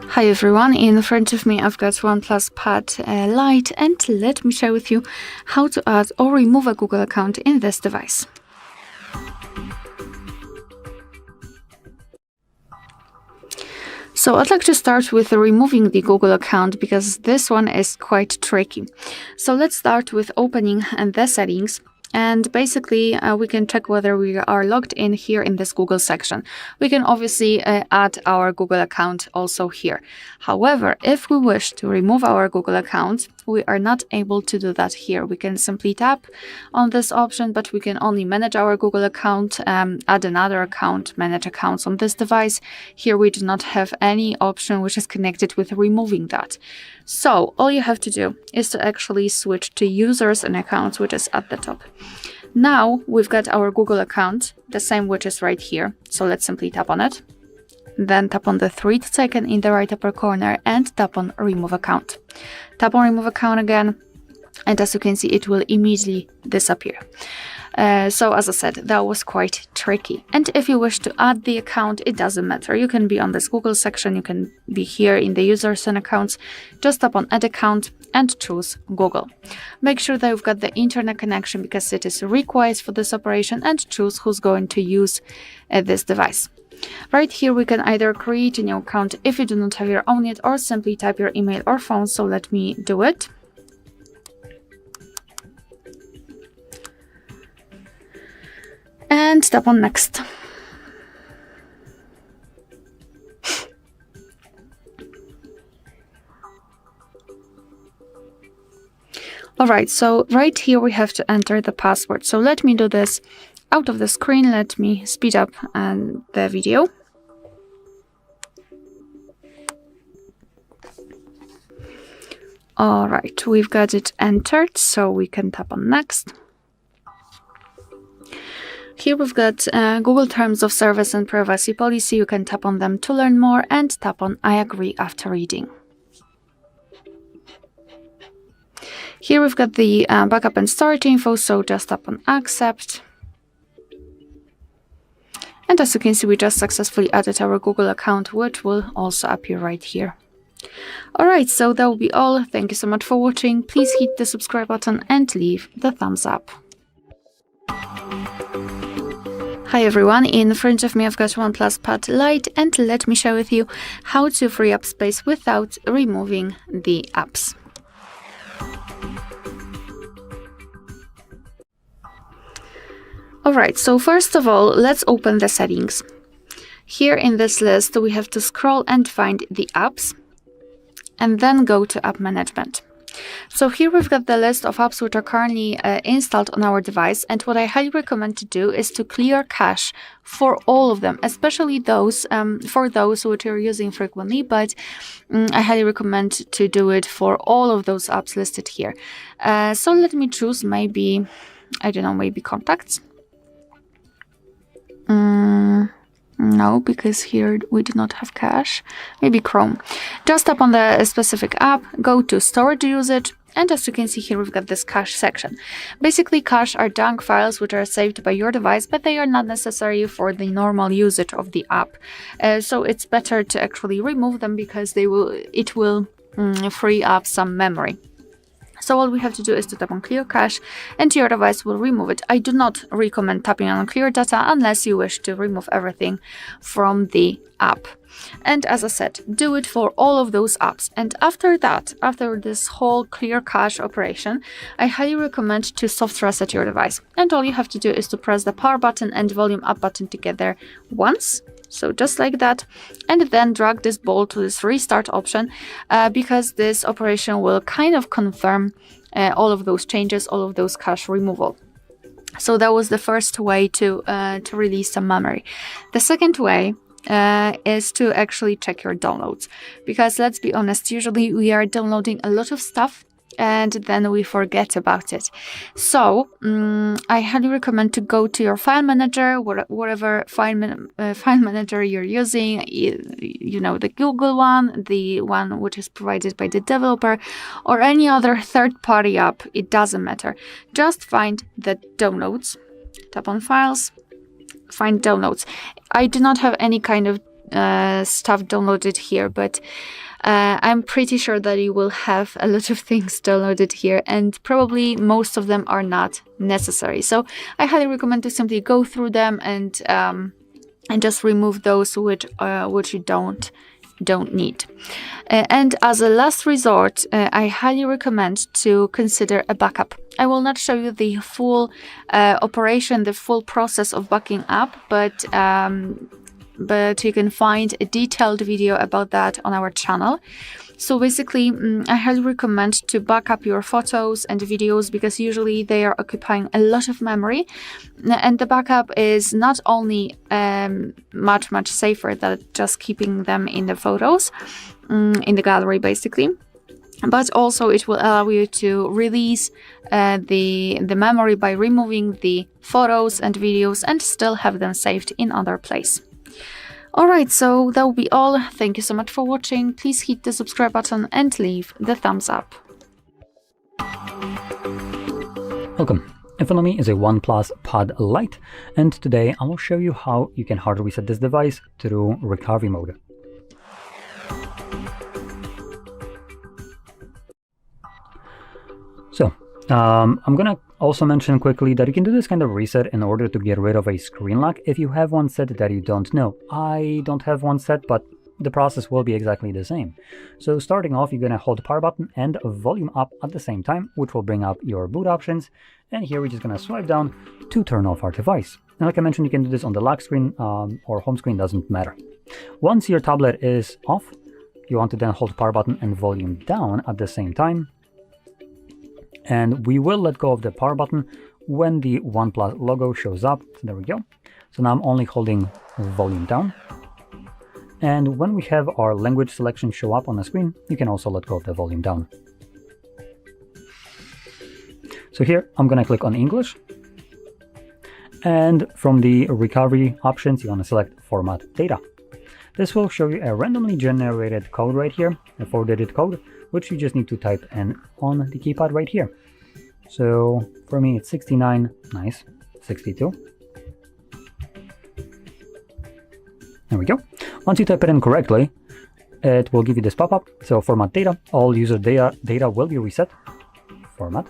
Hi everyone, in front of me I've got OnePlus Pad Lite, and let me share with you how to add or remove a Google account in this device. So I'd like to start with removing the Google account because this one is quite tricky. So let's start with opening the settings, and basically we can check whether we are logged in here in this Google section. We can obviously add our Google account also here. However, if we wish to remove our Google account, we are not able to do that here. We can simply tap on this option, but we can only manage our Google account, add another account, manage accounts on this device. Here we do not have any option which is connected with removing that. So all you have to do is to actually switch to users and accounts, which is at the top. Now we've got our Google account, the same which is right here. So let's simply tap on it. Then tap on the 3rd icon in the right upper corner and tap on remove account. Tap on remove account again, and as you can see, it will immediately disappear. So as I said, that was quite tricky. And if you wish to add the account, it doesn't matter. You can be on this Google section, you can be here in the users and accounts. Just tap on add account and choose Google. Make sure that you've got the internet connection because it is required for this operation, and choose who's going to use this device. Right here we can either create a new account if you do not have your own yet, or simply type your email or phone. So let me do it. And tap on next. Alright, so right here we have to enter the password. So let me do this out of the screen. Let me speed up the video. Alright, we've got it entered, so we can tap on next. Here we've got Google Terms of Service and Privacy Policy. You can tap on them to learn more and tap on I agree after reading. Here we've got the backup and storage info, so just tap on accept. And as you can see, we just successfully added our Google account, which will also appear right here. Alright, so that will be all. Thank you so much for watching. Please hit the subscribe button and leave the thumbs up. Hi everyone, in front of me I've got OnePlus Pad Lite, and let me share with you how to free up space without removing the apps. Alright, so first of all, let's open the settings. Here in this list we have to scroll and find the apps, and then go to app management. So here we've got the list of apps which are currently installed on our device, and what I highly recommend to do is to clear cache for all of them, especially those for those which you're using frequently, but I highly recommend to do it for all of those apps listed here. So let me choose maybe, I don't know, maybe contacts. No, because here we do not have cache. Maybe Chrome. Just tap on the specific app, go to storage usage, and as you can see here, we've got this cache section. Basically, cache are junk files which are saved by your device, but they are not necessary for the normal usage of the app. So it's better to actually remove them because it will free up some memory. So all we have to do is to tap on clear cache, and your device will remove it. I do not recommend tapping on clear data unless you wish to remove everything from the app. And as I said, do it for all of those apps. And after that, after this whole clear cache operation, I highly recommend to soft reset your device. And all you have to do is to press the power button and volume up button together once. So just like that, and then drag this ball to this restart option because this operation will kind of confirm all of those changes, all of those cache removal. So that was the first way to release some memory. The second way is to actually check your downloads, because let's be honest, usually we are downloading a lot of stuff and then we forget about it. So I highly recommend to go to your file manager, whatever file manager you're using, you know, the Google one, the one which is provided by the developer, or any other third-party app. It doesn't matter. Just find the downloads, tap on files, find downloads. I do not have any kind of stuff downloaded here, but I'm pretty sure that you will have a lot of things downloaded here, and probably most of them are not necessary. So I highly recommend to simply go through them and just remove those which you don't don't need. And as a last resort, I highly recommend to consider a backup. I will not show you the full operation, the full process of backing up, but you can find a detailed video about that on our channel. So basically, I highly recommend to back up your photos and videos because usually they are occupying a lot of memory. And the backup is not only much safer than just keeping them in the photos, in the gallery basically, but also it will allow you to release the memory by removing the photos and videos and still have them saved in other place. Alright, so that will be all. Thank you so much for watching. Please hit the subscribe button and leave the thumbs up. Welcome. In front of me is a OnePlus Pad Lite, and today I will show you how you can hard reset this device through recovery mode. So, I'm gonna also mention quickly that you can do this kind of reset in order to get rid of a screen lock if you have one set that you don't know. I don't have one set, but the process will be exactly the same. So starting off, you're gonna hold the power button and volume up at the same time, which will bring up your boot options. And here we're just gonna swipe down to turn off our device. And like I mentioned, you can do this on the lock screen or home screen, doesn't matter. Once your tablet is off, you want to then hold the power button and volume down at the same time. And we will let go of the power button when the OnePlus logo shows up. So there we go. So now I'm only holding volume down. And when we have our language selection show up on the screen, you can also let go of the volume down. So here I'm going to click on English. And from the recovery options, you want to select Format Data. This will show you a randomly generated code right here, a 4-digit code, which you just need to type in on the keypad right here. So for me it's 69, nice, 62. There we go. Once you type it in correctly, it will give you this pop-up. So format data, all user data will be reset. Format.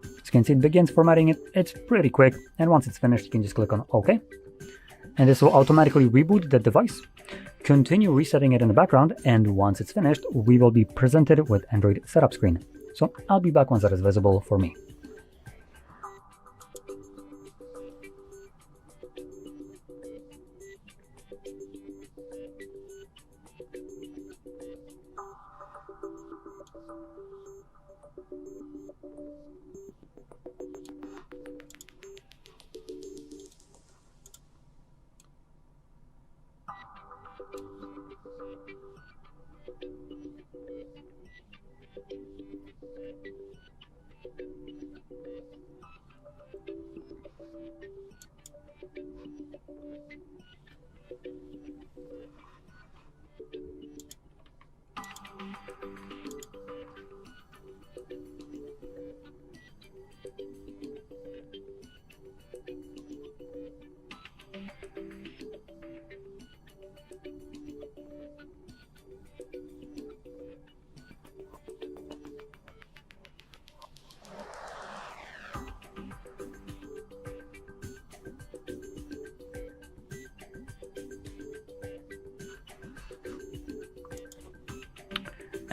As you can see, it begins formatting it. It's pretty quick, and once it's finished, you can just click on OK. And this will automatically reboot the device. Continue resetting it in the background, and once it's finished, we will be presented with Android setup screen. So I'll be back once that is visible for me.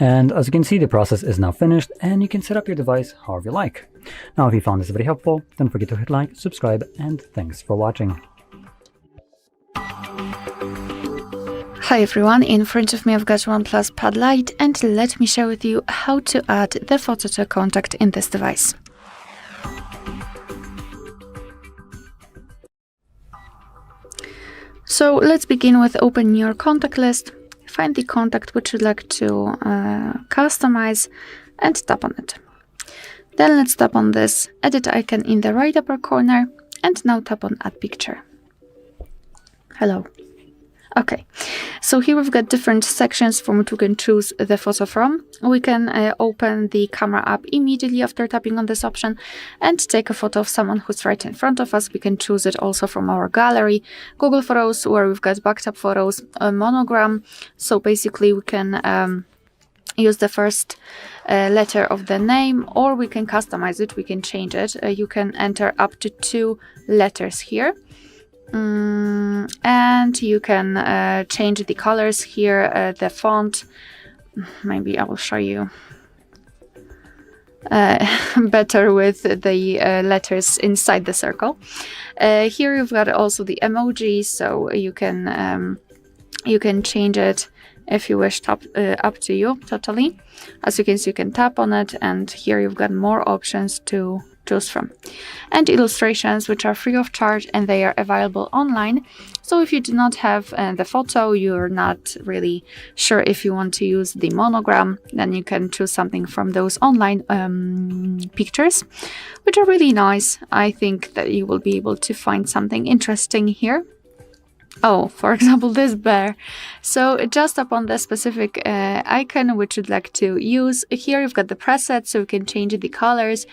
And as you can see, the process is now finished, and you can set up your device however you like. Now, if you found this very helpful, don't forget to hit like, subscribe, and thanks for watching. Hi everyone, in front of me I've got OnePlus Pad Lite, and let me share with you how to add the photo to contact in this device. So let's begin with opening your contact list. Find the contact which you'd like to customize and tap on it. Then let's tap on this edit icon in the right upper corner and now tap on add picture. Hello. Okay, so here we've got different sections from which we can choose the photo from. We can open the camera app immediately after tapping on this option and take a photo of someone who's right in front of us. We can choose it also from our gallery, Google Photos, where we've got backed up photos, a monogram. So basically we can use the first letter of the name, or we can customize it, we can change it. You can enter up to 2 letters here. And you can change the colors here, the font. Maybe I will show you better with the letters inside the circle. Here you've got also the emoji, so you can change it if you wish, up to you totally. As you can see, you can tap on it, and here you've got more options to choose from. And illustrations, which are free of charge, and they are available online. So if you do not have the photo, you're not really sure if you want to use the monogram, then you can choose something from those online pictures, which are really nice. I think that you will be able to find something interesting here. Oh, for example, this bear. So just upon the specific icon which you'd like to use, here you've got the presets, so you can change the colors.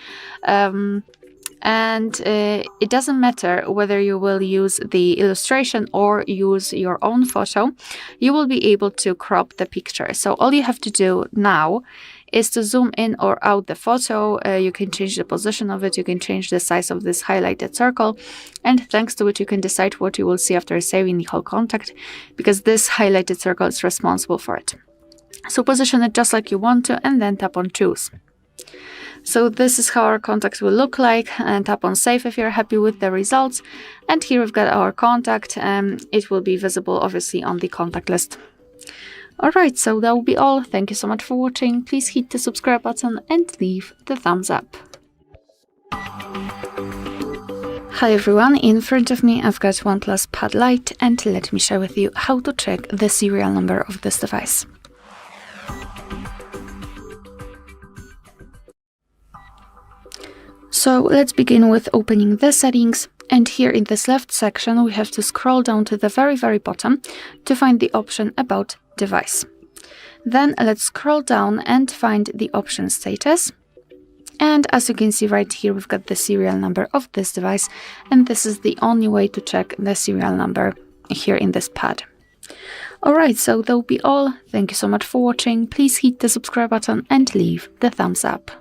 And it doesn't matter whether you will use the illustration or use your own photo, you will be able to crop the picture. So all you have to do now is to zoom in or out the photo. You can change the position of it, you can change the size of this highlighted circle, and thanks to it you can decide what you will see after saving the whole contact, because this highlighted circle is responsible for it. So position it just like you want to, and then tap on choose. So this is how our contact will look like, and tap on save if you're happy with the results. And here we've got our contact, it will be visible obviously on the contact list. Alright, so that will be all. Thank you so much for watching. Please hit the subscribe button and leave the thumbs up. Hi everyone, in front of me I've got OnePlus Pad Lite, and let me share with you how to check the serial number of this device. So let's begin with opening the settings, and here in this left section we have to scroll down to the very bottom to find the option about device. Then let's scroll down and find the option status, and as you can see right here we've got the serial number of this device, and this is the only way to check the serial number here in this pad. Alright, so that will be all. Thank you so much for watching. Please hit the subscribe button and leave the thumbs up.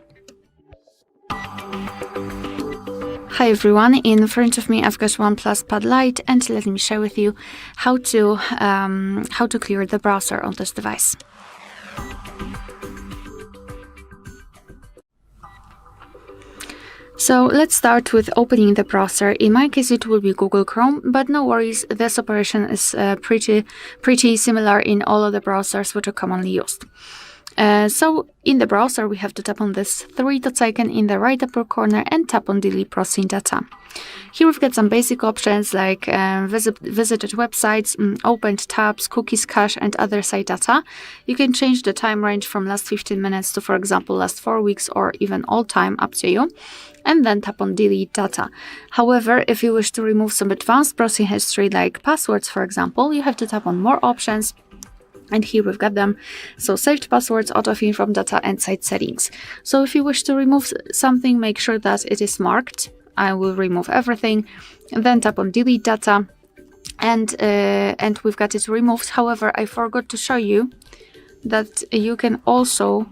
Hi everyone, in front of me I've got OnePlus Pad Lite, and let me share with you how to clear the browser on this device. So let's start with opening the browser. In my case it will be Google Chrome, but no worries, this operation is pretty similar in all of the browsers which are commonly used. So in the browser we have to tap on this three dots icon in the right upper corner and tap on delete processing data. Here we've got some basic options like visited websites, opened tabs, cookies, cache, and other site data. You can change the time range from last 15 minutes to, for example, last 4 weeks, or even all time, up to you. And then tap on delete data. However, if you wish to remove some advanced browsing history like passwords, for example, you have to tap on more options. And here we've got them. So saved passwords, autofill from data, and site settings. So if you wish to remove something, make sure that it is marked. I will remove everything. And then tap on delete data, and we've got it removed. However, I forgot to show you that you can also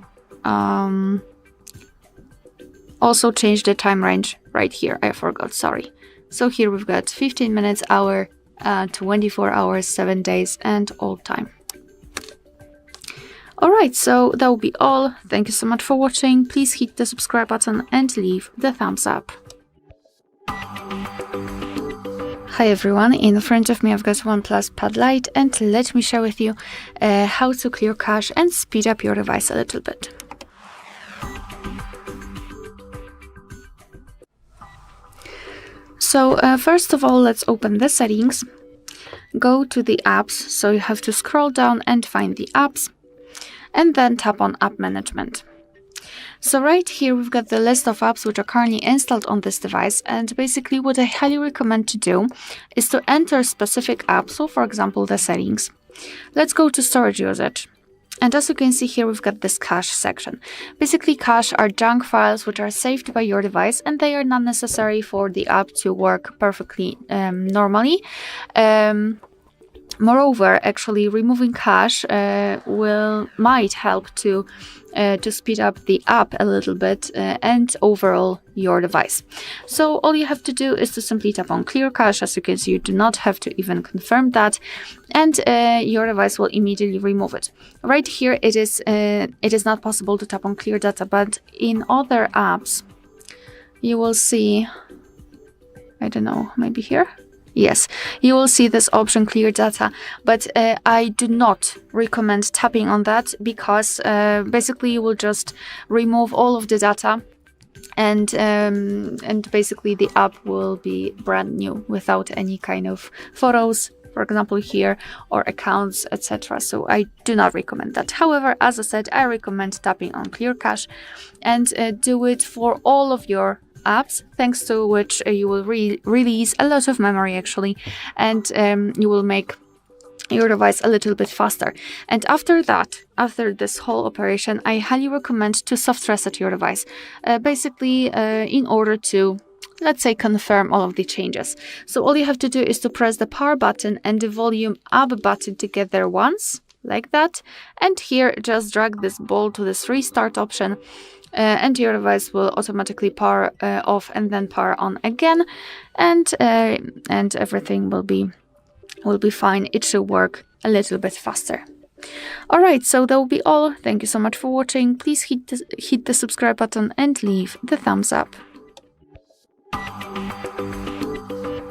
change the time range right here. I forgot, sorry. So here we've got 15 minutes, hour, 24 hours, 7 days, and all time. Alright, so that will be all. Thank you so much for watching. Please hit the subscribe button and leave the thumbs up. Hi everyone, in front of me I've got OnePlus Pad Lite, and let me share with you how to clear cache and speed up your device a little bit. So first of all, let's open the settings. Go to the apps, so you have to scroll down and find the apps, and then tap on App Management. So right here we've got the list of apps which are currently installed on this device, and basically what I highly recommend to do is to enter a specific app, so for example the settings. Let's go to storage usage. And as you can see here, we've got this cache section. Basically, cache are junk files which are saved by your device, and they are not necessary for the app to work perfectly normally. Moreover, actually removing cache might help to speed up the app a little bit and overall your device. So all you have to do is to simply tap on clear cache. As you can see, you do not have to even confirm that, and your device will immediately remove it. Right here, it is not possible to tap on clear data, but in other apps, you will see, I don't know, maybe here? Yes, you will see this option, clear data, but I do not recommend tapping on that, because basically you will just remove all of the data, and basically the app will be brand new without any kind of photos, for example here, or accounts, etc. So I do not recommend that. However, as I said, I recommend tapping on clear cache, and do it for all of your apps, thanks to which you will release a lot of memory actually, and you will make your device a little bit faster. And after that, after this whole operation, I highly recommend to soft reset your device, basically in order to, let's say, confirm all of the changes. So all you have to do is to press the power button and the volume up button together once, like that, and here just drag this ball to this restart option, and your device will automatically power off and then power on again, and everything will be fine. It should work a little bit faster. Alright, so that will be all. Thank you so much for watching. Please hit the subscribe button and leave the thumbs up.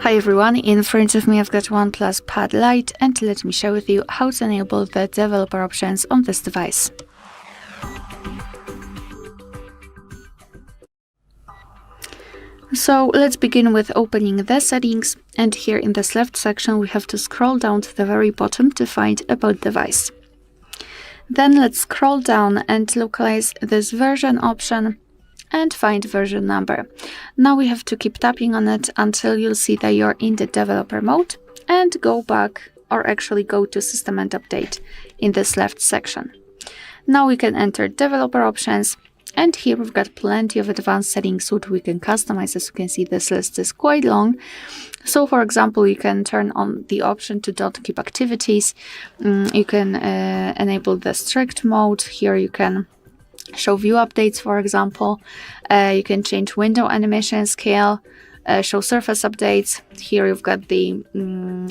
Hi everyone, in front of me I've got OnePlus Pad Lite, and let me share with you how to enable the developer options on this device. So let's begin with opening the settings, and here in this left section we have to scroll down to the very bottom to find About Device. Then let's scroll down and localize this version option and find version number. Now we have to keep tapping on it until you'll see that you're in the developer mode, and go back, or actually go to System and Update in this left section. Now we can enter developer options, and here we've got plenty of advanced settings which we can customize. As you can see, this list is quite long. So for example, you can turn on the option to don't keep activities. You can enable the strict mode. Here you can show view updates, for example. You can change window animation scale, show surface updates. Here you've got the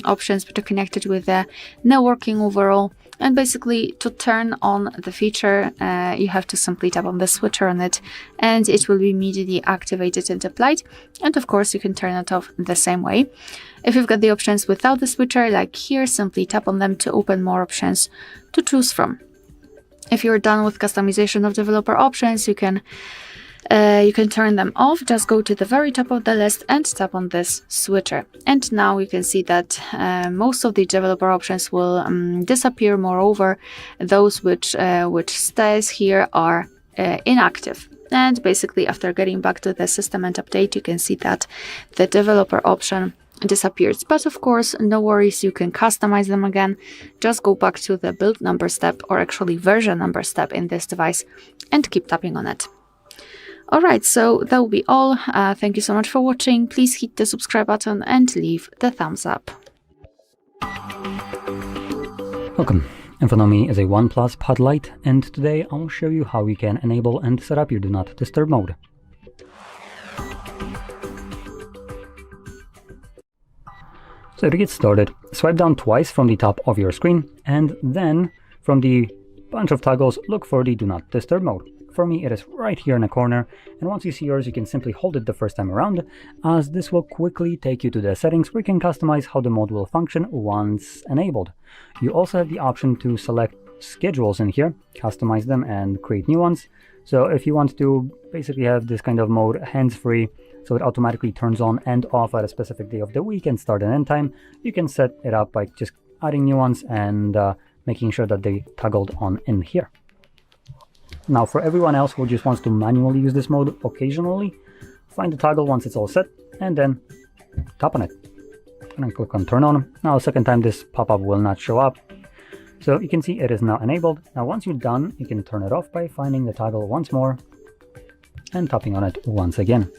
options which are connected with the networking overall. And basically, to turn on the feature, you have to simply tap on the switcher on it, and it will be immediately activated and applied. And of course, you can turn it off the same way. If you've got the options without the switcher, like here, simply tap on them to open more options to choose from. If you're done with customization of developer options, you can turn them off. Just go to the very top of the list and tap on this switcher. And now you can see that most of the developer options will disappear. Moreover, those which stays here are inactive. And basically, after getting back to the System and Update, you can see that the developer option disappears. But of course, no worries, you can customize them again. Just go back to the build number step, or actually version number step in this device, and keep tapping on it. Alright, so that will be all. Thank you so much for watching. Please hit the subscribe button and leave the thumbs up. Welcome. In front of me is a OnePlus Pad Lite, and today I'll show you how you can enable and set up your Do Not Disturb mode. So to get started, swipe down twice from the top of your screen, and then from the bunch of toggles, look for the Do Not Disturb mode. For me, it is right here in the corner, and once you see yours, you can simply hold it the first time around, as this will quickly take you to the settings where you can customize how the mode will function once enabled. You also have the option to select schedules in here, customize them, and create new ones. So if you want to basically have this kind of mode hands-free, so it automatically turns on and off at a specific day of the week and start and end time, you can set it up by just adding new ones and making sure that they toggled on in here. Now for everyone else who just wants to manually use this mode occasionally, find the toggle once it's all set, and then tap on it. And click on turn on. Now second time this pop-up will not show up. So you can see it is now enabled. Now once you're done, you can turn it off by finding the toggle once more and tapping on it once again.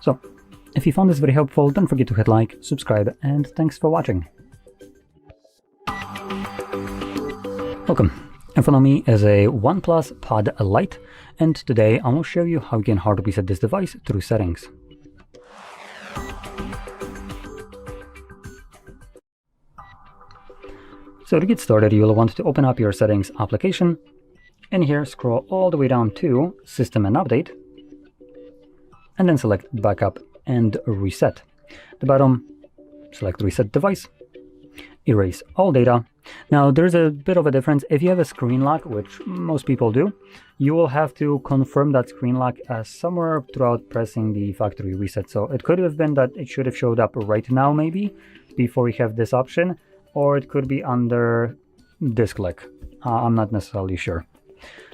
So if you found this very helpful, don't forget to hit like, subscribe, and thanks for watching. Welcome. In front of me is a OnePlus Pad Lite, and today I will show you how you can hard reset this device through settings. So to get started, you'll want to open up your settings application, and here scroll all the way down to System and Update, and then select Backup and Reset. At the bottom, select Reset Device, erase all data. Now there's a bit of a difference. If you have a screen lock, which most people do, you will have to confirm that screen lock somewhere throughout pressing the factory reset. So it could have been that it should have showed up right now, maybe before you have this option, or it could be under this click. I'm not necessarily sure.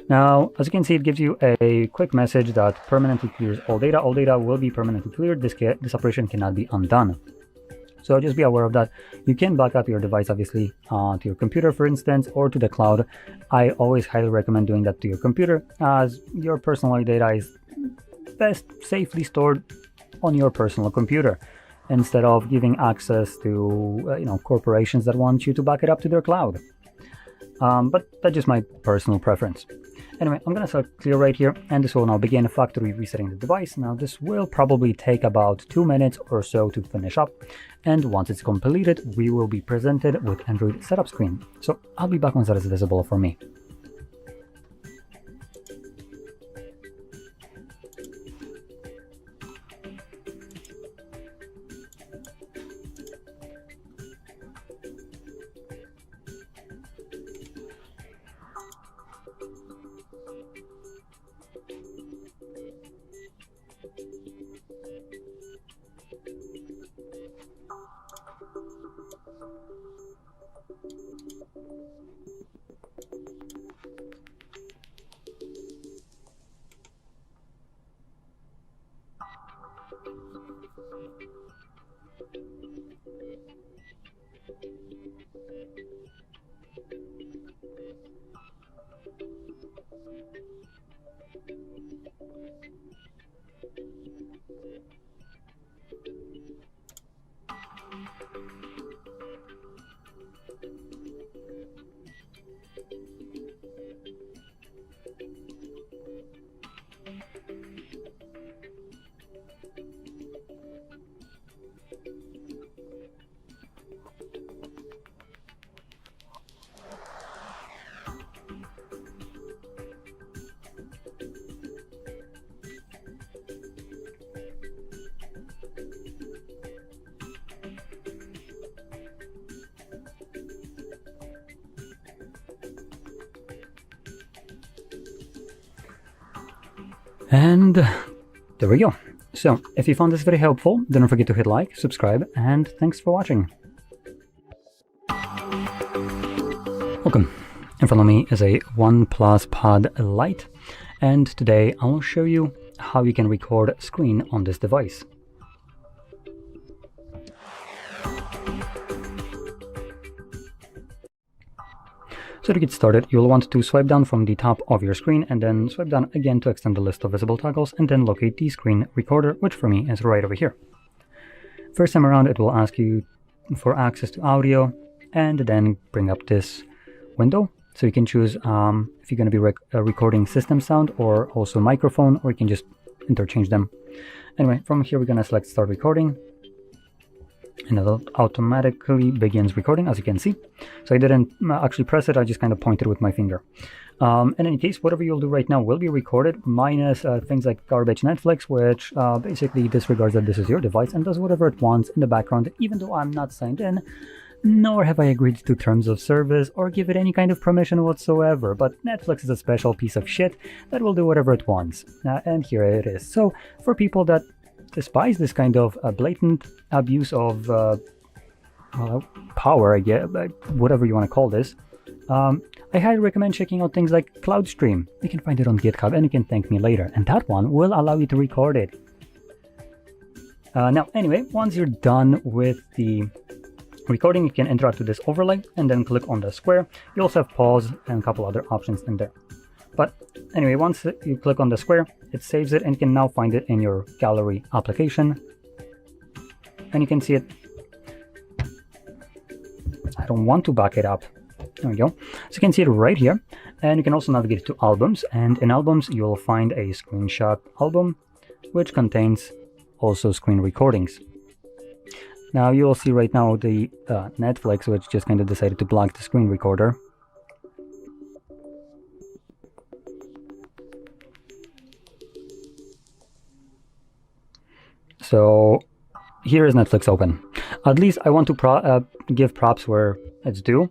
Now, as you can see, it gives you a quick message that permanently clears all data. All data will be permanently cleared. This operation cannot be undone. So just be aware of that. You can back up your device, obviously, to your computer, for instance, or to the cloud. I always highly recommend doing that to your computer, as your personal data is best safely stored on your personal computer, instead of giving access to corporations that want you to back it up to their cloud. But that's just my personal preference. Anyway, I'm going to select clear right here, and this will now begin factory resetting the device. Now this will probably take about 2 minutes or so to finish up, and once it's completed, we will be presented with Android setup screen. So I'll be back once that is visible for me. And there we go. So if you found this very helpful, don't forget to hit like, subscribe, and thanks for watching. Welcome. In front of me is a OnePlus Pad Lite, and today I will show you how you can record screen on this device. So to get started, you'll want to swipe down from the top of your screen and then swipe down again to extend the list of visible toggles, and then locate the screen recorder, which for me is right over here. First time around, it will ask you for access to audio, and then bring up this window. So you can choose if you're going to be recording system sound or also microphone, or you can just interchange them. Anyway, from here we're going to select start recording, and it automatically begins recording, as you can see. So I didn't actually press it, I just kind of pointed with my finger. In any case, whatever you'll do right now will be recorded, minus things like garbage Netflix, which basically disregards that this is your device and does whatever it wants in the background, even though I'm not signed in, nor have I agreed to terms of service or give it any kind of permission whatsoever. But Netflix is a special piece of shit that will do whatever it wants. And here it is. So for people that despise this kind of blatant abuse of power, I guess, whatever you want to call this, I highly recommend checking out things like CloudStream. You can find it on GitHub and you can thank me later, and that one will allow you to record it. Now, anyway, once you're done with the recording, you can interact with this overlay and then click on the square. You also have pause and a couple other options in there. But anyway, once you click on the square, it saves it, and you can now find it in your gallery application. And you can see it. I don't want to back it up. There we go. So you can see it right here, and you can also navigate to albums, and in albums you'll find a screenshot album which contains also screen recordings. Now you'll see right now the Netflix, which just kind of decided to block the screen recorder. So here is Netflix open. At least I want to give props where it's due.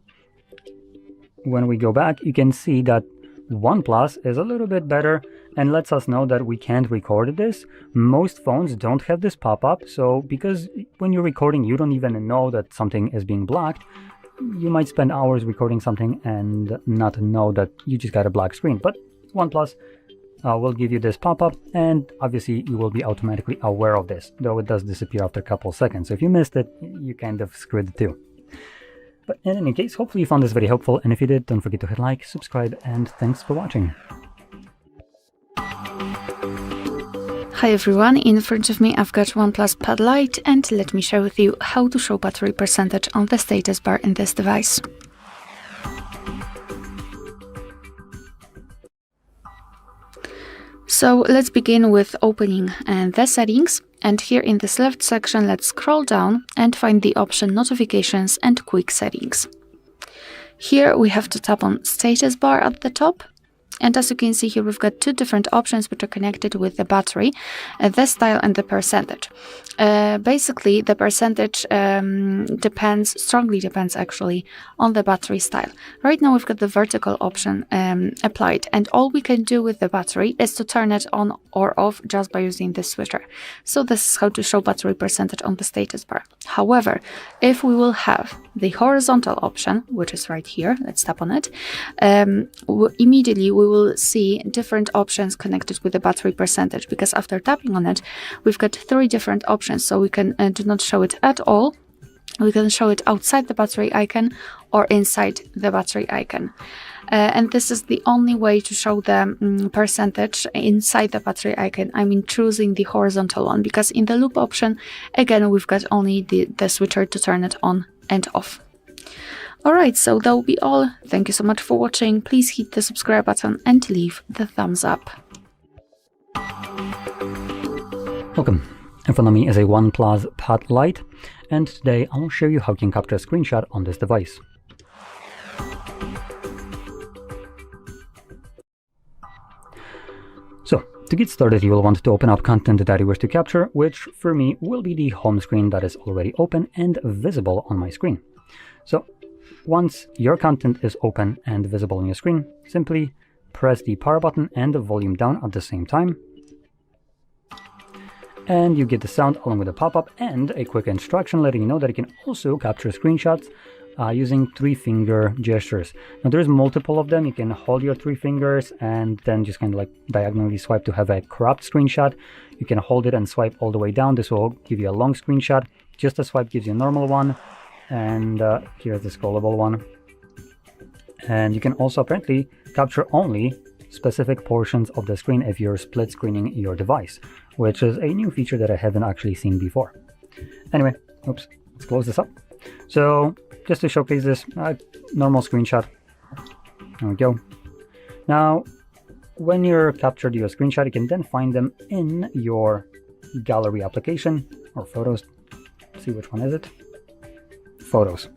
When we go back, you can see that OnePlus is a little bit better and lets us know that we can't record this. Most phones don't have this pop-up, so because when you're recording you don't even know that something is being blocked, you might spend hours recording something and not know that you just got a black screen. But OnePlus will give you this pop-up, and obviously you will be automatically aware of this, though it does disappear after a couple of seconds. So if you missed it, you kind of screwed it too. But in any case, hopefully you found this very helpful, and if you did, don't forget to hit like, subscribe, and thanks for watching. Hi everyone, in front of me I've got OnePlus Pad Lite, and let me share with you how to show battery percentage on the status bar in this device. So let's begin with opening the settings, and here in this left section let's scroll down and find the option Notifications and Quick Settings. Here we have to tap on Status Bar at the top, and as you can see here we've got two different options which are connected with the battery, the style and the percentage. Basically the percentage strongly depends actually on the battery style. Right now we've got the vertical option applied, and all we can do with the battery is to turn it on or off just by using this switcher. So this is how to show battery percentage on the status bar. However, if we will have the horizontal option, which is right here, let's tap on it, immediately we will see different options connected with the battery percentage, because after tapping on it we've got three different options. So we can do not show it at all, we can show it outside the battery icon or inside the battery icon. And this is the only way to show the percentage inside the battery icon. I mean choosing the horizontal one, because in the loop option again we've got only the switcher to turn it on and off. Alright, so that will be all. Thank you so much for watching. Please hit the subscribe button and leave the thumbs up. Welcome. In front of me is a OnePlus Pad Lite, and today I will show you how you can capture a screenshot on this device. So, to get started you will want to open up content that you wish to capture, which for me will be the home screen that is already open and visible on my screen. So, once your content is open and visible on your screen, simply press the power button and the volume down at the same time, and you get the sound along with a pop-up and a quick instruction letting you know that you can also capture screenshots using 3-finger gestures. Now there's multiple of them. You can hold your 3 fingers and then just kind of like diagonally swipe to have a cropped screenshot. You can hold it and swipe all the way down. This will give you a long screenshot. Just a swipe gives you a normal one, and here's the scrollable one. And you can also apparently capture only specific portions of the screen if you're split screening your device, which is a new feature that I haven't actually seen before. Anyway, oops, let's close this up. So just to showcase this, normal screenshot. There we go. Now, when you're captured your screenshot, you can then find them in your gallery application or photos. Let's see, which one is it? Photos.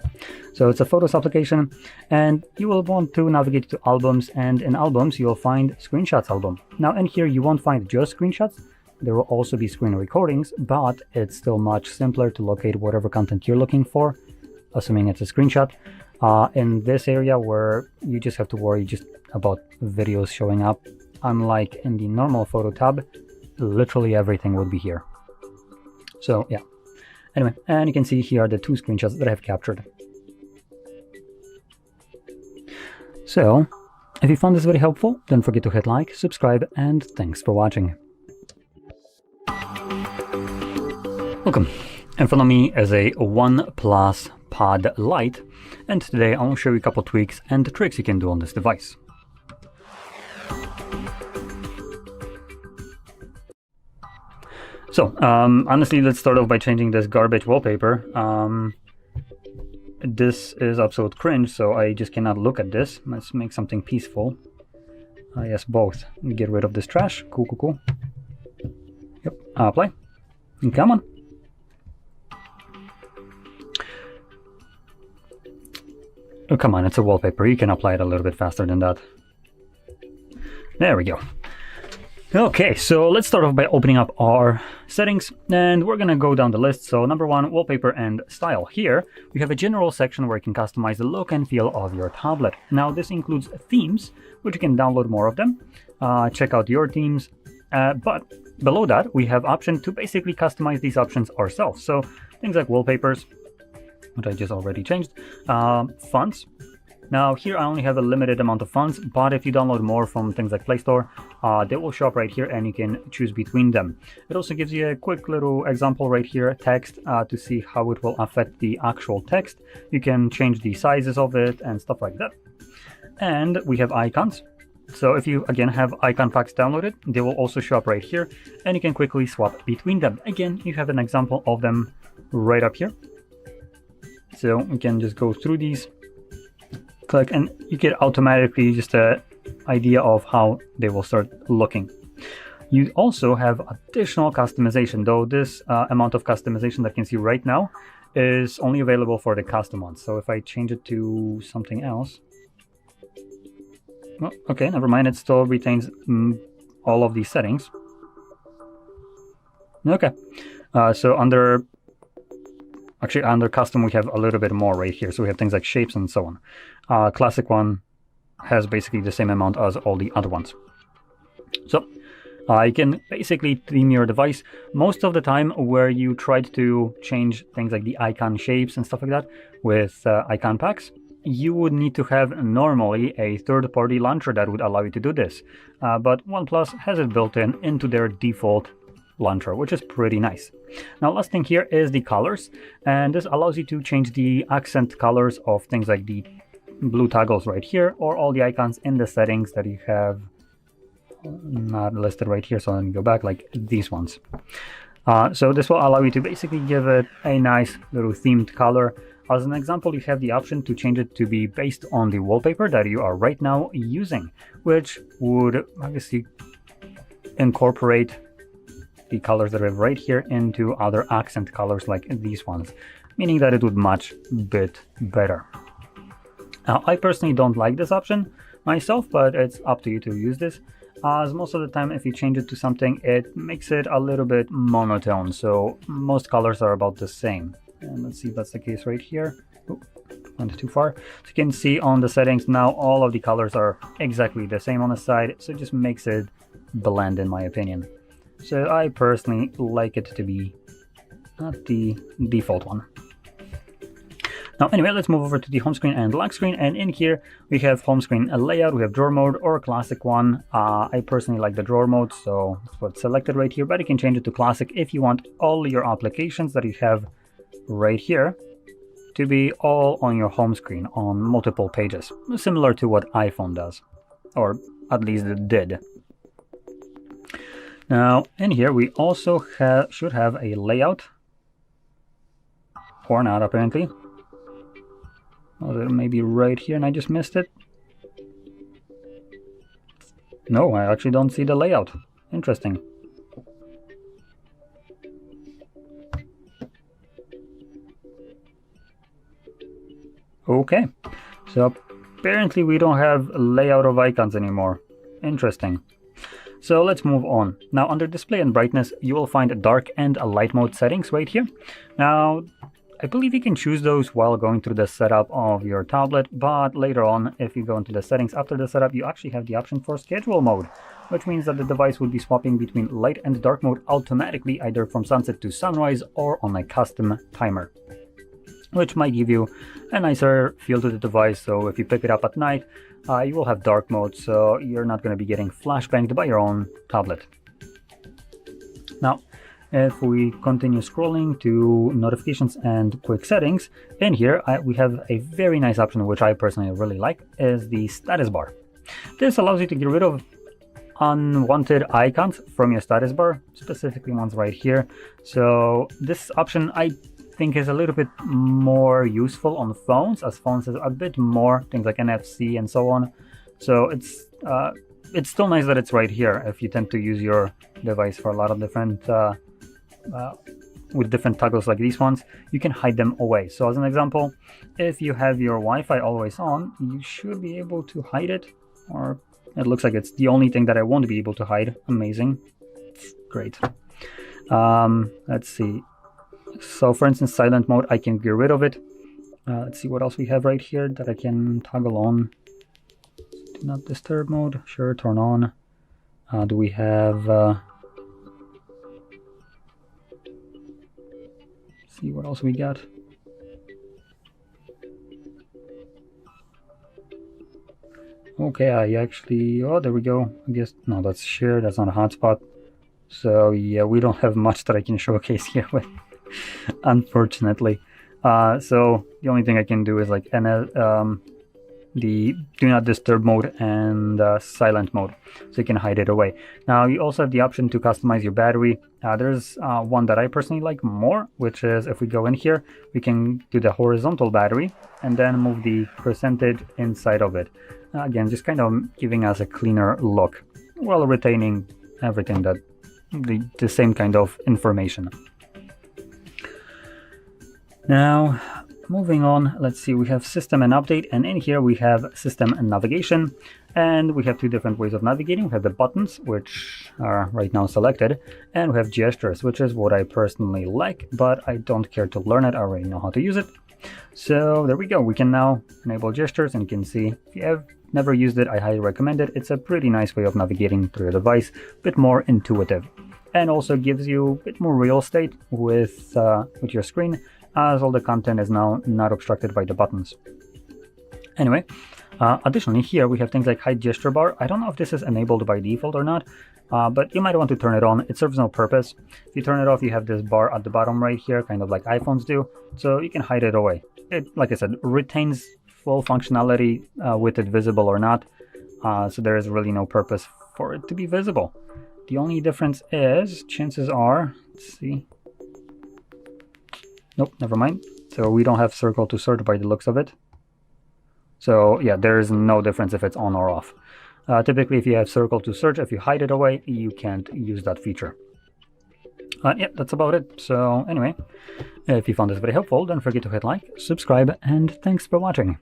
So it's a photos application, and you will want to navigate to albums, and in albums you'll find screenshots album. Now in here you won't find just screenshots, there will also be screen recordings, but it's still much simpler to locate whatever content you're looking for, assuming it's a screenshot. In this area where you just have to worry just about videos showing up, unlike in the normal photo tab, literally everything would be here. So yeah. Anyway, and you can see here are the 2 screenshots that I have captured. So, if you found this very helpful, don't forget to hit like, subscribe, and thanks for watching. Welcome. In front of me is a OnePlus Pad Lite, and today I will show you a couple tweaks and tricks you can do on this device. So, honestly, let's start off by changing this garbage wallpaper. this is absolute cringe, so I just cannot look at this. Let's make something peaceful. Yes, both. Get rid of this trash. Cool, cool, cool. Yep, apply. Come on. Oh, come on, it's a wallpaper. You can apply it a little bit faster than that. There we go. Okay, so let's start off by opening up our settings, and we're gonna go down the list. So number 1, wallpaper and style. Here we have a general section where you can customize the look and feel of your tablet. Now this includes themes, which you can download more of them, check out your themes, but below that we have option to basically customize these options ourselves. So things like wallpapers, which I just already changed, fonts. Now here I only have a limited amount of fonts, but if you download more from things like Play Store, they will show up right here and you can choose between them. It also gives you a quick little example right here, text, to see how it will affect the actual text. You can change the sizes of it and stuff like that. And we have icons. So if you again have icon packs downloaded, they will also show up right here and you can quickly swap between them. Again, you have an example of them right up here. So we can just go through these, click, and you get automatically just an idea of how they will start looking. You also have additional customization, though this amount of customization that you can see right now is only available for the custom ones. So if I change it to something else, well, okay, never mind, it still retains all of these settings. Okay, so under custom we have a little bit more right here. So we have things like shapes and so on. Classic one has basically the same amount as all the other ones. So you can basically theme your device. Most of the time where you tried to change things like the icon shapes and stuff like that with icon packs, you would need to have normally a third-party launcher that would allow you to do this. But OnePlus has it built into their default launcher, which is pretty nice. Now last thing here is the colors, and this allows you to change the accent colors of things like the blue toggles right here, or all the icons in the settings that you have not listed right here. So let me go back, like these ones. So this will allow you to basically give it a nice little themed color. As an example, you have the option to change it to be based on the wallpaper that you are right now using, which would obviously incorporate the colors that we have right here into other accent colors like these ones, meaning that it would match a bit better. Now, I personally don't like this option myself, but it's up to you to use this, as most of the time if you change it to something, it makes it a little bit monotone, so most colors are about the same. And let's see if that's the case right here. Oh, went too far. So you can see on the settings now all of the colors are exactly the same on the side, so it just makes it blend in my opinion. So I personally like it to be not the default one. Now anyway, let's move over to the home screen and lock screen, and in here we have home screen layout, we have drawer mode or classic one. I personally like the drawer mode, so that's what's selected right here, but you can change it to classic if you want all your applications that you have right here to be all on your home screen on multiple pages, similar to what iPhone does, or at least it did. Now in here we also should have a layout, or not apparently. Oh, it may be right here and I just missed it. No, I actually don't see the layout. Interesting. Okay, so apparently we don't have a layout of icons anymore. Interesting. So let's move on. Now under display and brightness, you will find dark and light mode settings right here. Now, I believe you can choose those while going through the setup of your tablet, but later on, if you go into the settings after the setup, you actually have the option for schedule mode, which means that the device will be swapping between light and dark mode automatically, either from sunset to sunrise or on a custom timer, which might give you a nicer feel to the device. So if you pick it up at night, you will have dark mode, so you're not going to be getting flashbanged by your own tablet. Now, if we continue scrolling to notifications and quick settings, in here we have a very nice option, which I personally really like, is the status bar. This allows you to get rid of unwanted icons from your status bar, specifically ones right here. So this option I think is a little bit more useful on phones, as phones has a bit more things like NFC and so on. So it's still nice that it's right here if you tend to use your device for a lot of different with different toggles like these ones. You can hide them away. So as an example, if you have your Wi-Fi always on, you should be able to hide it, or it looks like it's the only thing that I won't be able to hide. Amazing. Great. Let's see. So for instance, silent mode, I can get rid of it. Let's see what else we have right here that I can toggle on. Do not disturb mode, sure, turn on. Do we have see what else we got. Okay, I actually, oh, there we go. I guess, no, that's shared, that's not a hotspot. So yeah, we don't have much that I can showcase here with, unfortunately. So the only thing I can do is like the do not disturb mode and silent mode, so you can hide it away. Now you also have the option to customize your battery. There's one that I personally like more, which is if we go in here, we can do the horizontal battery and then move the percentage inside of it. Again, just kind of giving us a cleaner look while retaining everything that the same kind of information. Now, moving on, let's see, we have system and update, and in here we have system and navigation, and we have two different ways of navigating. We have the buttons, which are right now selected, and we have gestures, which is what I personally like, but I don't care to learn it. I already know how to use it. So there we go. We can now enable gestures, and you can see if you have never used it, I highly recommend it. It's a pretty nice way of navigating through your device, a bit more intuitive, and also gives you a bit more real estate with your screen, as all the content is now not obstructed by the buttons. Anyway, additionally here we have things like hide gesture bar. I don't know if this is enabled by default or not, but you might want to turn it on. It serves no purpose. If you turn it off, you have this bar at the bottom right here, kind of like iPhones do, so you can hide it away. It, like I said, retains full functionality with it visible or not, so there is really no purpose for it to be visible. The only difference is, chances are, let's see, nope, never mind. So we don't have circle to search by the looks of it. So yeah, there is no difference if it's on or off. Typically, if you have circle to search, if you hide it away, you can't use that feature. Yeah, that's about it. So anyway, if you found this very helpful, don't forget to hit like, subscribe, and thanks for watching.